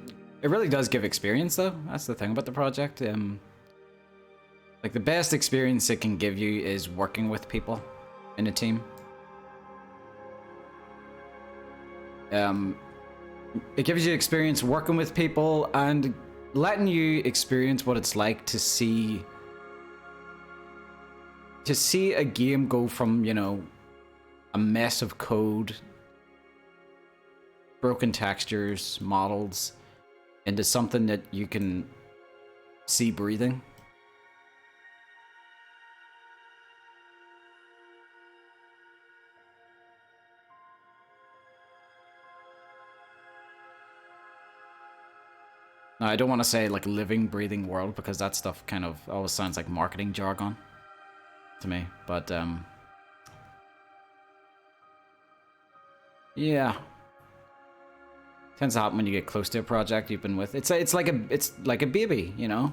really does give experience, though. That's the thing about the project. Like, the best experience it can give you is working with people in a team. It gives you experience working with people and letting you experience what it's like to see a game go from, you know, a mess of code, broken textures, models, into something that you can see breathing. Now, I don't want to say like living, breathing world, because that stuff kind of always sounds like marketing jargon to me, but yeah. Tends to happen when you get close to a project you've been with. It's like a baby, you know.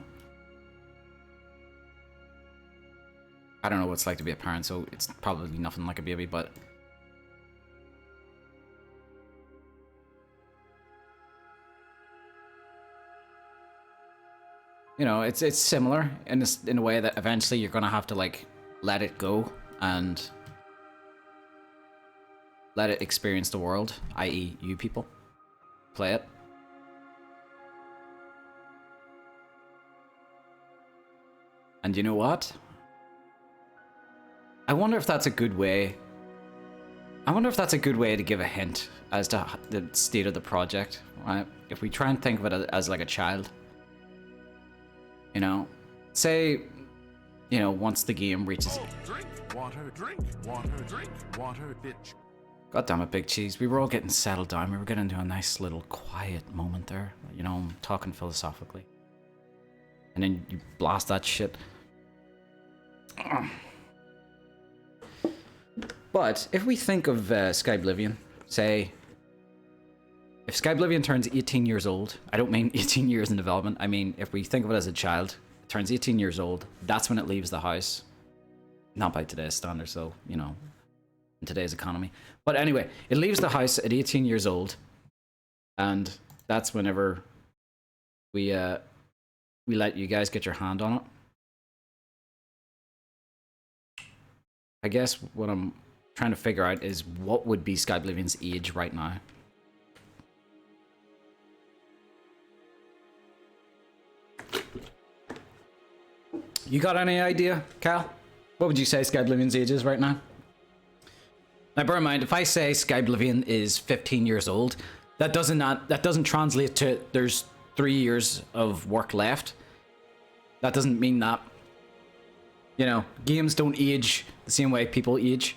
I don't know what it's like to be a parent, so it's probably nothing like a baby, but you know, it's similar in a way that eventually you're gonna have to like let it go and let it experience the world, i.e., you people. Play it. And you know what? I wonder if that's a good way. I wonder if that's a good way to give a hint as to the state of the project, right? If we try and think of it as like a child. You know, say, you know, once the game reaches...
Oh, drink water, drink water, bitch.
God damn it, Big Cheese. We were all getting settled down. We were getting into a nice little quiet moment there. You know, talking philosophically. And then you blast that shit. But if we think of Skyblivion, say, if Skyblivion turns 18 years old, I don't mean 18 years in development, I mean if we think of it as a child, it turns 18 years old, that's when it leaves the house. Not by today's standards, so, you know, in today's economy. But anyway, it leaves the house at 18 years old, and that's whenever we let you guys get your hand on it. I guess what I'm trying to figure out is what would be Skyblivion's age right now. You got any idea, Cal? What would you say Skyblivion's age is right now? Now bear in mind, if I say Skyblivion is 15 years old, that doesn't translate to there's 3 years of work left. That doesn't mean that. You know, games don't age the same way people age.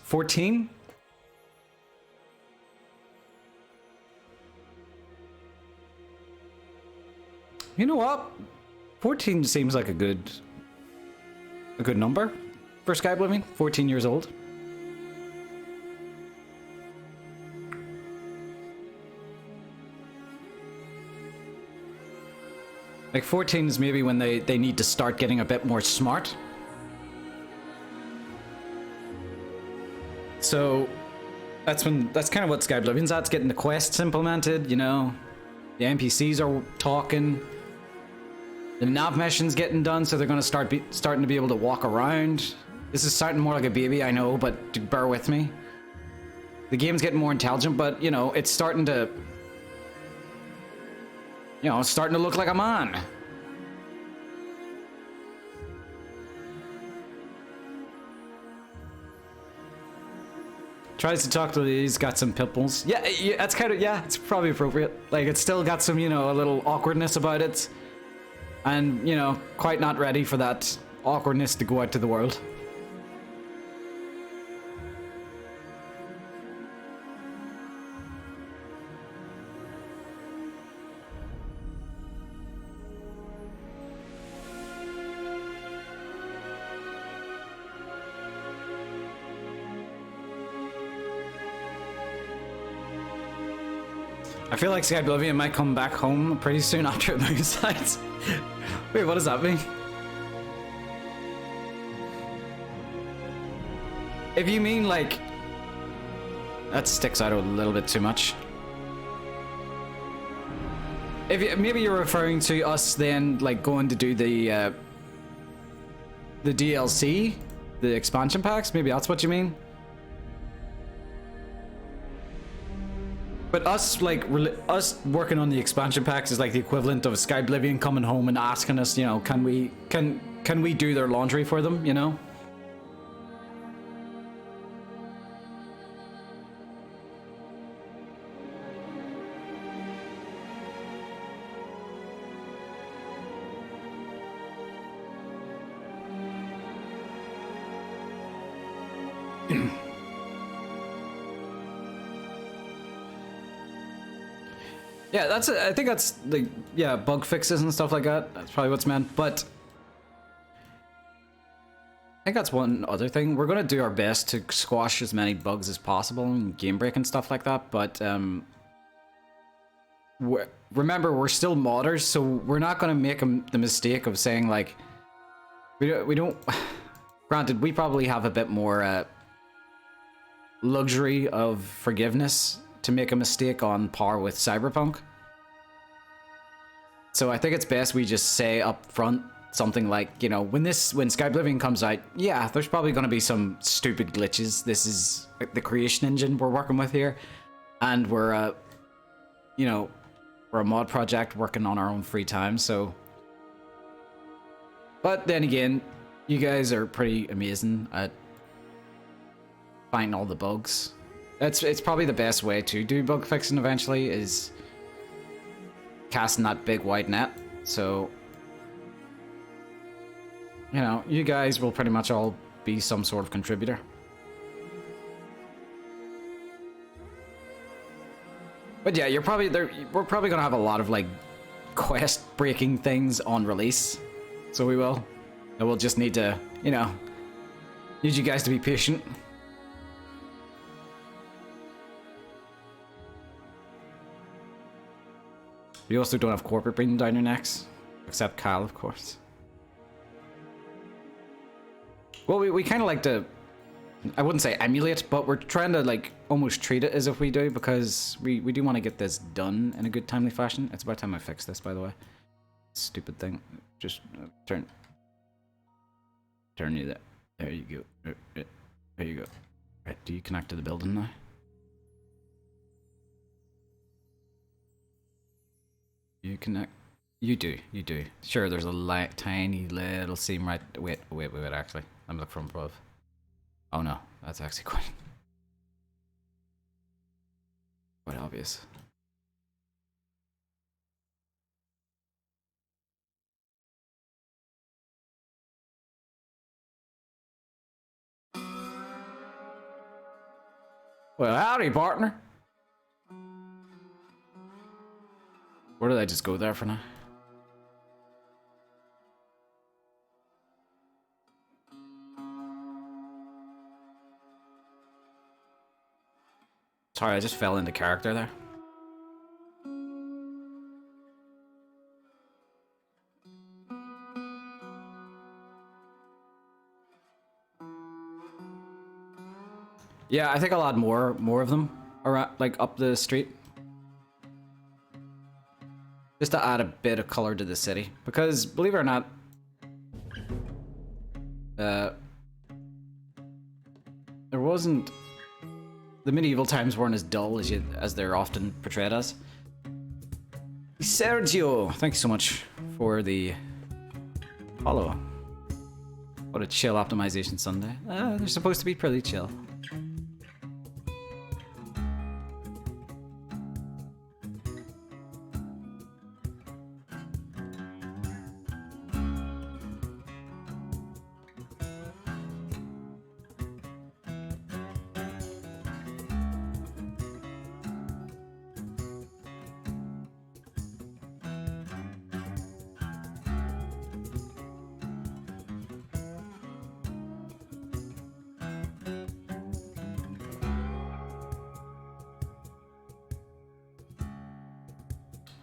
14? You know what? 14 seems like a good number for Skyblivion. 14 years old. Like 14 is maybe when they need to start getting a bit more smart. So that's kind of what Skyblivion's at. It's getting the quests implemented, you know. The NPCs are talking. The nav mission's getting done, so they're going to starting to be able to walk around. This is starting more like a baby, I know, but bear with me. The game's getting more intelligent, but, you know, it's starting to... You know, it's starting to look like a man. Tries to talk to these, got some pimples. Yeah, that's kind of, yeah, it's probably appropriate. Like, it's still got some, you know, a little awkwardness about it. And, you know, quite not ready for that awkwardness to go out to the world. I feel like Skyblivion might come back home pretty soon after it moves sites. Wait, what does that mean? If you mean like... That sticks out a little bit too much. Maybe you're referring to us then like going to do the DLC, the expansion packs. Maybe that's what you mean. But us like us working on the expansion packs is like the equivalent of Skyblivion coming home and asking us, you know, can we do their laundry for them, you know? Yeah, I think that's like, yeah, bug fixes and stuff like that. That's probably what's meant, but I think that's one other thing. We're gonna do our best to squash as many bugs as possible and game break and stuff like that, but remember, we're still modders, so we're not going to make the mistake of saying, like, we don't granted, we probably have a bit more luxury of forgiveness to make a mistake on par with Cyberpunk. So I think it's best we just say up front something like, you know, when Skyblivion comes out, yeah, there's probably going to be some stupid glitches. This is the creation engine we're working with here, and we're you know, we're a mod project working on our own free time, so. But then again, you guys are pretty amazing at finding all the bugs. It's probably the best way to do bug fixing eventually, is casting that big wide net. So, you know, you guys will pretty much all be some sort of contributor. But yeah, we're probably gonna have a lot of like quest breaking things on release. So we will. And we'll just need to, you know, need you guys to be patient. We also don't have corporate breathing down your necks. Except Kyle, of course. Well, we kind of like to, I wouldn't say emulate, but we're trying to like almost treat it as if we do, because we do want to get this done in a good timely fashion. It's about time I fix this, by the way. Stupid thing. Just turn you there. There you go. There you go. Right, do you connect to the building now? You connect. You do. Sure, there's a tiny little seam right. Wait, actually. Let me look from above. Oh no, that's actually quite obvious. Well, howdy, partner. Or did I just go there for now? Sorry, I just fell into character there. Yeah, I think I'll add more of them around, like up the street. Just to add a bit of color to the city. Because, believe it or not, there wasn't... The medieval times weren't as dull as they're often portrayed as. Sergio, thank you so much for the follow. What a chill optimization Sunday. They're supposed to be pretty chill.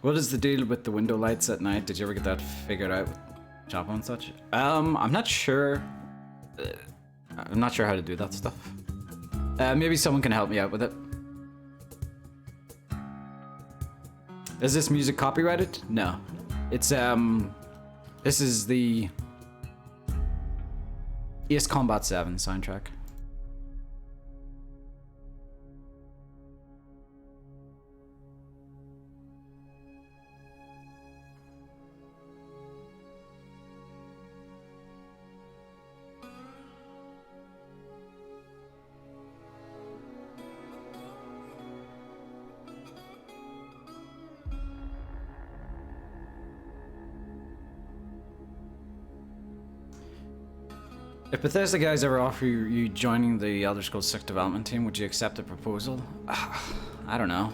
What is the deal with the window lights at night? Did you ever get that figured out with Java and such? I'm not sure. I'm not sure how to do that stuff. Maybe someone can help me out with it. Is this music copyrighted? No. It's this is the Ace Combat 7 soundtrack. If Bethesda guys ever offer you joining the Elder Scrolls 6 development team, would you accept the proposal? I don't know.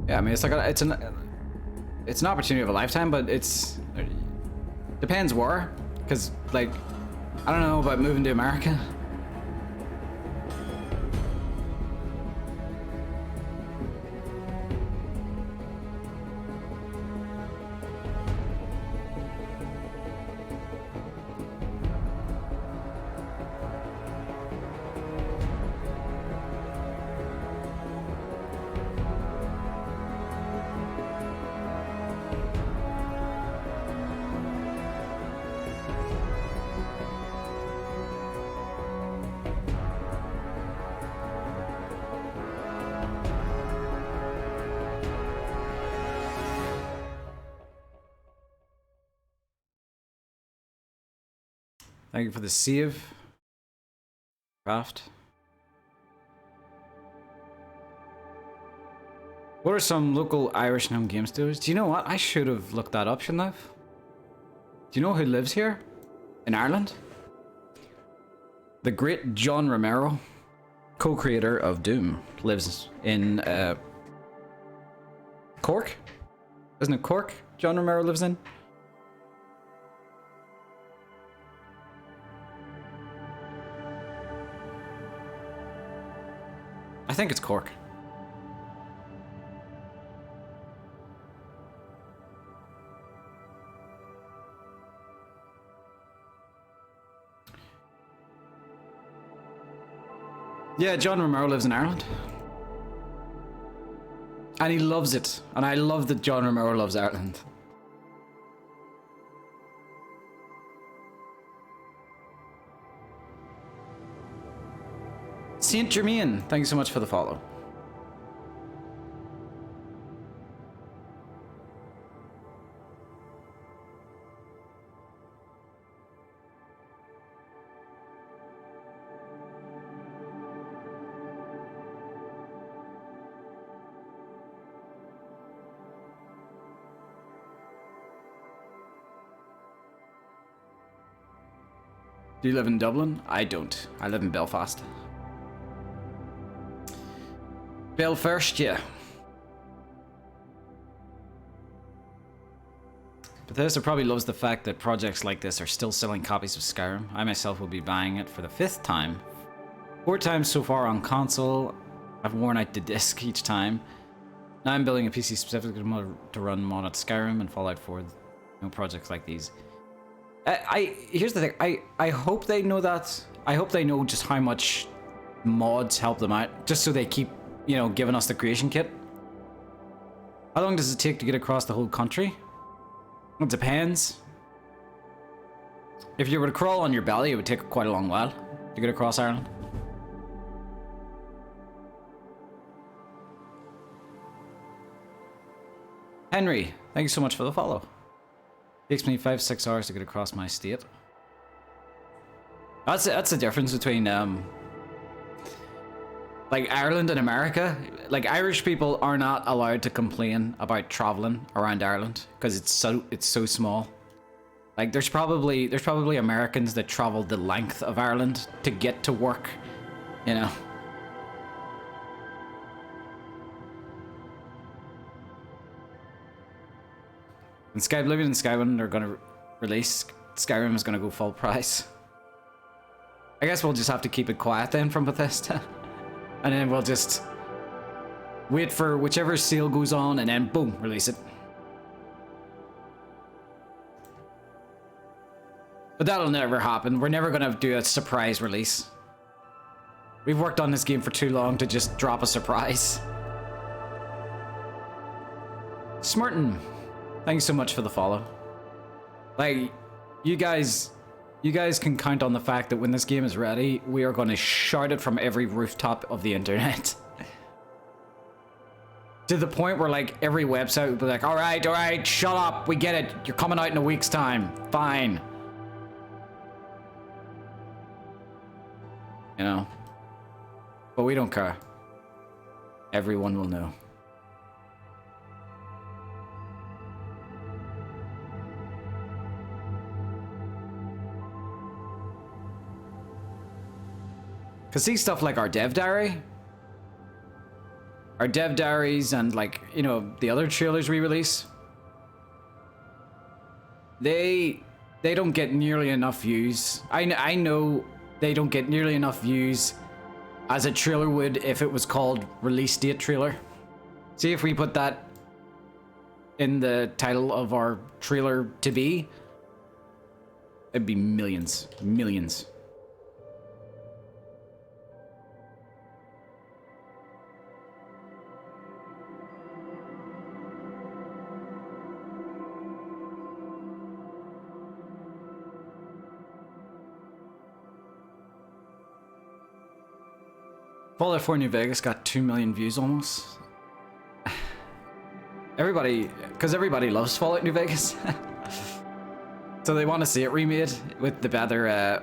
Yeah, I mean, it's like it's an opportunity of a lifetime, but it's depends where, because like I don't know about moving to America. Thank you for the save. Craft. What are some local Irish known game studios? Do you know what? I should have looked that up, shouldn't I have? Do you know who lives here? In Ireland? The great John Romero, co-creator of Doom, lives in Cork? Isn't it Cork John Romero lives in? I think it's Cork. Yeah, John Romero lives in Ireland. And he loves it. And I love that John Romero loves Ireland. Saint Germain, thank you so much for the follow. Do you live in Dublin? I don't. I live in Belfast. Belfast, yeah. Bethesda probably loves the fact that projects like this are still selling copies of Skyrim. I myself will be buying it for the 5th time. 4 times so far on console. I've worn out the disc each time. Now I'm building a PC specifically to run modded Skyrim and Fallout 4. Projects like these. Here's the thing. I hope they know that. I hope they know just how much mods help them out, just so they keep, giving us the creation kit. How long does it take to get across the whole country? It depends. If you were to crawl on your belly, it would take quite a long while to get across Ireland. Henry, thank you so much for the follow. Takes me 5-6 hours to get across my state. That's the difference between like Ireland and America. Like Irish people are not allowed to complain about traveling around Ireland because it's so small. Like there's probably Americans that travel the length of Ireland to get to work, And Skyblivion and Skyrim are gonna release. Skyrim is gonna go full price. I guess we'll just have to keep it quiet then from Bethesda. And then we'll just wait for whichever sale goes on and then boom, release it. But that'll never happen. We're never gonna do a surprise release. We've worked on this game for too long to just drop a surprise. Smartin, thank you so much for the follow. Like, you guys can count on the fact that when this game is ready, we are going to shout it from every rooftop of the internet. To the point where, like, every website would be like, all right, shut up, we get it. You're coming out in a week's time. Fine. But we don't care. Everyone will know. Cause see stuff like our dev diaries and like, the other trailers we release, they don't get nearly enough views. I know they don't get nearly enough views as a trailer would if it was called release date trailer. See, if we put that in the title of our trailer to be, it'd be millions. Fallout 4 New Vegas got 2 million views almost. Because everybody loves Fallout New Vegas. So they want to see it remade with the better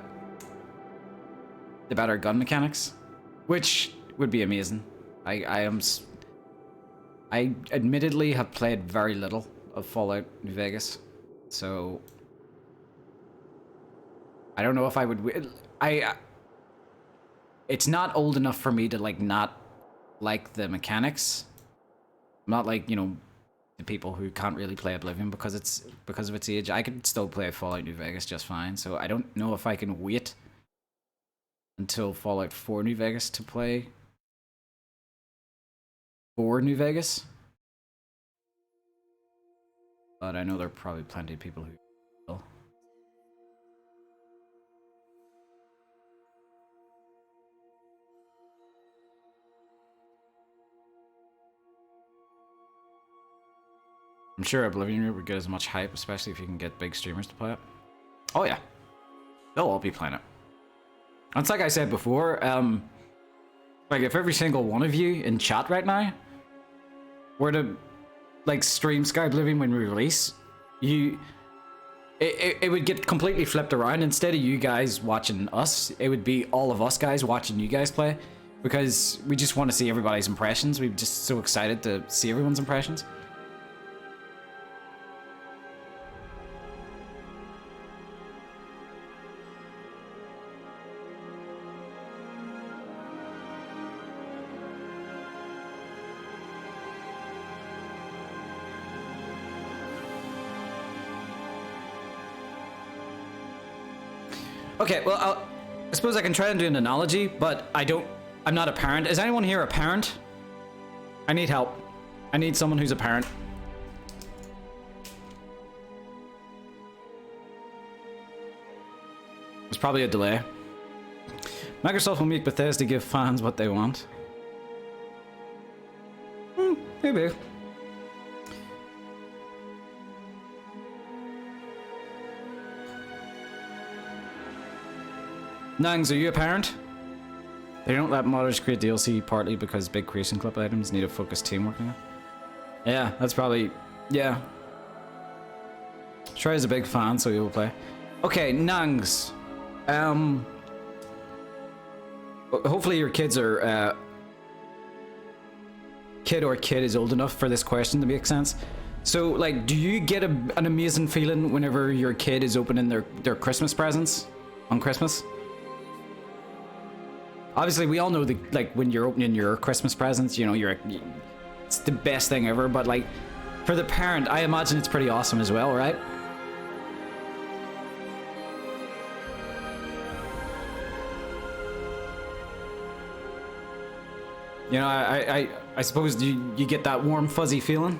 gun mechanics, which would be amazing. I admittedly have played very little of Fallout New Vegas, so I don't know if I would. It's not old enough for me to like not like the mechanics. I'm not like, you know, the people who can't really play Oblivion because of its age. I could still play Fallout New Vegas just fine. So I don't know if I can wait until Fallout 4 New Vegas to play 4 New Vegas. But I know there are probably plenty of people who will. I'm sure Oblivion would get as much hype, especially if you can get big streamers to play it. Oh yeah, they'll all be playing it. It's like I said before, like if every single one of you in chat right now were to like stream Skyblivion when we release, it would get completely flipped around. Instead of you guys watching us, it would be all of us guys watching you guys play, because we just want to see everybody's impressions. We're just so excited to see everyone's impressions. Okay, well, I suppose I can try and do an analogy, but I'm not a parent. Is anyone here a parent? I need help. I need someone who's a parent. There's probably a delay. Microsoft will make Bethesda give fans what they want. Maybe. Nangs, are you a parent? They don't let modders create DLC partly because big creation club items need a focused team working on. Yeah, that's probably... yeah. Troy's a big fan, so he will play. Okay, Nangs. Hopefully your kids are... kid is old enough for this question to make sense. So, like, do you get an amazing feeling whenever your kid is opening their Christmas presents on Christmas? Obviously, we all know that, like, when you're opening your Christmas presents, you know, it's the best thing ever. But, like, for the parent, I imagine it's pretty awesome as well, right? You know, I suppose you get that warm, fuzzy feeling.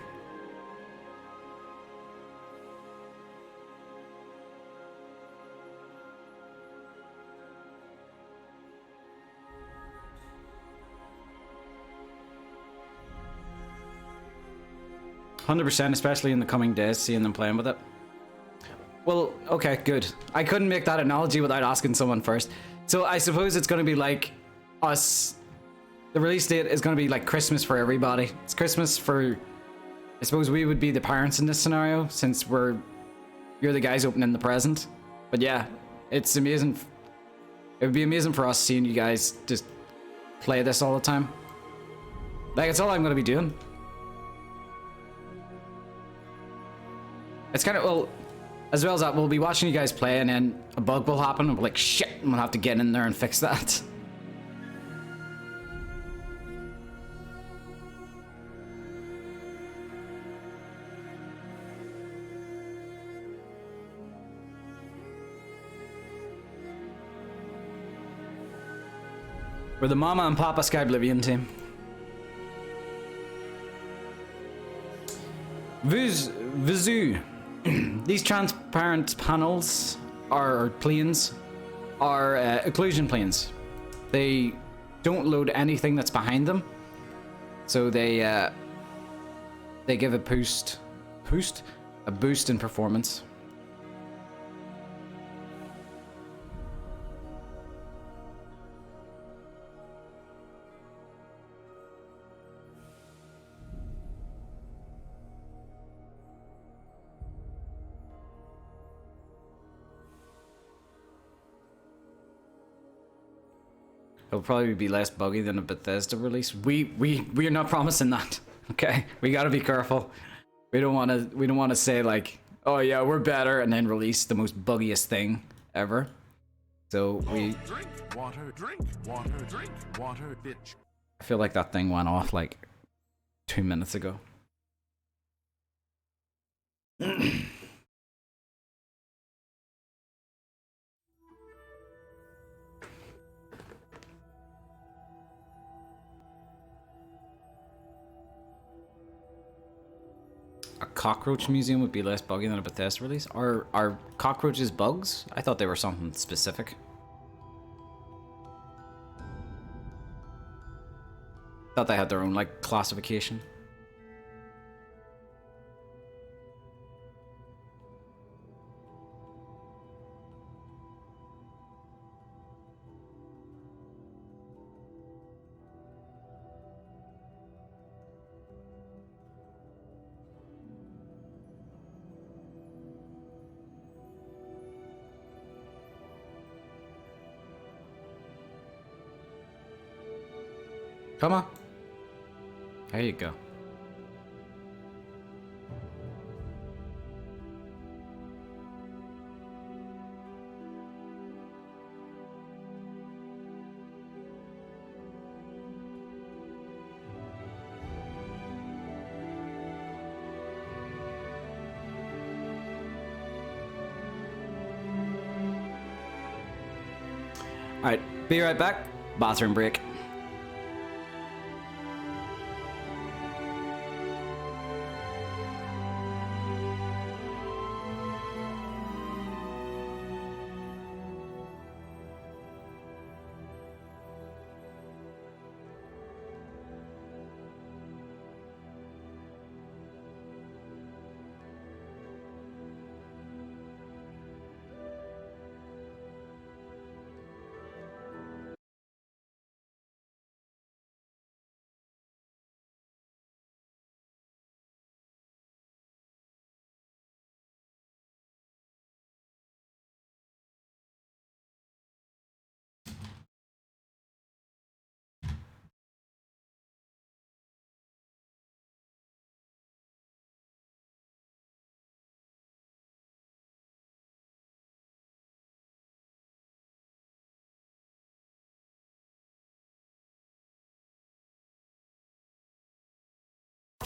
100%, especially in the coming days, seeing them playing with it. Well, okay, good. I couldn't make that analogy without asking someone first. So I suppose it's going to be like us. The release date is going to be like Christmas for everybody. It's Christmas for... I suppose we would be the parents in this scenario, since you're the guys opening the present. But yeah, it's amazing. It would be amazing for us seeing you guys just play this all the time. Like, it's all I'm going to be doing. It's kind of, well, as well as that, we'll be watching you guys play, and then a bug will happen, and we're like, shit, I'm gonna have to get in there and fix that. We're the Mama and Papa Skyblivion team. Vizu. These transparent panels are planes, are occlusion planes. They don't load anything that's behind them, so they give a boost in performance. It'll probably be less buggy than a Bethesda release. We are not promising that. Okay, we gotta be careful. We don't want to say like, oh yeah, we're better, and then release the most buggiest thing ever. So we.
Drink water, drink water, bitch.
I feel like that thing went off like 2 minutes ago. A cockroach museum would be less buggy than a Bethesda release? Are cockroaches bugs? I thought they were something specific. Thought they had their own like classification. Come on. There you go. Alright, be right back. Bathroom break.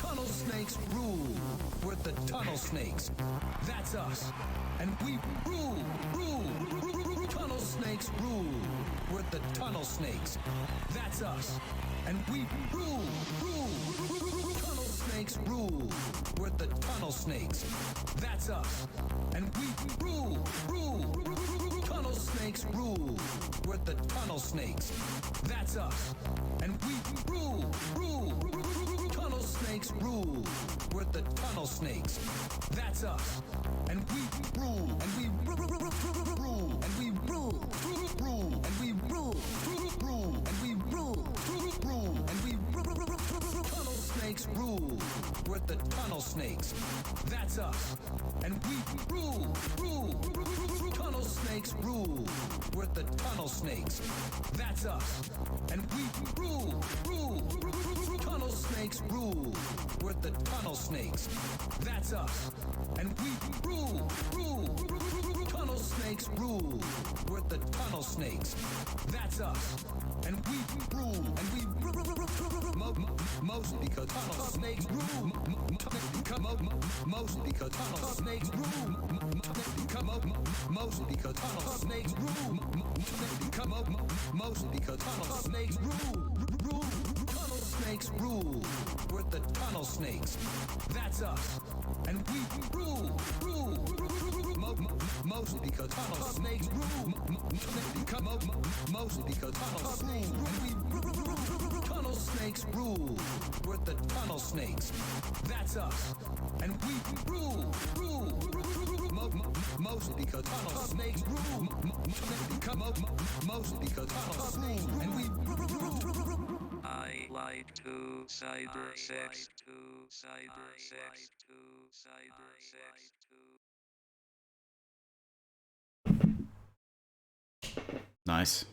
Tunnel snakes rule. We're the tunnel snakes. That's us. And we rule. Tunnel snakes rule. We're the tunnel snakes. That's us. And we rule. Tunnel snakes rule. We're the tunnel snakes. That's us. And we rule. Tunnel snakes rule. We're the tunnel snakes. That's us. And we rule. Tunnel snakes rule. We're the tunnel snakes. That's us. And we rule. And we rule. And we rule. And we rule. And we rule. And we tunnel snakes rule. We're the tunnel snakes. That's us. And we rule. Tunnel snakes rule. We're the tunnel snakes. That's us. And we rule. Tunnel snakes rule. We're the tunnel snakes. That's us. And we rule. Tunnel snakes rule. We're the tunnel snakes. That's us. And we rule. And we mostly because tunnel snakes rule. Mostly because tunnel snakes rule. Mostly because tunnel snakes rule. Mostly because tunnel snakes rule. Tunnel snakes rule. We're the tunnel snakes. That's us. And we rule. Mostly because tunnel snakes rule. Mostly because tunnel snakes rule. And we tunnel snakes rule. We're the tunnel snakes. That's us. And we rule. Mostly because tunnel snakes rule. Mostly because tunnel snakes rule. And we
I like to cyber sex.
Nice.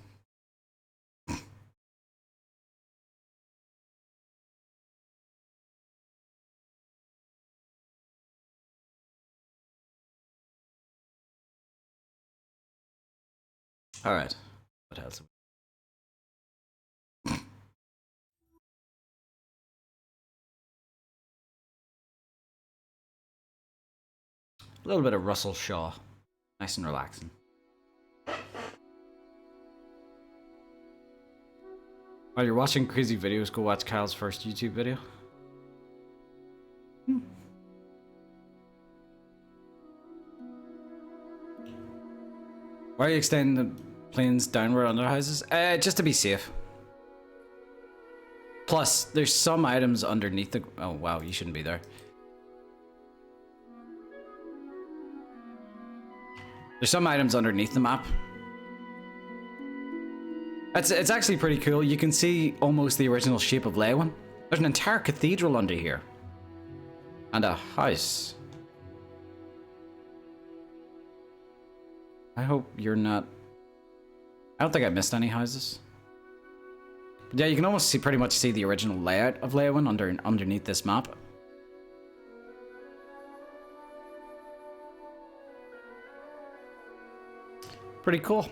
Alright. What else? A little bit of Russell Shaw. Nice and relaxing. While you're watching crazy videos, go watch Kyle's first YouTube video. Why are you extending the planes downward under houses? Just to be safe. Plus, there's some items underneath the... Oh, wow, you shouldn't be there. There's some items underneath the map. It's actually pretty cool. You can see almost the original shape of Leyawiin. There's an entire cathedral under here. And a house. I hope you're not... I don't think I missed any houses. But yeah, you can almost see, pretty much see the original layout of Leyawiin underneath this map. Pretty cool.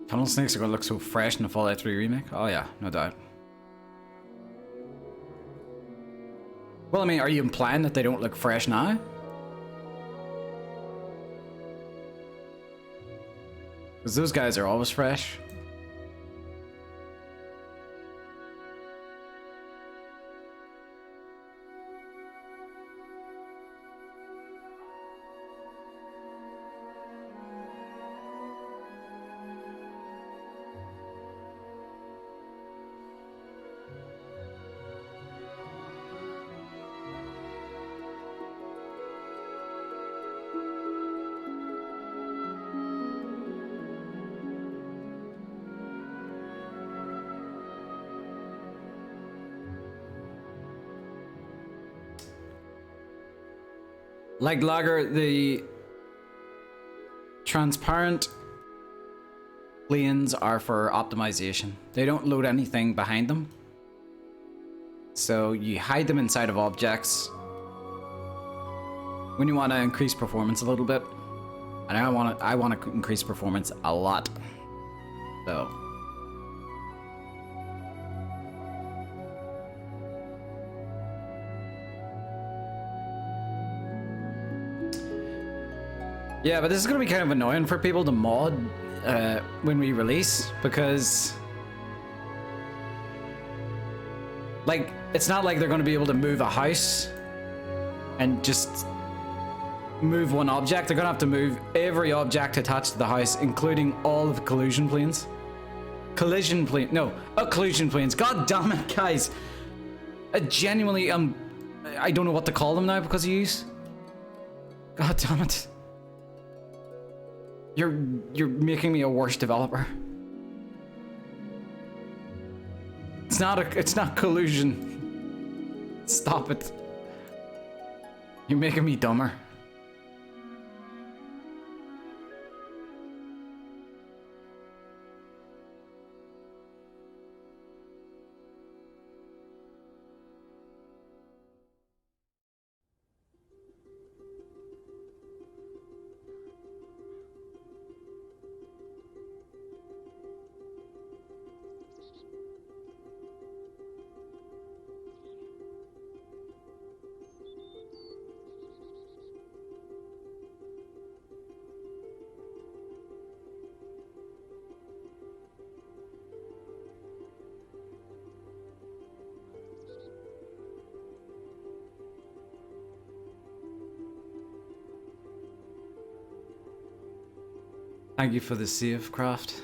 Tunnel snakes are gonna look so fresh in the Fallout 3 remake. Oh yeah, no doubt. Well, I mean, are you implying that they don't look fresh now? Because those guys are always fresh. Like Lager, the transparent planes are for optimization. They don't load anything behind them. So you hide them inside of objects when you want to increase performance a little bit. And I want to increase performance a lot. So yeah, but this is going to be kind of annoying for people to mod when we release, because like, it's not like they're going to be able to move a house and just move one object. They're going to have to move every object attached to the house, including all of the collision planes. Occlusion planes. God damn it, guys. I genuinely, I don't know what to call them now because of use. God damn it. You're making me a worse developer. It's not collusion. Stop it. You're making me dumber. Thank you for the save, Craft.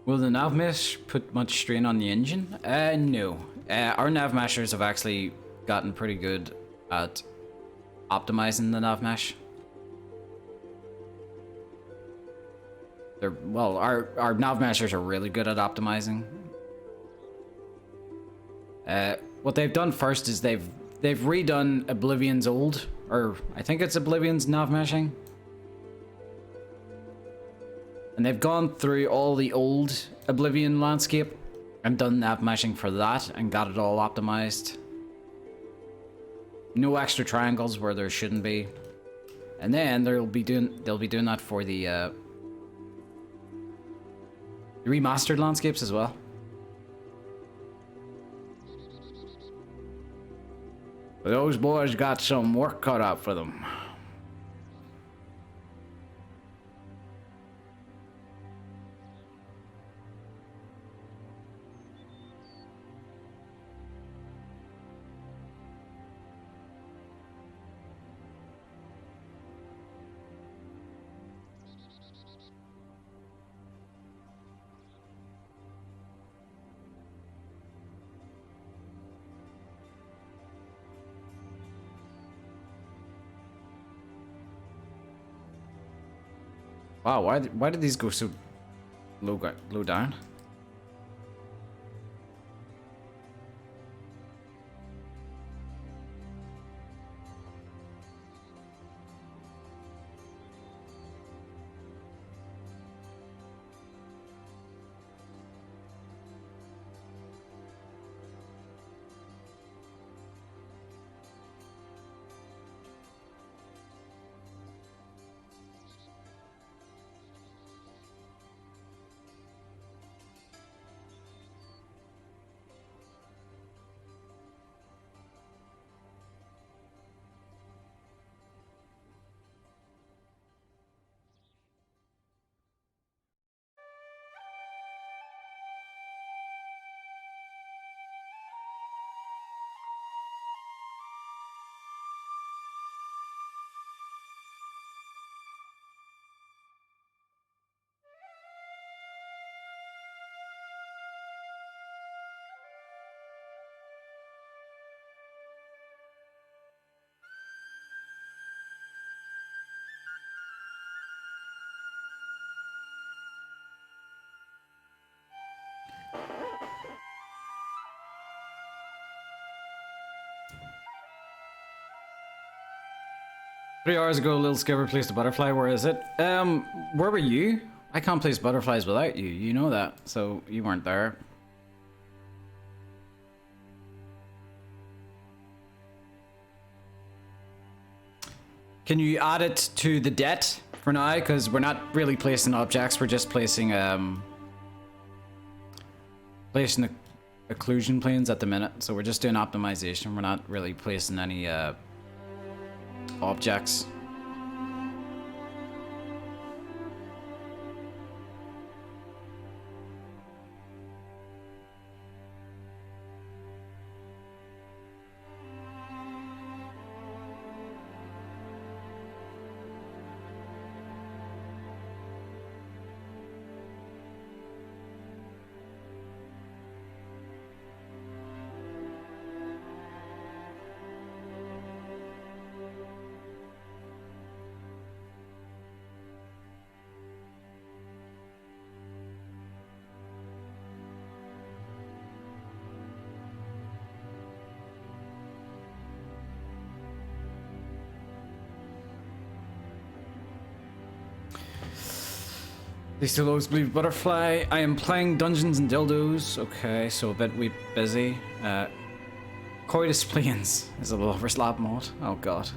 Will the nav mesh put much strain on the engine? No. Our nav meshers have actually gotten pretty good at optimizing the nav mesh. well, our nav meshers are really good at optimizing. What they've done first is they've redone Oblivion's old, or I think it's Oblivion's nav meshing. And they've gone through all the old Oblivion landscape and done nav meshing for that and got it all optimized. No extra triangles where there shouldn't be. And then they'll be doing that for the remastered landscapes as well. But those boys got some work cut out for them. Wow, why did these go so low down? Three hours ago, Little Skipper placed a butterfly. Where is it? Where were you? I can't place butterflies without you. You know that, so you weren't there. Can you add it to the debt for now? Because we're not really placing objects. We're just placing the occlusion planes at the minute. So we're just doing optimization. We're not really placing any objects. They still always believe butterfly. I am playing Dungeons and Dildos. Okay, so a bit busy. Coitus Plains is a lover slap mod. Oh god.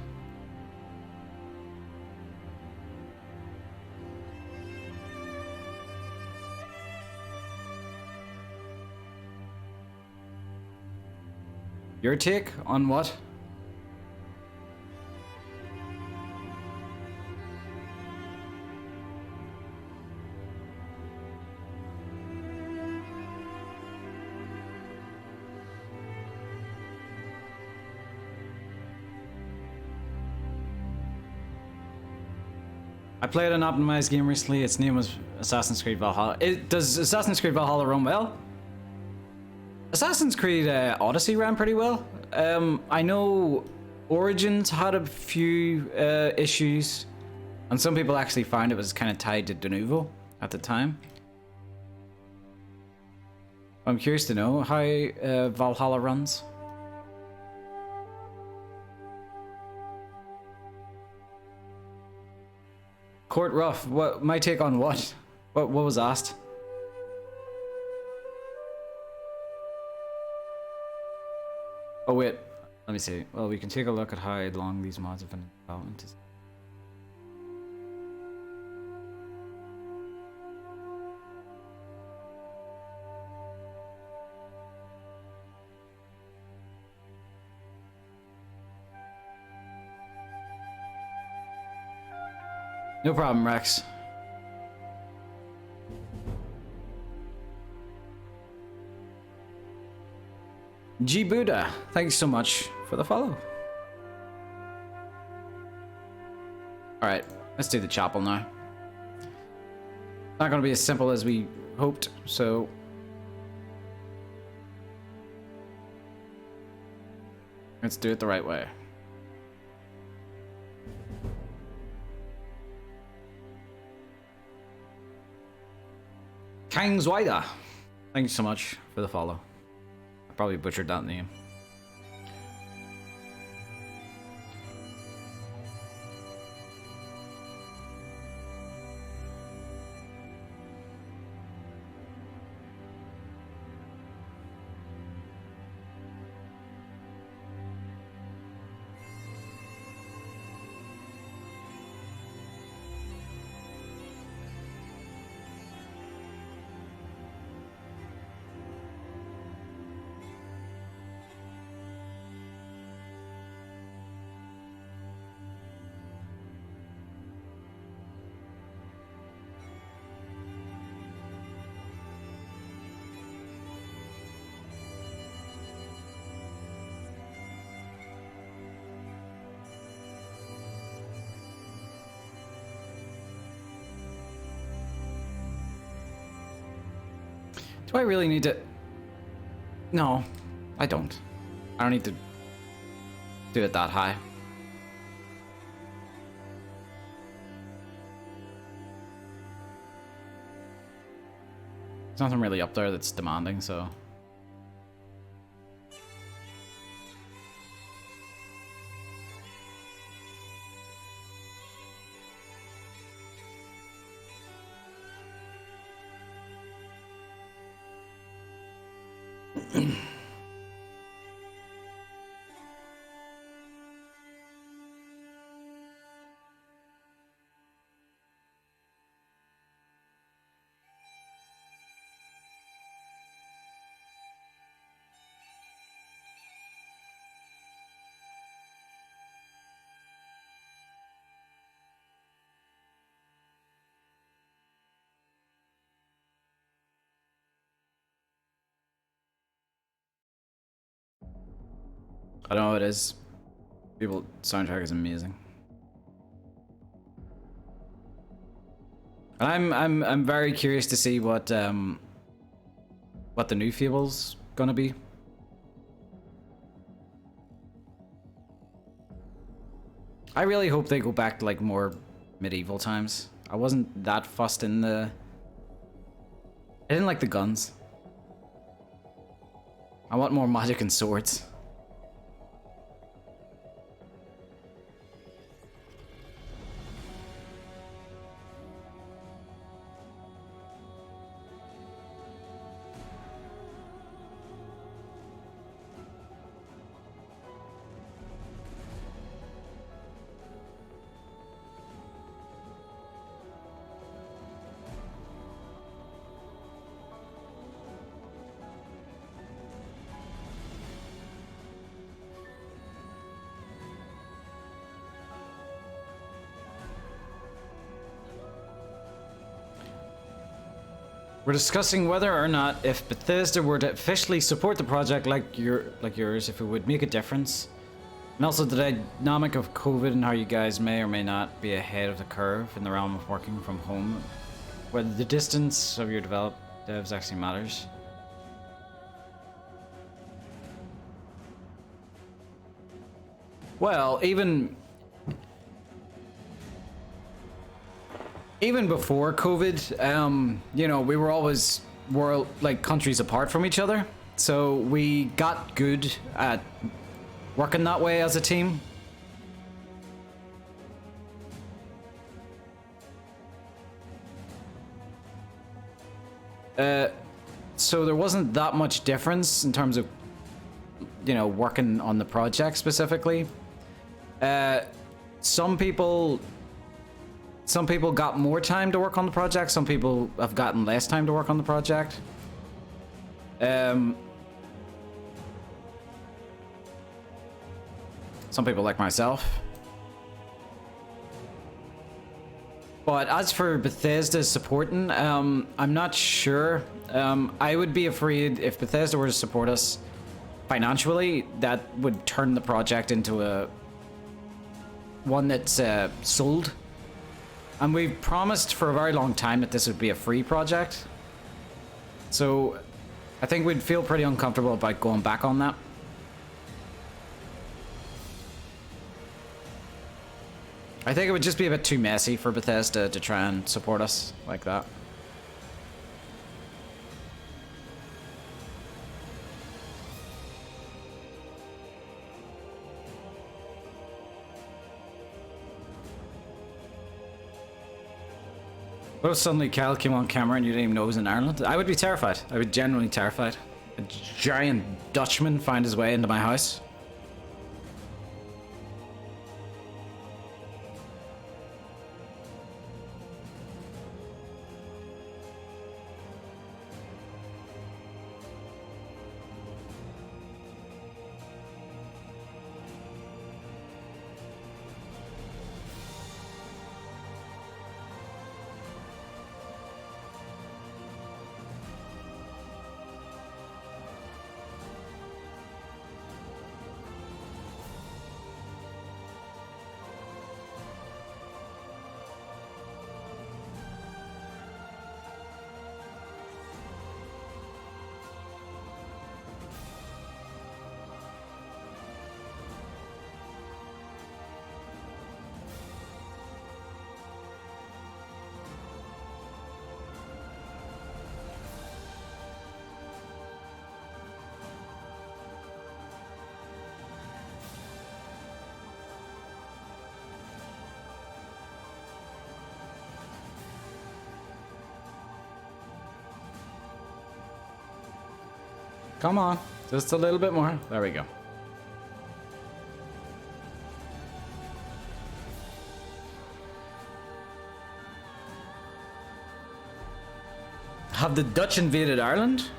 Your take on what? I played an optimized game recently. Its name was Assassin's Creed Valhalla. Does Assassin's Creed Valhalla run well? Assassin's Creed Odyssey ran pretty well. I know Origins had a few issues, and some people actually found it was kind of tied to de novo. at the time. I'm curious to know how Valhalla runs. Court rough. What my take on what? What was asked? Oh wait, let me see. Well, we can take a look at how long these mods have been in development. No problem, Rex. G Buddha, thank you so much for the follow. Alright, let's do the chapel now. Not gonna be as simple as we hoped, so let's do it the right way. Kang's Wider, thank you so much for the follow. I probably butchered that name. Do I really need to? No, I don't. I don't need to do it that high. There's nothing really up there that's demanding, so. I don't know what it is. People, soundtrack is amazing. And I'm very curious to see what the new Fable's gonna be. I really hope they go back to like more medieval times. I wasn't that fussed in the. I didn't like the guns. I want more magic and swords. We're discussing whether or not if Bethesda were to officially support the project like yours, if it would make a difference. And also the dynamic of COVID and how you guys may or may not be ahead of the curve in the realm of working from home. Whether the distance of your devs actually matters. Well, even even before COVID, you know, we were always countries apart from each other, so we got good at working that way as a team. So there wasn't that much difference in terms of, you know, working on the project specifically. Some people got more time to work on the project. Some people have gotten less time to work on the project. Some people like myself. But as for Bethesda supporting, I'm not sure. I would be afraid if Bethesda were to support us financially, that would turn the project into a one that's sold. And we've promised for a very long time that this would be a free project. So I think we'd feel pretty uncomfortable about going back on that. I think it would just be a bit too messy for Bethesda to try and support us like that. What if suddenly Cal came on camera and you didn't even know he was in Ireland? I would be terrified. I would genuinely terrified. A giant Dutchman find his way into my house. Come on, just a little bit more. There we go. Have the Dutch invaded Ireland?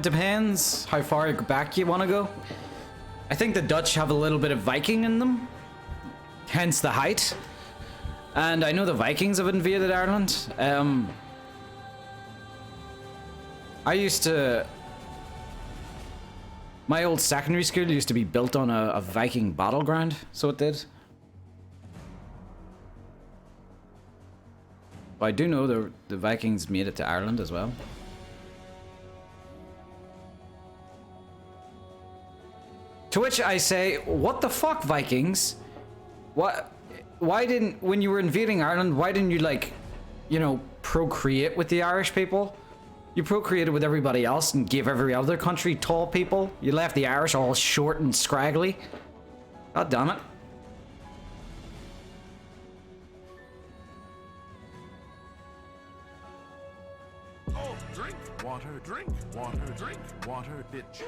Depends how far back you want to go. I think the Dutch have a little bit of Viking in them, hence the height. And I know the Vikings have invaded Ireland. I used to... My old secondary school used to be built on a Viking battleground, so it did. But I do know the Vikings made it to Ireland as well. To which I say, what the fuck, Vikings? What? Why didn't, when you were invading Ireland, why didn't you, like, you know, procreate with the Irish people? You procreated with everybody else and gave every other country tall people. You left the Irish all short and scraggly. God damn it.
Oh, drink water, drink water, drink water, bitch.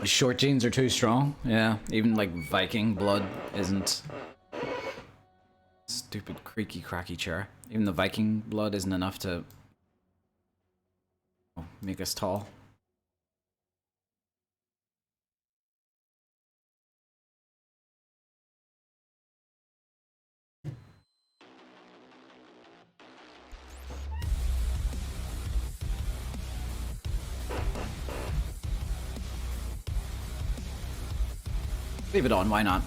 Short jeans are too strong. Yeah, even like Viking blood isn't. Stupid creaky cracky chair. Even the Viking blood isn't enough to make us tall. Leave it on, why not?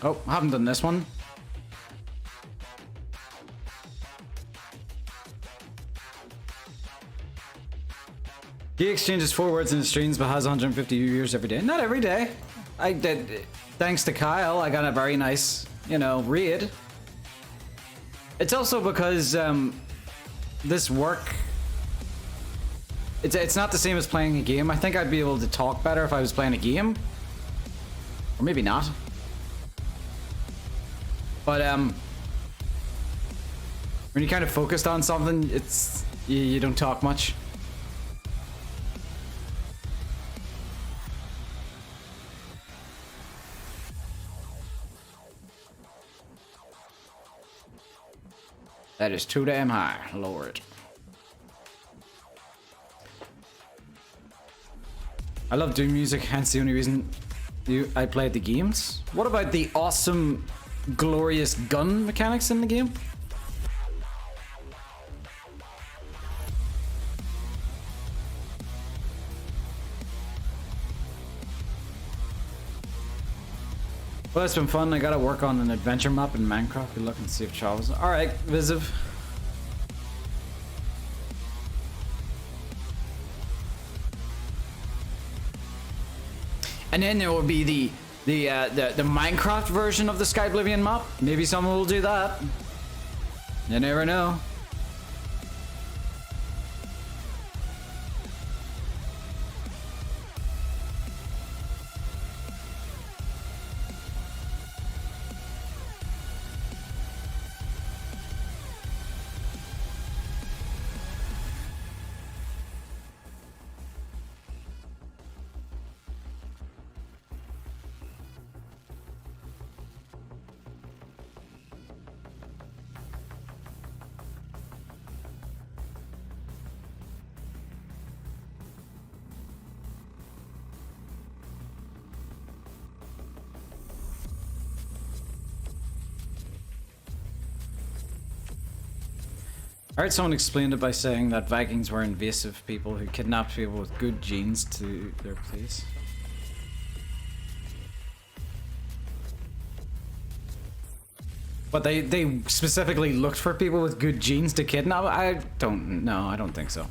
Oh, I haven't done this one. He exchanges 4 words in his streams but has 150 viewers every day. Not every day. I did. Thanks to Kyle, I got a very nice, you know, read. It's also because this work. It's not the same as playing a game. I think I'd be able to talk better if I was playing a game, or maybe not. But when you kind of focused on something, it's you don't talk much. That is too damn high, Lord. I love doing music, hence the only reason I played the games. What about the awesome, glorious gun mechanics in the game? Well, it's been fun. I gotta work on an adventure map in Minecraft. Good luck and see if Charles. Alright, Visiv. And then there will be the Minecraft version of the Skyblivion map. Maybe someone will do that. You never know. I heard someone explained it by saying that Vikings were invasive people who kidnapped people with good genes to their place. But they specifically looked for people with good genes to kidnap? I don't know, I don't think so.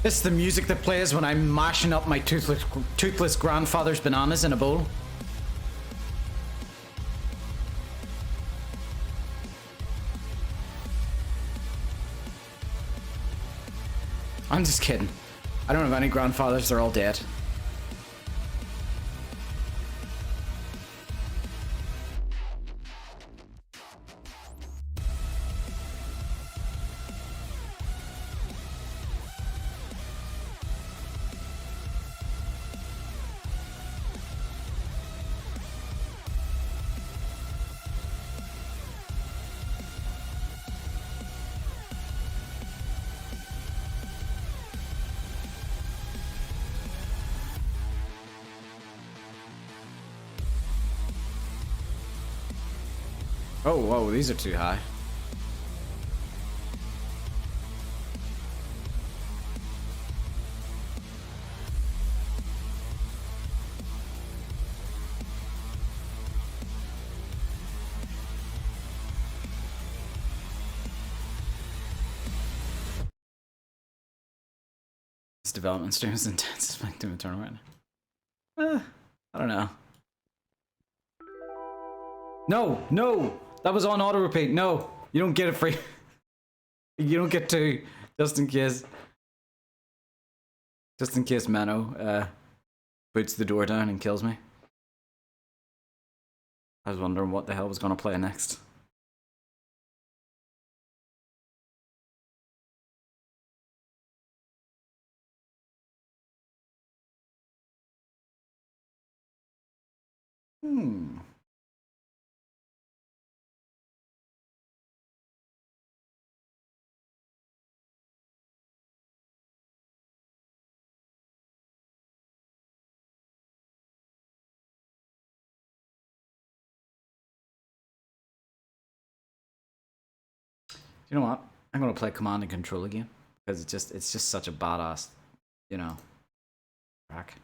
This is the music that plays when I'm mashing up my toothless grandfather's bananas in a bowl. I'm just kidding. I don't have any grandfathers, they're all dead. Oh, whoa, these are too high. This development stream is intense. It's like doing a tournament. I don't know. No, no! That was on auto repeat. No, you don't get it free. You don't get to, just in case. Just in case Menno boots the door down and kills me. I was wondering what the hell was going to play next. You know what? I'm gonna play Command and Control again because it's just such a badass, you know, track.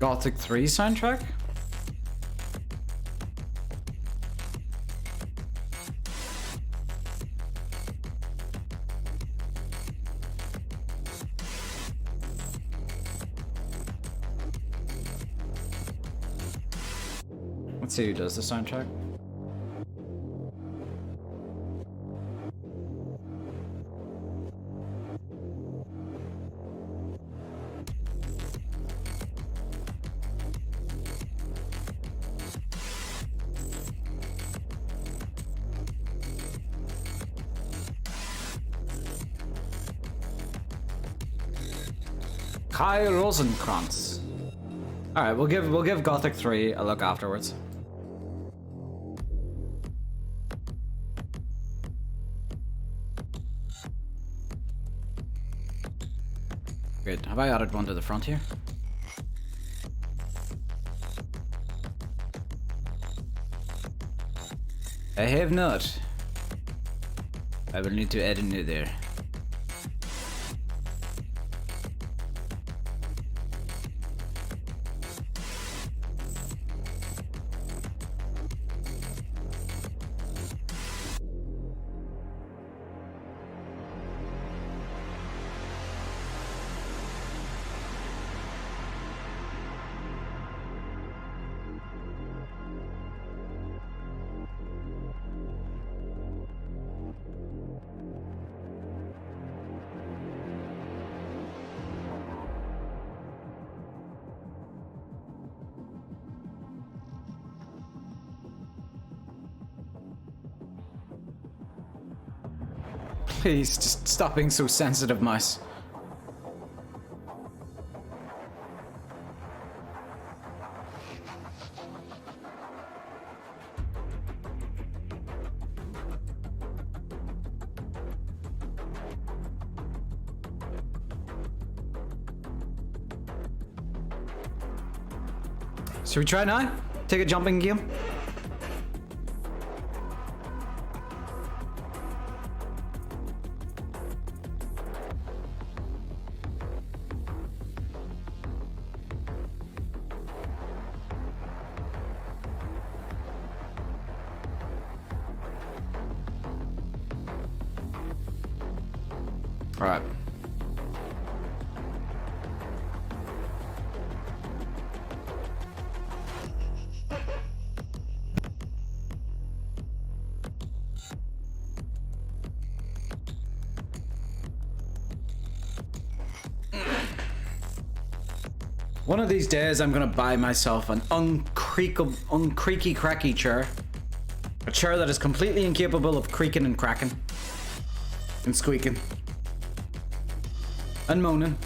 Gothic 3 soundtrack? Let's see who does the soundtrack. Kai Rosenkrantz. All right, we'll give Gothic 3 a look afterwards. Good. Have I added one to the front here? I have not. I will need to add another. Please, just stop being so sensitive, mouse. Should we try now? Take a jumping game? All right. One of these days, I'm gonna buy myself an uncreaky cracky chair. A chair that is completely incapable of creaking and cracking. And squeaking. And moaning.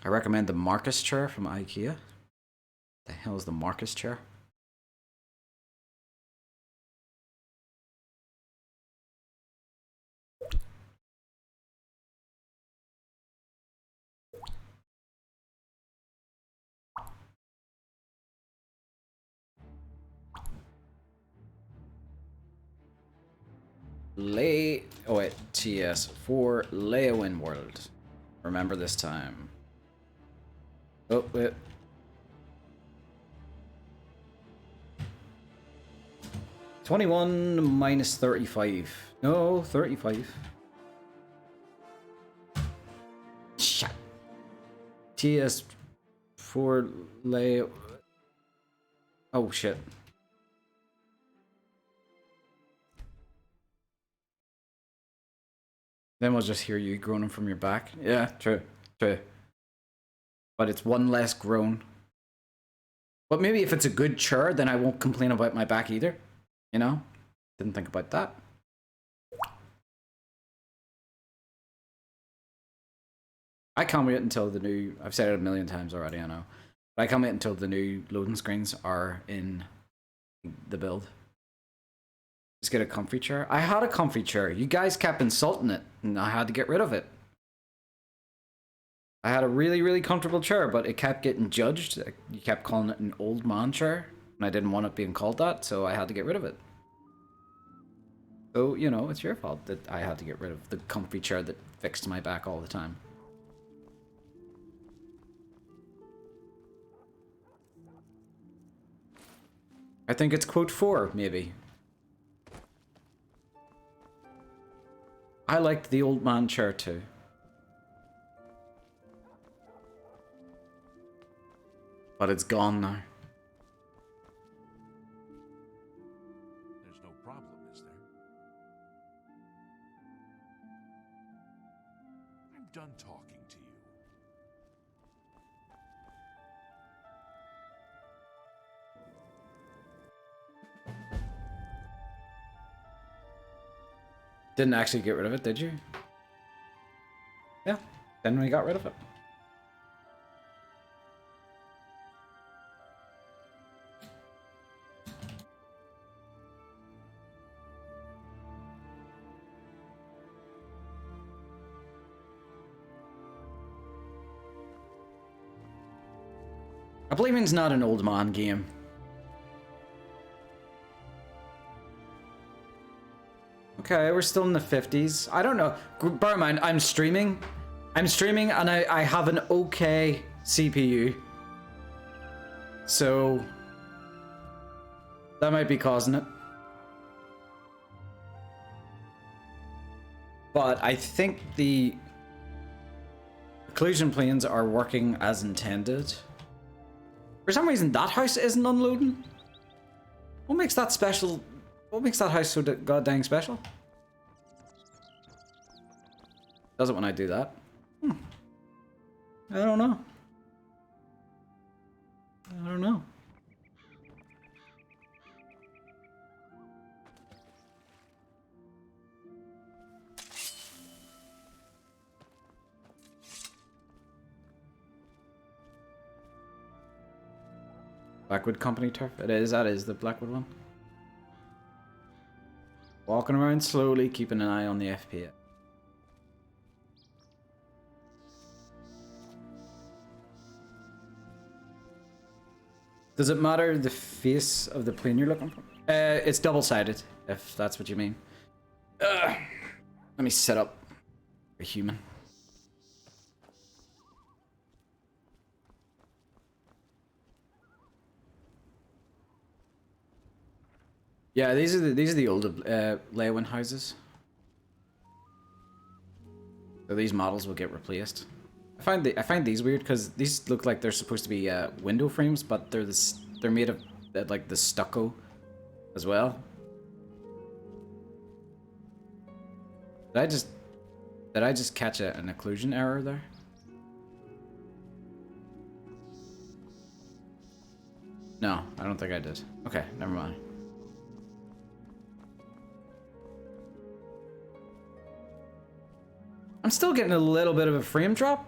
I recommend the Marcus chair from IKEA. The hell is the Marcus chair? Oh wait, TS for Leyawiin World. Remember this time. Oh wait. $21 minus 35. No, 35. Shit. TS for Lay. Oh shit. Then we'll just hear you groaning from your back. Yeah, true, true. But it's one less groan. But maybe if it's a good chair, then I won't complain about my back either. You know? Didn't think about that. I can't wait until the new... I've said it a million times already, I know. But I can't wait until the new loading screens are in the build. Just get a comfy chair. I had a comfy chair. You guys kept insulting it, and I had to get rid of it. I had a really, really comfortable chair, but it kept getting judged. You kept calling it an old man chair, and I didn't want it being called that, so I had to get rid of it. So, you know, it's your fault that I had to get rid of the comfy chair that fixed my back all the time. I think it's quote 4, maybe. I liked the old man chair too. But it's gone now.
There's no problem, is there? I'm done talking to you.
Didn't actually get rid of it, did you? Yeah, then we got rid of it. Oblivion's not an old man game. Okay, we're still in the 50s. I don't know. Bear in mind, I'm streaming. And I have an okay CPU. So that might be causing it. But I think the occlusion planes are working as intended. For some reason, that house isn't unloading. What makes that special? What makes that house so goddamn special? Does it when I do that? I don't know. I don't know. Blackwood Company turf? It is, that is the Blackwood one. Walking around slowly, keeping an eye on the FPS. Does it matter the face of the plane you're looking for? It's double-sided, if that's what you mean. Let me set up a human. Yeah, these are the older Leyawiin houses. So these models will get replaced. I find these weird because these look like they're supposed to be window frames, but they're made of like the stucco as well. Did I just catch an occlusion error there? No, I don't think I did. Okay, never mind. I'm still getting a little bit of a frame drop.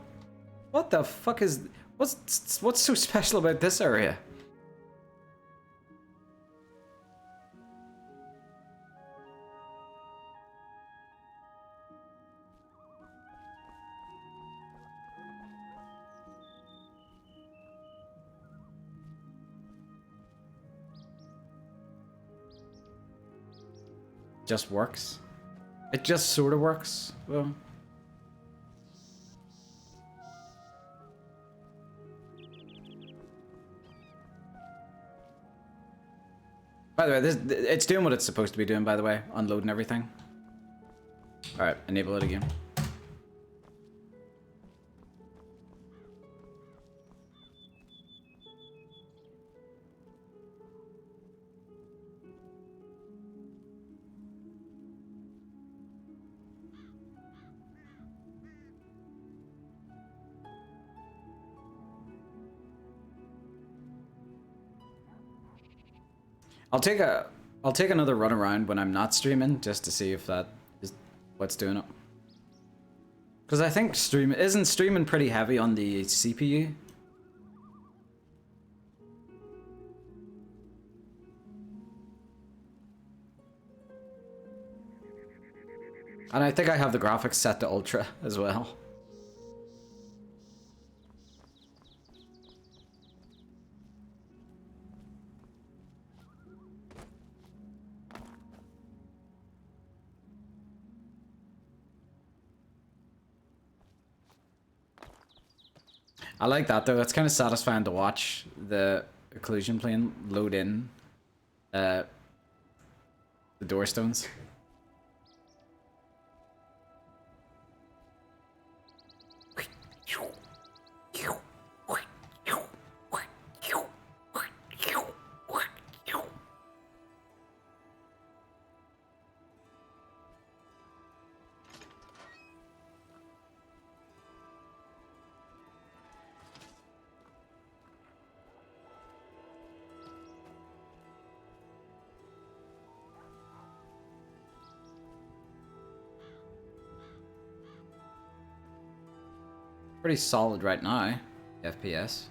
What the fuck is... What's so special about this area? Just works. It just sort of works, though. By the way, it's doing what it's supposed to be doing, by the way. Unloading everything. Alright, enable it again. I'll take another run around when I'm not streaming just to see if that is what's doing it. Because I think isn't streaming pretty heavy on the CPU. And I think I have the graphics set to ultra as well. I like that though. It's kind of satisfying to watch the occlusion plane load in the door stones. Pretty solid right now, FPS.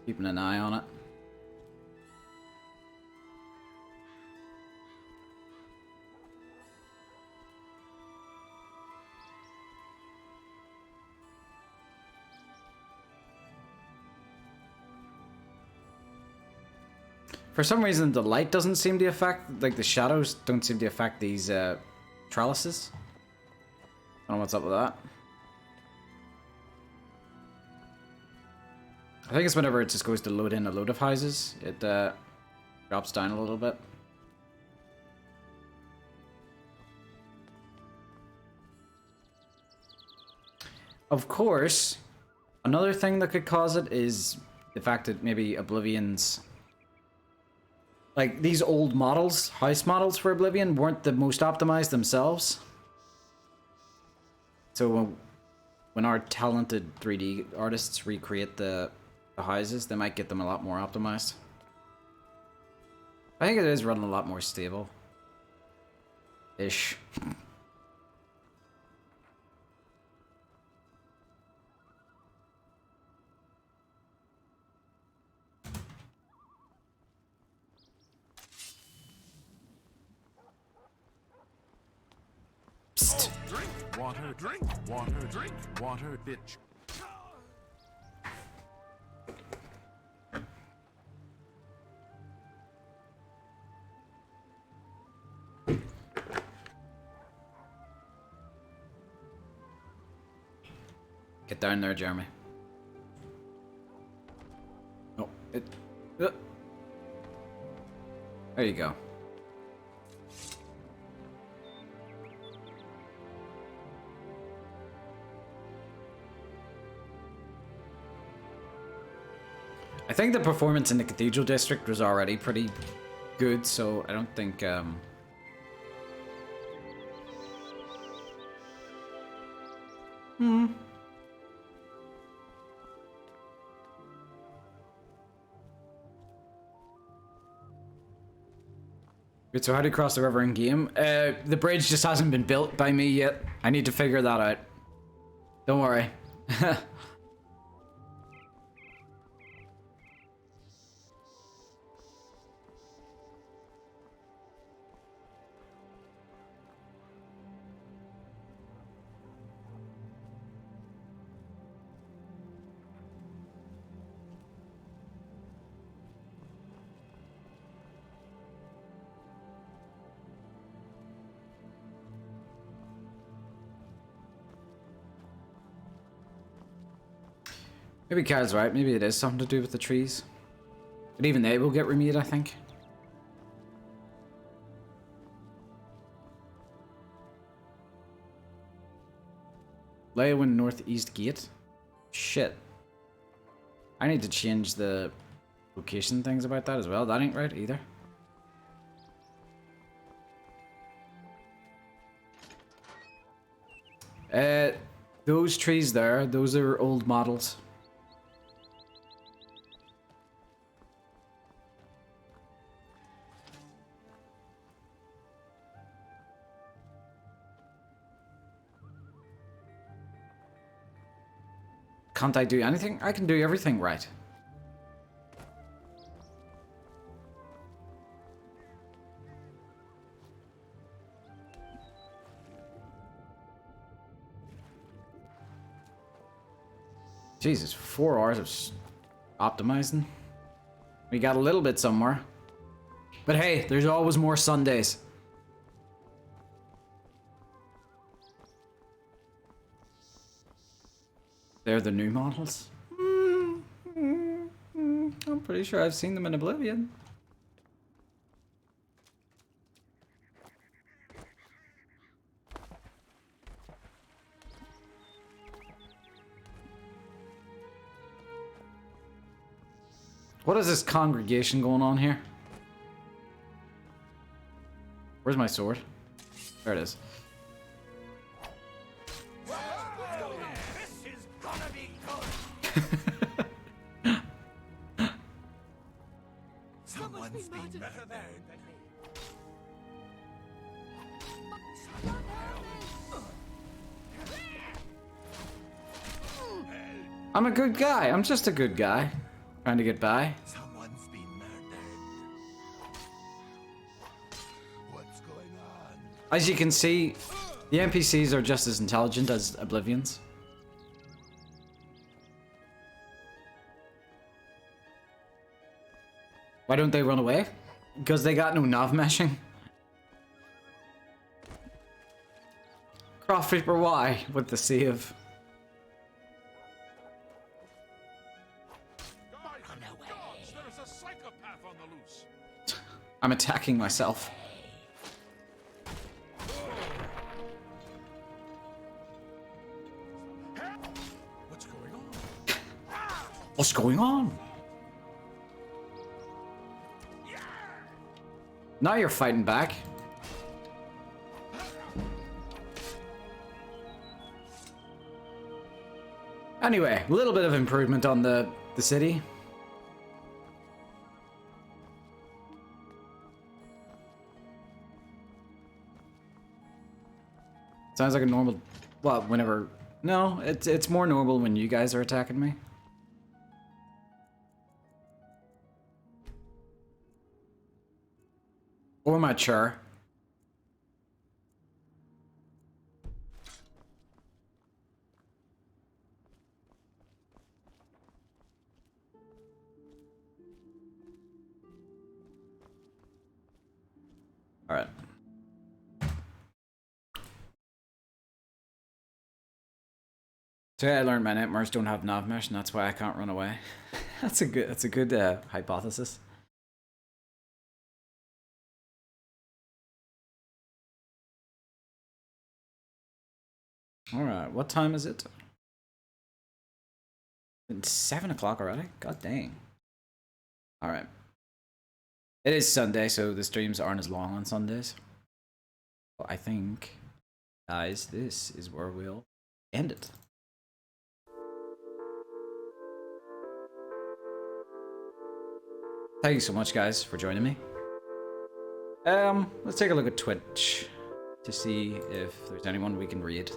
Keeping an eye on it. For some reason, the light doesn't seem to affect, like the shadows don't seem to affect these trellises. I don't know what's up with that. I think it's whenever it just goes to load in a load of houses, it drops down a little bit. Of course, another thing that could cause it is the fact that maybe Oblivion's... Like, these old models, house models for Oblivion, weren't the most optimized themselves. So when our talented 3D artists recreate the houses, they might get them a lot more optimized. I think it is running a lot more stable. Ish. Psst.
Oh, drink water, drink water, bitch.
Get down there, Jeremy. Oh, it... There you go. I think the performance in the Cathedral District was already pretty good, so I don't think, Wait, so how do you cross the river in game? The bridge just hasn't been built by me yet. I need to figure that out. Don't worry. Maybe Kyle's right. Maybe it is something to do with the trees. But even they will get remade, I think. Leyawiin Northeast Gate. Shit. I need to change the location things about that as well. That ain't right either. Those trees there, those are old models. Can't I do anything? I can do everything right. Jesus, 4 hours of optimizing. We got a little bit somewhere. But hey, there's always more Sundays. They're the new models. I'm pretty sure I've seen them in Oblivion. What is this congregation going on here? Where's my sword? There it is.
Someone's been murdered.
I'm a good guy. I'm just a good guy. Trying to get by.
Someone's been murdered. What's going on?
As you can see, the NPCs are just as intelligent as Oblivions. Why don't they run away? Because they got no nav meshing. Croft Reaper Y with the save.
There's a psychopath on the loose.
I'm attacking myself.
What's going on?
What's going on? Now you're fighting back. Anyway, a little bit of improvement on the city. Sounds like a normal... Well, whenever... No, it's more normal when you guys are attacking me. Or mature. All right. Today I learned my nightmares don't have nav mesh, and that's why I can't run away. That's a good hypothesis. All right, what time is it? It's 7 o'clock already. God dang. All right. It is Sunday, so the streams aren't as long on Sundays. But I think, guys, this is where we'll end it. Thank you so much, guys, for joining me. Let's take a look at Twitch to see if there's anyone we can raid.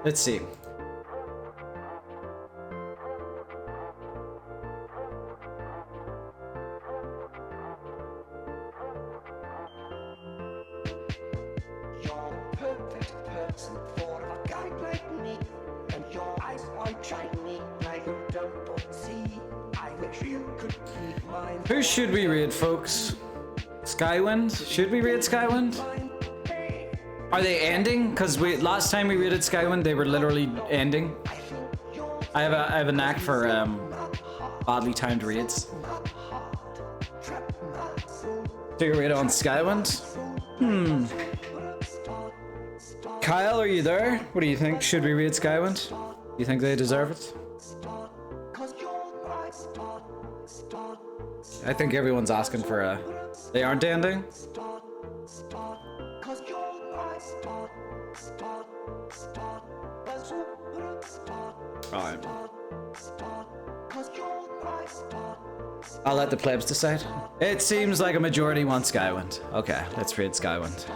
Let's see.
You're a perfect person for a guy like me, and your eyes are shiny like you don't see. I wish you could keep mine.
Who should we raid, folks? Skywind? Should we raid Skywind? Are they ending? Because last time we raided Skywind, they were literally ending. I have a knack for badly timed raids. Do you raid on Skywind? Kyle, are you there? What do you think? Should we raid Skywind? Do you think they deserve it? I think everyone's asking for a... They aren't ending? Alright. I'll let the plebs decide. It seems like a majority wants Skywind. Okay, let's raid Skywind.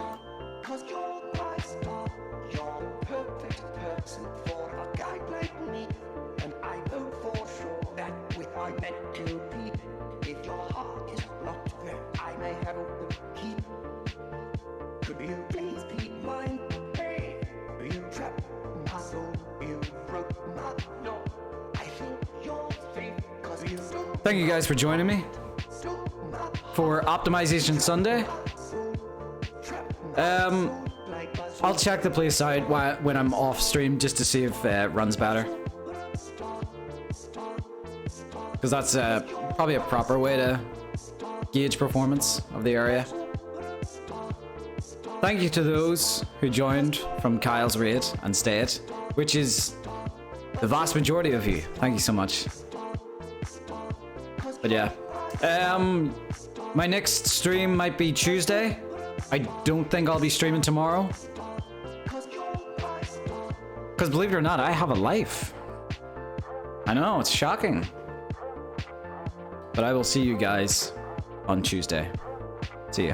Thank you guys for joining me for Optimization Sunday. I'll check the place out when I'm off stream just to see if it runs better. Because that's probably a proper way to gauge performance of the area. Thank you to those who joined from Kyle's raid and stayed, which is the vast majority of you. Thank you so much. But yeah, my next stream might be Tuesday. I don't think I'll be streaming tomorrow. Because believe it or not, I have a life. I know, it's shocking. But I will see you guys on Tuesday. See ya.